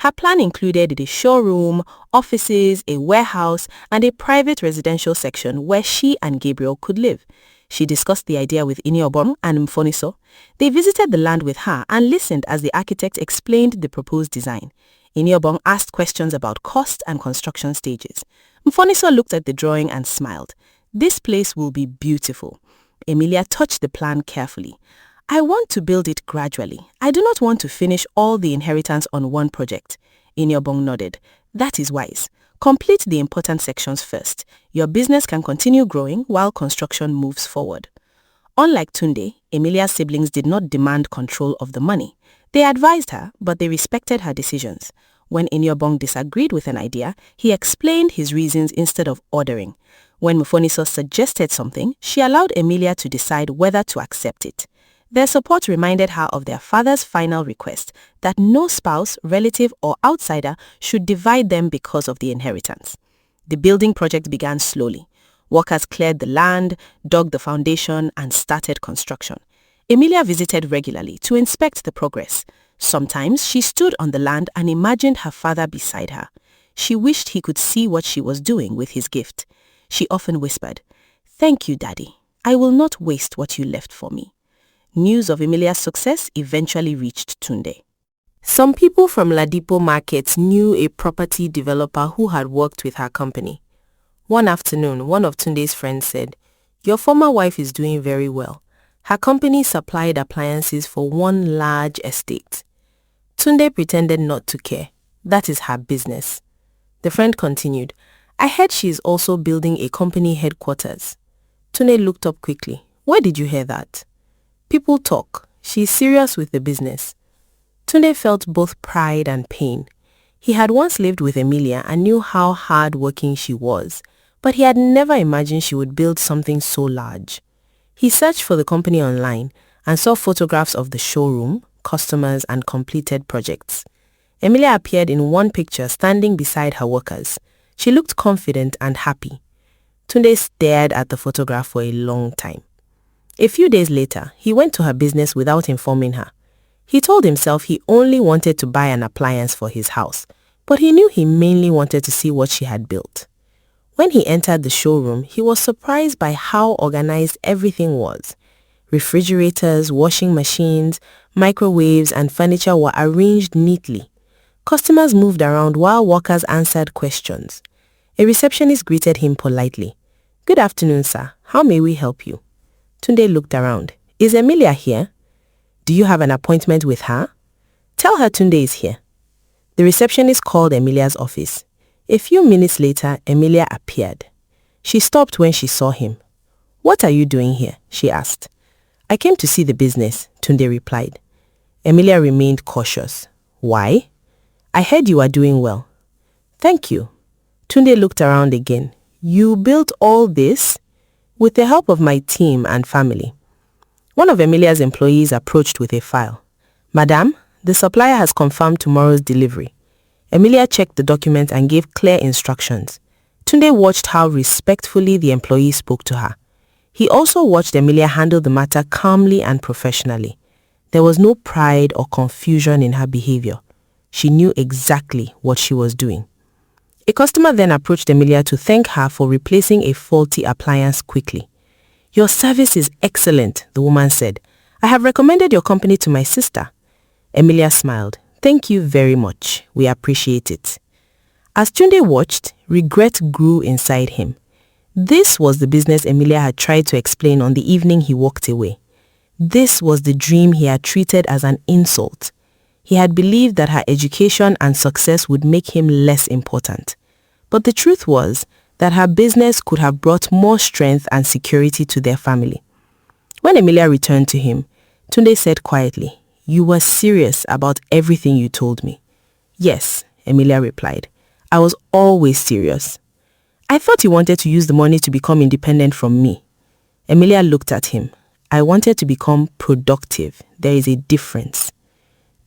Her plan included a showroom, offices, a warehouse, and a private residential section where she and Gabriel could live. She discussed the idea with Iniobon and Mfoniso. They visited the land with her and listened as the architect explained the proposed design. Iniobon asked questions about cost and construction stages. Mfoniso looked at the drawing and smiled. "This place will be beautiful." Emilia touched the plan carefully. "I want to build it gradually. I do not want to finish all the inheritance on one project." Iniobong nodded. "That is wise. Complete the important sections first. Your business can continue growing while construction moves forward." Unlike Tunde, Emilia's siblings did not demand control of the money. They advised her, but they respected her decisions. When Iniobong disagreed with an idea, he explained his reasons instead of ordering. When Mfoniso suggested something, she allowed Emilia to decide whether to accept it. Their support reminded her of their father's final request that no spouse, relative, or outsider should divide them because of the inheritance. The building project began slowly. Workers cleared the land, dug the foundation, and started construction. Emilia visited regularly to inspect the progress. Sometimes she stood on the land and imagined her father beside her. She wished he could see what she was doing with his gift. She often whispered, "Thank you, Daddy. I will not waste what you left for me." News of Emilia's success eventually reached Tunde. Some people from Ladipo Market knew a property developer who had worked with her company. One afternoon, one of Tunde's friends said, "Your former wife is doing very well. Her company supplied appliances for one large estate." Tunde pretended not to care. That is her business. The friend continued, "I heard she is also building a company headquarters." Tunde looked up quickly. "Where did you hear that?" "People talk. She is serious with the business." Tunde felt both pride and pain. He had once lived with Emilia and knew how hard-working she was, but he had never imagined she would build something so large. He searched for the company online and saw photographs of the showroom, customers, and completed projects. Emilia appeared in one picture standing beside her workers. She looked confident and happy. Tunde stared at the photograph for a long time. A few days later, he went to her business without informing her. He told himself he only wanted to buy an appliance for his house, but he knew he mainly wanted to see what she had built. When he entered the showroom, he was surprised by how organized everything was. Refrigerators, washing machines, microwaves, and furniture were arranged neatly. Customers moved around while workers answered questions. A receptionist greeted him politely. "Good afternoon, sir. How may we help you?" Tunde looked around. "Is Emilia here?" "Do you have an appointment with her?" "Tell her Tunde is here." The receptionist called Emilia's office. A few minutes later, Emilia appeared. She stopped when she saw him. "What are you doing here?" she asked. "I came to see the business," Tunde replied. Emilia remained cautious. "Why?" "I heard you are doing well." "Thank you." Tunde looked around again. "You built all this?" "With the help of my team and family." One of Emilia's employees approached with a file. "Madam, the supplier has confirmed tomorrow's delivery." Emilia checked the document and gave clear instructions. Tunde watched how respectfully the employee spoke to her. He also watched Emilia handle the matter calmly and professionally. There was no pride or confusion in her behavior. She knew exactly what she was doing. A customer then approached Emilia to thank her for replacing a faulty appliance quickly. "Your service is excellent," the woman said. "I have recommended your company to my sister." Emilia smiled. "Thank you very much. We appreciate it." As Tunde watched, regret grew inside him. This was the business Emilia had tried to explain on the evening he walked away. This was the dream he had treated as an insult. He had believed that her education and success would make him less important. But the truth was that her business could have brought more strength and security to their family. When Emilia returned to him, Tunde said quietly, "You were serious about everything you told me." "Yes," Emilia replied. "I was always serious." "I thought you wanted to use the money to become independent from me." Emilia looked at him. "I wanted to become productive. There is a difference."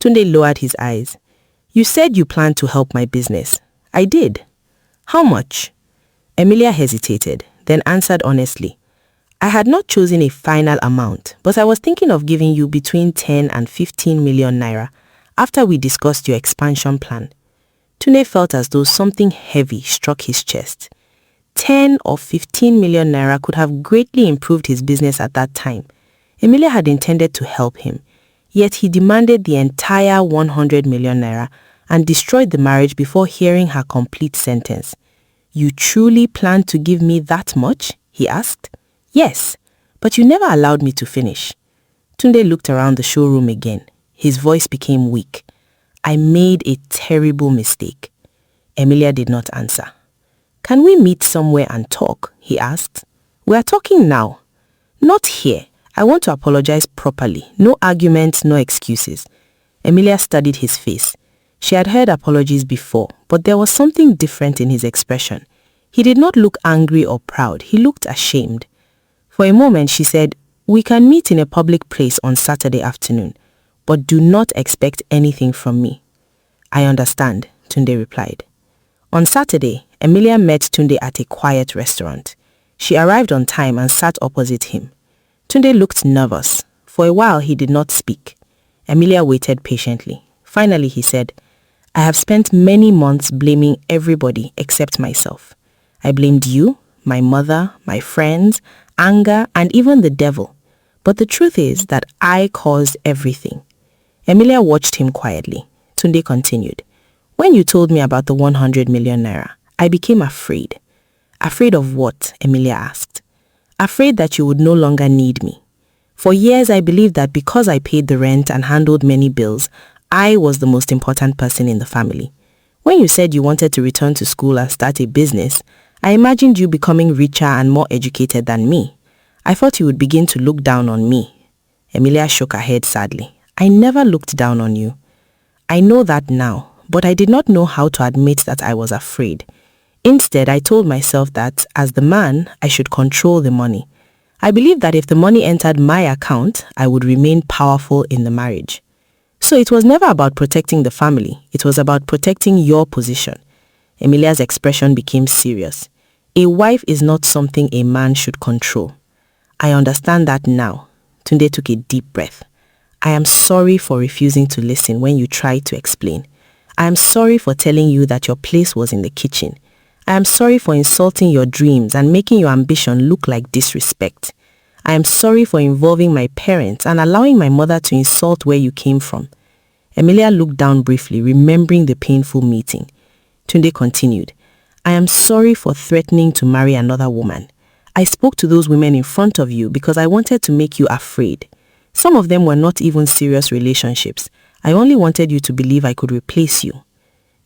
Tunde lowered his eyes. "You said you planned to help my business." "I did." "How much?" Emilia hesitated, then answered honestly. "I had not chosen a final amount, but I was thinking of giving you between 10 and 15 million naira after we discussed your expansion plan." Tunde felt as though something heavy struck his chest. 10 or 15 million naira could have greatly improved his business at that time. Emilia had intended to help him, yet he demanded the entire 100 million naira and destroyed the marriage before hearing her complete sentence. "You truly plan to give me that much?" he asked. "Yes, but you never allowed me to finish." Tunde looked around the showroom again. His voice became weak. "I made a terrible mistake." Emilia did not answer. "Can we meet somewhere and talk?" he asked. "We are talking now." "Not here. I want to apologize properly. No arguments, no excuses." Emilia studied his face. She had heard apologies before, but there was something different in his expression. He did not look angry or proud. He looked ashamed. For a moment, she said, "We can meet in a public place on Saturday afternoon, but do not expect anything from me." "I understand," Tunde replied. On Saturday, Emilia met Tunde at a quiet restaurant. She arrived on time and sat opposite him. Tunde looked nervous. For a while, he did not speak. Emilia waited patiently. Finally, he said, I have spent many months blaming everybody except myself. I blamed you, my mother, my friends, anger, and even the devil. But the truth is that I caused everything. Emilia watched him quietly. Tunde continued. When you told me about the 100 million naira, I became afraid. Afraid of what? Emilia asked. Afraid that you would no longer need me. For years I believed that because I paid the rent and handled many bills, I was the most important person in the family. When you said you wanted to return to school and start a business, I imagined you becoming richer and more educated than me. I thought you would begin to look down on me. Emilia shook her head sadly. I never looked down on you. I know that now, but I did not know how to admit that I was afraid. Instead, I told myself that, as the man, I should control the money. I believed that if the money entered my account, I would remain powerful in the marriage. So it was never about protecting the family. It was about protecting your position. Emilia's expression became serious. A wife is not something a man should control. I understand that now. Tunde took a deep breath. I am sorry for refusing to listen when you tried to explain. I am sorry for telling you that your place was in the kitchen. I am sorry for insulting your dreams and making your ambition look like disrespect. I am sorry for involving my parents and allowing my mother to insult where you came from. Emilia looked down briefly, remembering the painful meeting. Tunde continued. I am sorry for threatening to marry another woman. I spoke to those women in front of you because I wanted to make you afraid. Some of them were not even serious relationships. I only wanted you to believe I could replace you.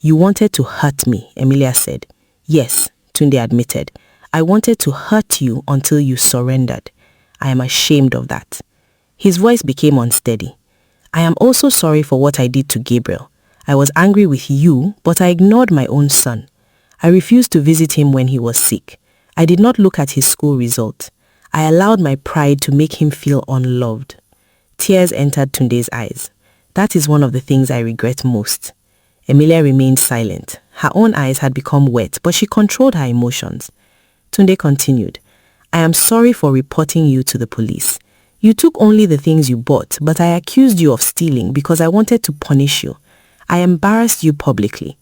You wanted to hurt me, Emilia said. Yes, Tunde admitted. I wanted to hurt you until you surrendered. I am ashamed of that. His voice became unsteady. I am also sorry for what I did to Gabriel. I was angry with you, but I ignored my own son. I refused to visit him when he was sick. I did not look at his school result. I allowed my pride to make him feel unloved. Tears entered Tunde's eyes. That is one of the things I regret most. Emilia remained silent. Her own eyes had become wet, but she controlled her emotions. Tunde continued. I am sorry for reporting you to the police. You took only the things you bought, but I accused you of stealing because I wanted to punish you. I embarrassed you publicly.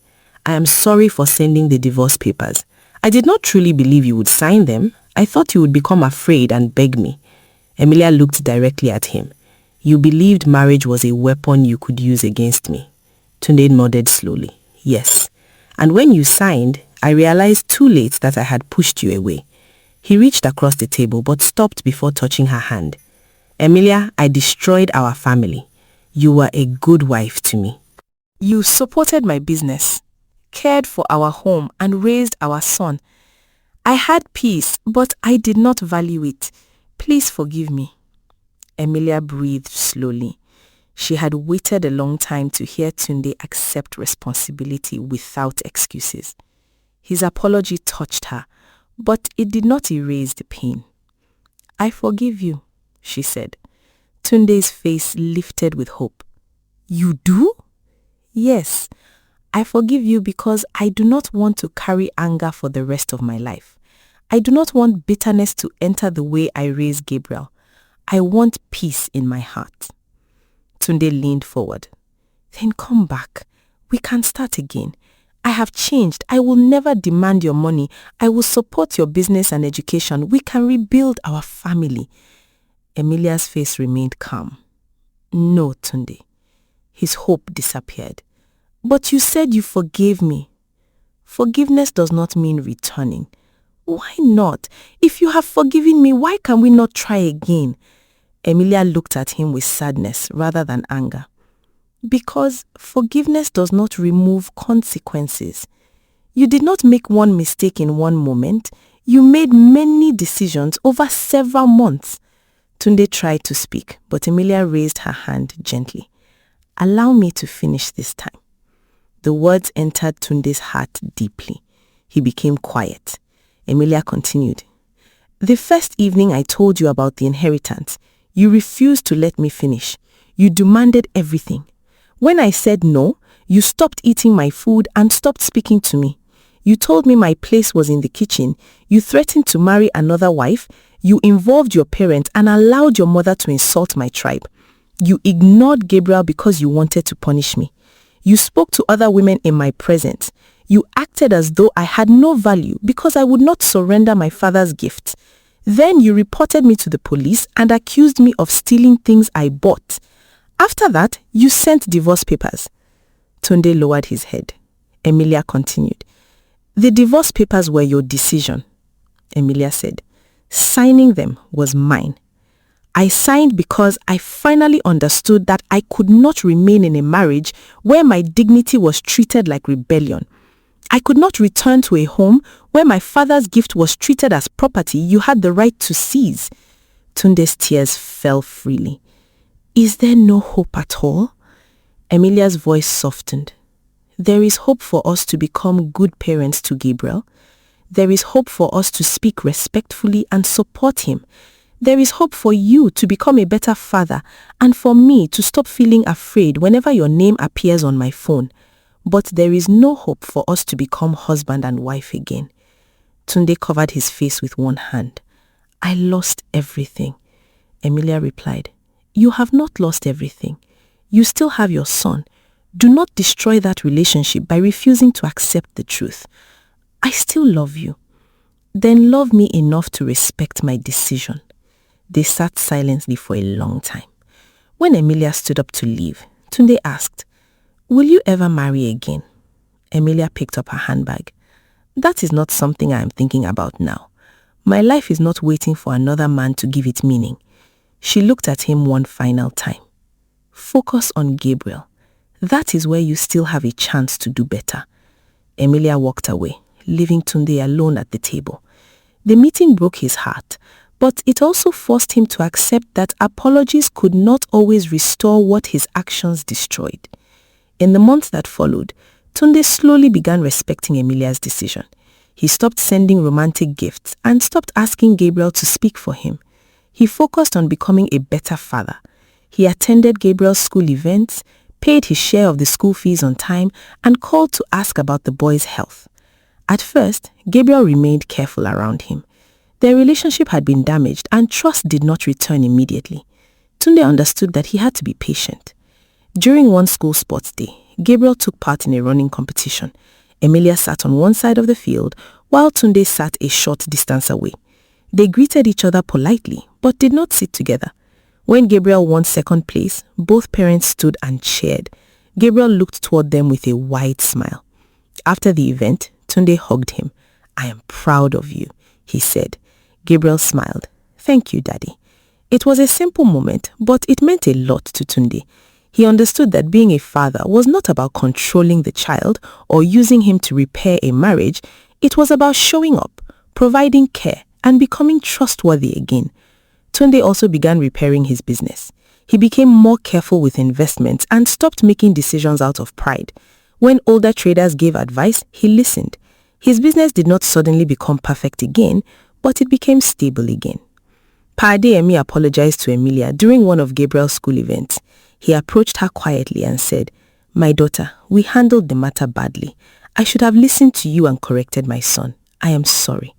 I am sorry for sending the divorce papers. I did not truly believe you would sign them. I thought you would become afraid and beg me. Emilia looked directly at him. You believed marriage was a weapon you could use against me. Tunde nodded slowly. Yes. And when you signed, I realized too late that I had pushed you away. He reached across the table but stopped before touching her hand. Emilia, I destroyed our family. You were a good wife to me. You supported my business, cared for our home, and raised our son. I had peace, but I did not value it. Please forgive me. Emilia breathed slowly. She had waited a long time to hear Tunde accept responsibility without excuses. His apology touched her, but it did not erase the pain. I forgive you, she said. Tunde's face lifted with hope. You do? Yes, I forgive you because I do not want to carry anger for the rest of my life. I do not want bitterness to enter the way I raise Gabriel. I want peace in my heart. Tunde leaned forward. Then come back. We can start again. I have changed. I will never demand your money. I will support your business and education. We can rebuild our family. Emilia's face remained calm. No, Tunde. His hope disappeared. But you said you forgave me. Forgiveness does not mean returning. Why not? If you have forgiven me, why can we not try again? Emilia looked at him with sadness rather than anger. Because forgiveness does not remove consequences. You did not make one mistake in one moment. You made many decisions over several months. Tunde tried to speak, but Emilia raised her hand gently. Allow me to finish this time. The words entered Tunde's heart deeply. He became quiet. Emilia continued. The first evening I told you about the inheritance, you refused to let me finish. You demanded everything. When I said no, you stopped eating my food and stopped speaking to me. You told me my place was in the kitchen. You threatened to marry another wife. You involved your parents and allowed your mother to insult my tribe. You ignored Gabriel because you wanted to punish me. You spoke to other women in my presence. You acted as though I had no value because I would not surrender my father's gift. Then you reported me to the police and accused me of stealing things I bought. After that, you sent divorce papers." Tunde lowered his head. Emilia continued. "The divorce papers were your decision," Emilia said. "Signing them was mine. I signed because I finally understood that I could not remain in a marriage where my dignity was treated like rebellion. I could not return to a home where my father's gift was treated as property you had the right to seize." Tunde's tears fell freely. "Is there no hope at all?" Emilia's voice softened. "There is hope for us to become good parents to Gabriel. There is hope for us to speak respectfully and support him. There is hope for you to become a better father and for me to stop feeling afraid whenever your name appears on my phone. But there is no hope for us to become husband and wife again." Tunde covered his face with one hand. "I lost everything," Emilia replied. "You have not lost everything. You still have your son. Do not destroy that relationship by refusing to accept the truth. I still love you. Then love me enough to respect my decision." They sat silently for a long time. When Emilia stood up to leave, Tunde asked, "Will you ever marry again?" Emilia picked up her handbag. "That is not something I am thinking about now. My life is not waiting for another man to give it meaning." She looked at him one final time. "Focus on Gabriel. That is where you still have a chance to do better." Emilia walked away, leaving Tunde alone at the table. The meeting broke his heart, but it also forced him to accept that apologies could not always restore what his actions destroyed. In the months that followed, Tunde slowly began respecting Emilia's decision. He stopped sending romantic gifts and stopped asking Gabriel to speak for him. He focused on becoming a better father. He attended Gabriel's school events, paid his share of the school fees on time, and called to ask about the boy's health. At first, Gabriel remained careful around him. Their relationship had been damaged and trust did not return immediately. Tunde understood that he had to be patient. During one school sports day, Gabriel took part in a running competition. Emilia sat on one side of the field, while Tunde sat a short distance away. They greeted each other politely, but did not sit together. When Gabriel won second place, both parents stood and cheered. Gabriel looked toward them with a wide smile. After the event, Tunde hugged him. "I am proud of you," he said. Gabriel smiled. "Thank you, Daddy." It was a simple moment, but it meant a lot to Tunde. He understood that being a father was not about controlling the child or using him to repair a marriage. It was about showing up, providing care, and becoming trustworthy again. Tunde also began repairing his business. He became more careful with investments and stopped making decisions out of pride. When older traders gave advice, he listened. His business did not suddenly become perfect again, but it became stable again. Pa Adeyemi apologized to Emilia during one of Gabriel's school events. He approached her quietly and said, "My daughter, we handled the matter badly. I should have listened to you and corrected my son. I am sorry."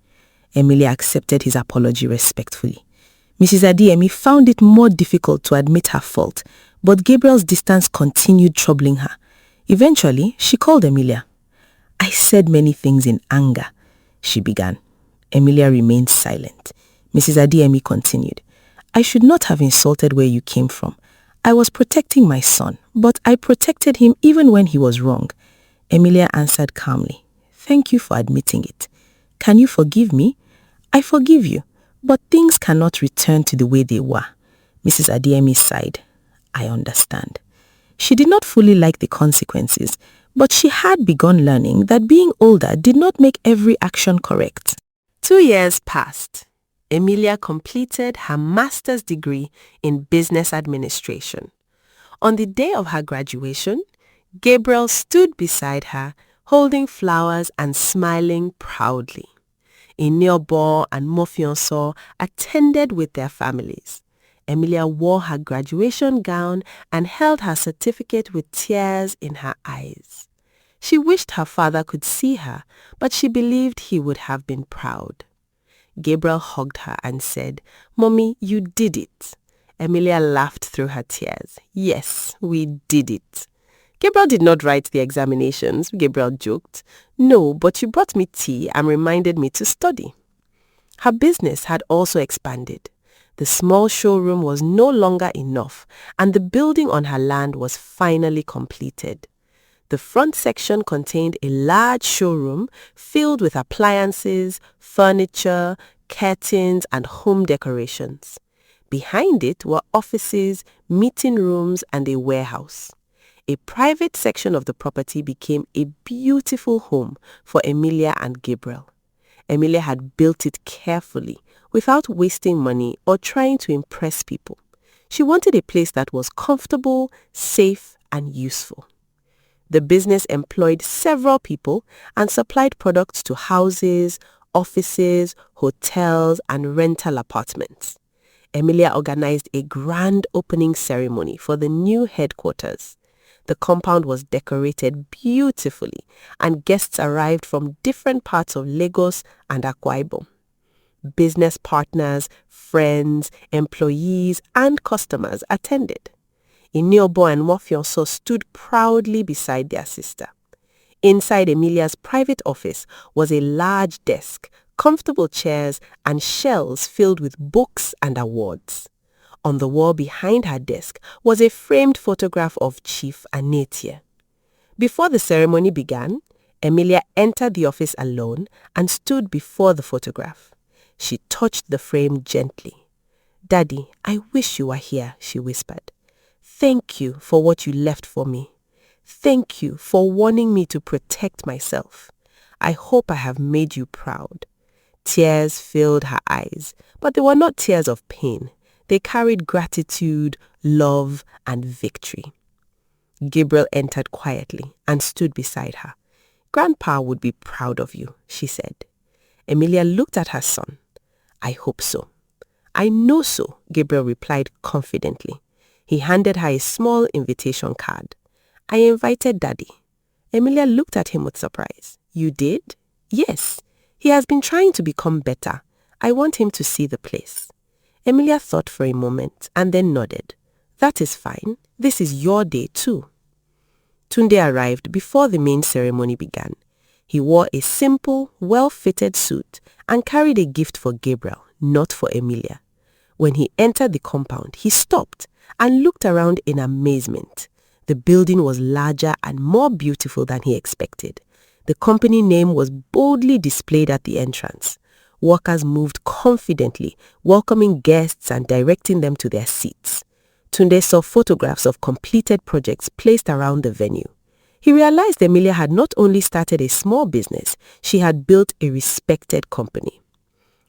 Emilia accepted his apology respectfully. Mrs. Adeyemi found it more difficult to admit her fault, but Gabriel's distance continued troubling her. Eventually, she called Emilia. "I said many things in anger," she began. Emilia remained silent. Mrs. Adeyemi continued, "I should not have insulted where you came from. I was protecting my son, but I protected him even when he was wrong." Emilia answered calmly, "Thank you for admitting it. Can you forgive me?" "I forgive you, but things cannot return to the way they were." Mrs. Adeyemi sighed. "I understand." She did not fully like the consequences, but she had begun learning that being older did not make every action correct. 2 years passed. Emilia completed her master's degree in business administration. On the day of her graduation, Gabriel stood beside her, holding flowers and smiling proudly. Iniobo and Mofionso attended with their families. Emilia wore her graduation gown and held her certificate with tears in her eyes. She wished her father could see her, but she believed he would have been proud. Gabriel hugged her and said, "Mommy, you did it." Emilia laughed through her tears. "Yes, we did it." Gabriel did not write the examinations, Gabriel joked. No, but you brought me tea and reminded me to study. Her business had also expanded. The small showroom was no longer enough, and the building on her land was finally completed. The front section contained a large showroom filled with appliances, furniture, curtains, and home decorations. Behind it were offices, meeting rooms, and a warehouse. A private section of the property became a beautiful home for Emilia and Gabriel. Emilia had built it carefully, without wasting money or trying to impress people. She wanted a place that was comfortable, safe, and useful. The business employed several people and supplied products to houses, offices, hotels, and rental apartments. Emilia organized a grand opening ceremony for the new headquarters. The compound was decorated beautifully, and guests arrived from different parts of Lagos and Akwa Ibom. Business partners, friends, employees, and customers attended. Iniobo and Mofionso stood proudly beside their sister. Inside Emilia's private office was a large desk, comfortable chairs, and shelves filled with books and awards. On the wall behind her desk was a framed photograph of Chief Anetie. Before the ceremony began, Emilia entered the office alone and stood before the photograph. She touched the frame gently. "Daddy, I wish you were here," she whispered. "Thank you for what you left for me. Thank you for warning me to protect myself. I hope I have made you proud." Tears filled her eyes, but they were not tears of pain. They carried gratitude, love, and victory. Gabriel entered quietly and stood beside her. "Grandpa would be proud of you," she said. Emilia looked at her son. "I hope so." "I know so," Gabriel replied confidently. He handed her a small invitation card. "I invited Daddy." Emilia looked at him with surprise. "You did?" "Yes. He has been trying to become better. I want him to see the place." Emilia thought for a moment and then nodded. "That is fine. This is your day too." Tunde arrived before the main ceremony began. He wore a simple, well-fitted suit and carried a gift for Gabriel, not for Emilia. When he entered the compound, he stopped and looked around in amazement. The building was larger and more beautiful than he expected. The company name was boldly displayed at the entrance. Workers moved confidently, welcoming guests and directing them to their seats. Tunde saw photographs of completed projects placed around the venue. He realized Emilia had not only started a small business, she had built a respected company.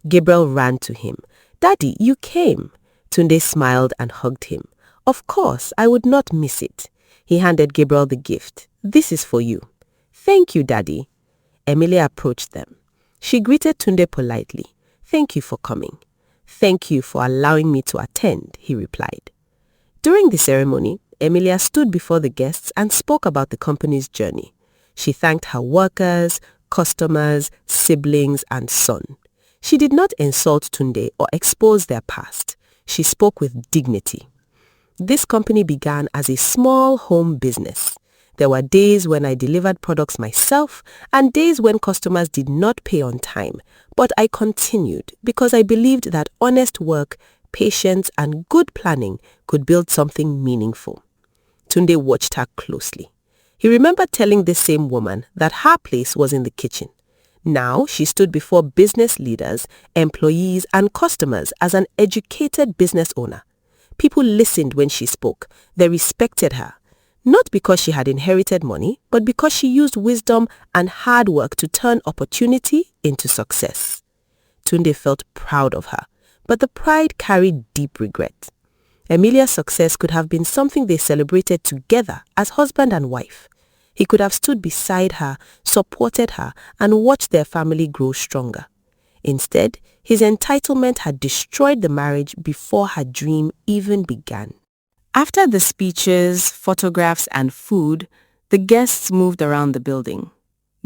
Gabriel ran to him. "Daddy, you came." Tunde smiled and hugged him. "Of course, I would not miss it." He handed Gabriel the gift. "This is for you." "Thank you, Daddy." Emilia approached them. She greeted Tunde politely. "Thank you for coming." "Thank you for allowing me to attend," he replied. During the ceremony, Emilia stood before the guests and spoke about the company's journey. She thanked her workers, customers, siblings, and son. She did not insult Tunde or expose their past. She spoke with dignity. This company began as a small home business. There were days when I delivered products myself and days when customers did not pay on time, but I continued because I believed that honest work, patience, and good planning could build something meaningful. Tunde watched her closely. He remembered telling this same woman that her place was in the kitchen. Now she stood before business leaders, employees, and customers as an educated business owner. People listened when she spoke. They respected her. Not because she had inherited money, but because she used wisdom and hard work to turn opportunity into success. Tunde felt proud of her, but the pride carried deep regret. Emilia's success could have been something they celebrated together as husband and wife. He could have stood beside her, supported her, and watched their family grow stronger. Instead, his entitlement had destroyed the marriage before her dream even began. After the speeches, photographs, and food, the guests moved around the building.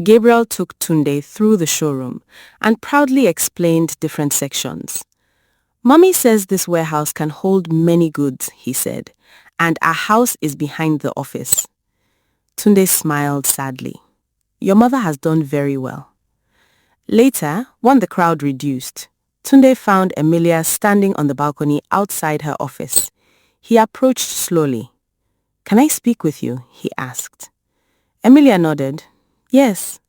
Gabriel took Tunde through the showroom and proudly explained different sections. "Mommy says this warehouse can hold many goods," he said, "and our house is behind the office." Tunde smiled sadly. Your mother has done very well. Later, when the crowd reduced, Tunde found Emilia standing on the balcony outside her office. He approached slowly. Can I speak with you? He asked. Emilia nodded. Yes.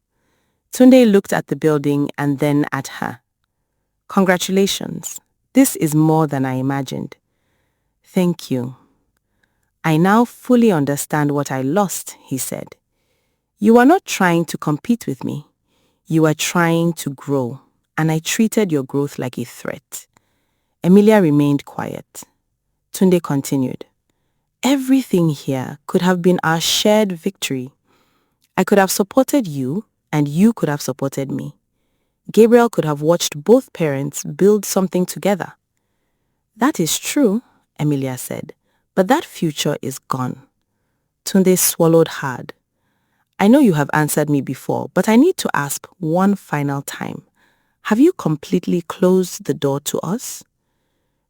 Tunde looked at the building and then at her. Congratulations. This is more than I imagined. Thank you. I now fully understand what I lost, he said. You are not trying to compete with me. You are trying to grow, and I treated your growth like a threat. Emilia remained quiet. Tunde continued. Everything here could have been our shared victory. I could have supported you, and you could have supported me. Gabriel could have watched both parents build something together. That is true, Emilia said, but that future is gone. Tunde swallowed hard. I know you have answered me before, but I need to ask one final time. Have you completely closed the door to us?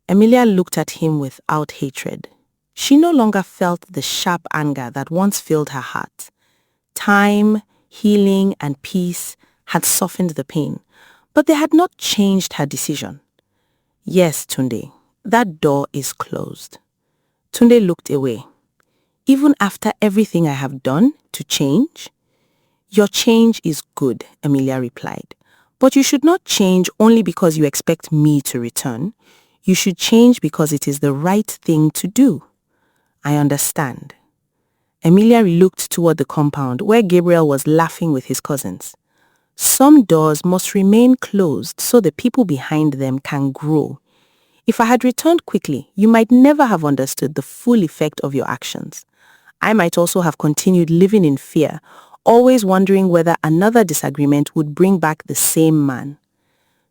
Emilia looked at him without hatred. She no longer felt the sharp anger that once filled her heart. Time, healing, and peace had softened the pain, but they had not changed her decision. Yes, Tunde, that door is closed. Tunde looked away. Even after everything I have done to change? Your change is good, Emilia replied. But you should not change only because you expect me to return. You should change because it is the right thing to do. I understand. Emilia looked toward the compound where Gabriel was laughing with his cousins. Some doors must remain closed so the people behind them can grow. If I had returned quickly, you might never have understood the full effect of your actions. I might also have continued living in fear, always wondering whether another disagreement would bring back the same man.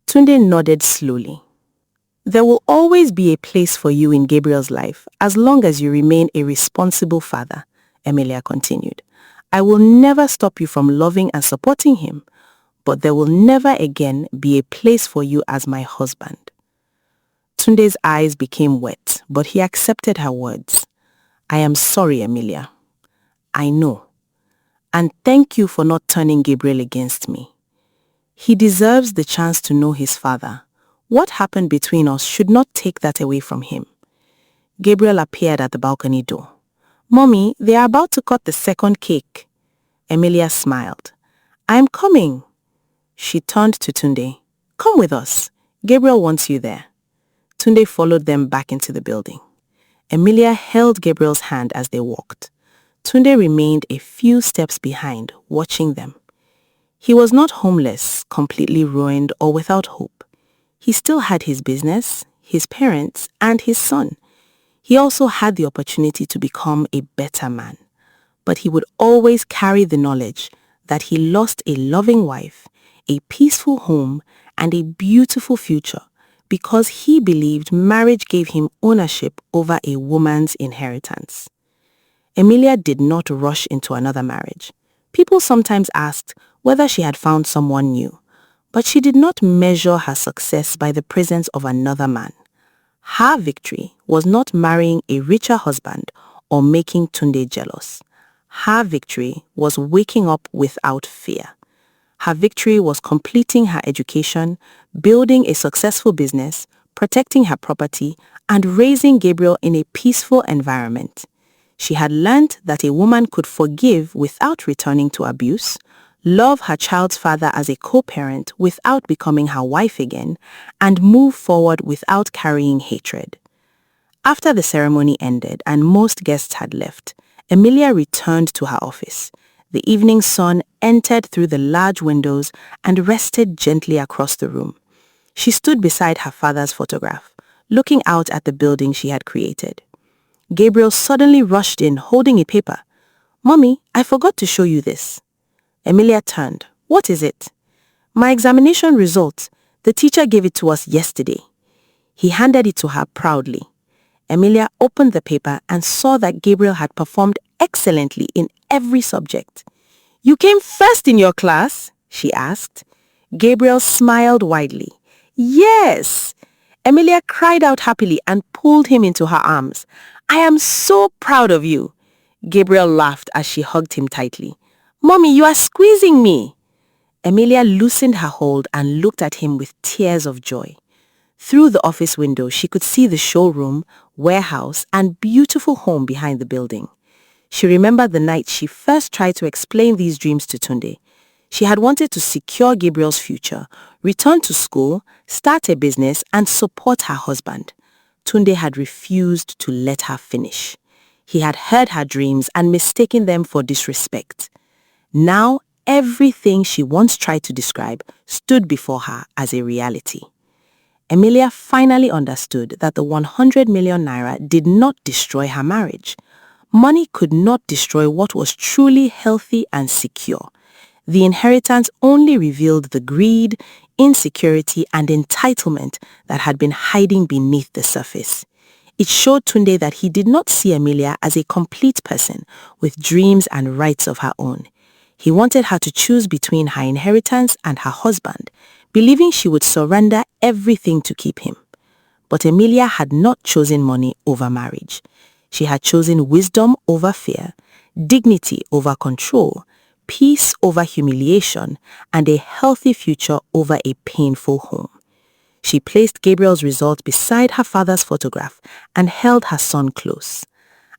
Tunde nodded slowly. There will always be a place for you in Gabriel's life as long as you remain a responsible father, Emilia continued. I will never stop you from loving and supporting him, but there will never again be a place for you as my husband. Tunde's eyes became wet, but he accepted her words. I am sorry, Emilia. I know. And thank you for not turning Gabriel against me. He deserves the chance to know his father. What happened between us should not take that away from him. Gabriel appeared at the balcony door. Mommy, they are about to cut the second cake. Emilia smiled. I am coming. She turned to Tunde. Come with us. Gabriel wants you there. Tunde followed them back into the building. Emilia held Gabriel's hand as they walked. Tunde remained a few steps behind, watching them. He was not homeless, completely ruined, or without hope. He still had his business, his parents, and his son. He also had the opportunity to become a better man. But he would always carry the knowledge that he lost a loving wife, a peaceful home, and a beautiful future because he believed marriage gave him ownership over a woman's inheritance. Emilia did not rush into another marriage. People sometimes asked whether she had found someone new, but she did not measure her success by the presence of another man. Her victory was not marrying a richer husband or making Tunde jealous. Her victory was waking up without fear. Her victory was completing her education, building a successful business, protecting her property, and raising Gabriel in a peaceful environment. She had learned that a woman could forgive without returning to abuse, love her child's father as a co-parent without becoming her wife again, and move forward without carrying hatred. After the ceremony ended and most guests had left, Emilia returned to her office. The evening sun entered through the large windows and rested gently across the room. She stood beside her father's photograph, looking out at the building she had created. Gabriel suddenly rushed in, holding a paper. Mommy, I forgot to show you this. Emilia turned. What is it? My examination results. The teacher gave it to us yesterday. He handed it to her proudly. Emilia opened the paper and saw that Gabriel had performed excellently in every subject. You came first in your class? She asked. Gabriel smiled widely. Yes! Emilia cried out happily and pulled him into her arms. I am so proud of you. Gabriel laughed as she hugged him tightly. "Mommy, you are squeezing me." Emilia loosened her hold and looked at him with tears of joy. Through the office window, she could see the showroom, warehouse, and beautiful home behind the building. She remembered the night she first tried to explain these dreams to Tunde. She had wanted to secure Gabriel's future, return to school, start a business, and support her husband. Tunde had refused to let her finish. He had heard her dreams and mistaken them for disrespect. Now, everything she once tried to describe stood before her as a reality. Emilia finally understood that the 100 million naira did not destroy her marriage. Money could not destroy what was truly healthy and secure. The inheritance only revealed the greed, insecurity, and entitlement that had been hiding beneath the surface. It showed Tunde that he did not see Emilia as a complete person with dreams and rights of her own. He wanted her to choose between her inheritance and her husband, believing she would surrender everything to keep him. But Emilia had not chosen money over marriage. She had chosen wisdom over fear, dignity over control, peace over humiliation, and a healthy future over a painful home. She placed Gabriel's result beside her father's photograph and held her son close.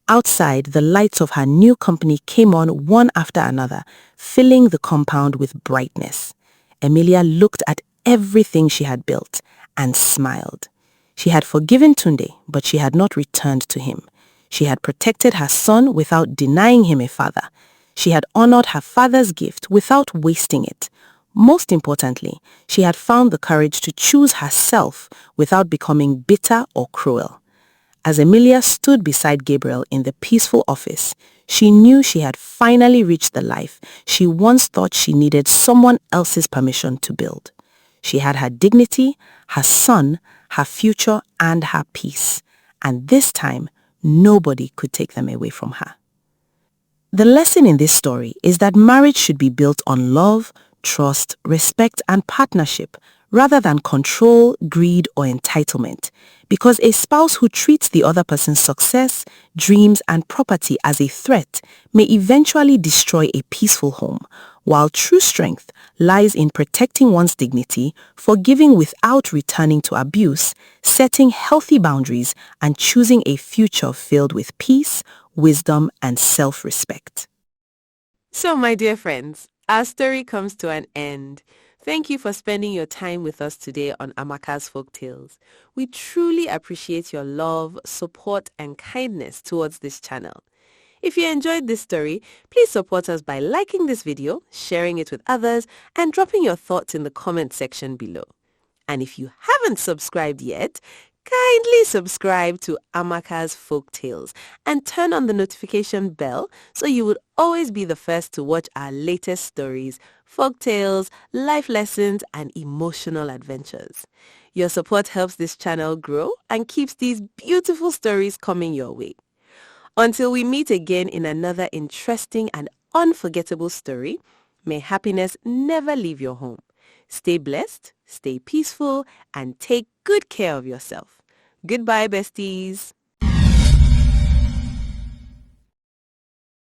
Outside, the lights of her new company came on one after another, filling the compound with brightness. Emilia looked at everything she had built and smiled. She had forgiven Tunde, but she had not returned to him. She had protected her son without denying him a father. She had honored her father's gift without wasting it. Most importantly, she had found the courage to choose herself without becoming bitter or cruel. As Emilia stood beside Gabriel in the peaceful office, she knew she had finally reached the life she once thought she needed someone else's permission to build. She had her dignity, her son, her future, and her peace. And this time, nobody could take them away from her. The lesson in this story is that marriage should be built on love, trust, respect, and partnership, rather than control, greed, or entitlement, because a spouse who treats the other person's success, dreams, and property as a threat may eventually destroy a peaceful home, while true strength lies in protecting one's dignity, forgiving without returning to abuse, setting healthy boundaries, and choosing a future filled with peace, wisdom, and self-respect. So, my dear friends, our story comes to an end. Thank you for spending your time with us today on Amaka's Folktales. We truly appreciate your love, support, and kindness towards this channel. If you enjoyed this story, please support us by liking this video, sharing it with others, and dropping your thoughts in the comment section below. And if you haven't subscribed yet, kindly subscribe to Amaka's Folktales and turn on the notification bell so you would always be the first to watch our latest stories, folktales, life lessons, and emotional adventures. Your support helps this channel grow and keeps these beautiful stories coming your way. Until we meet again in another interesting and unforgettable story, may happiness never leave your home. Stay blessed, stay peaceful, and take good care of yourself. Goodbye, besties.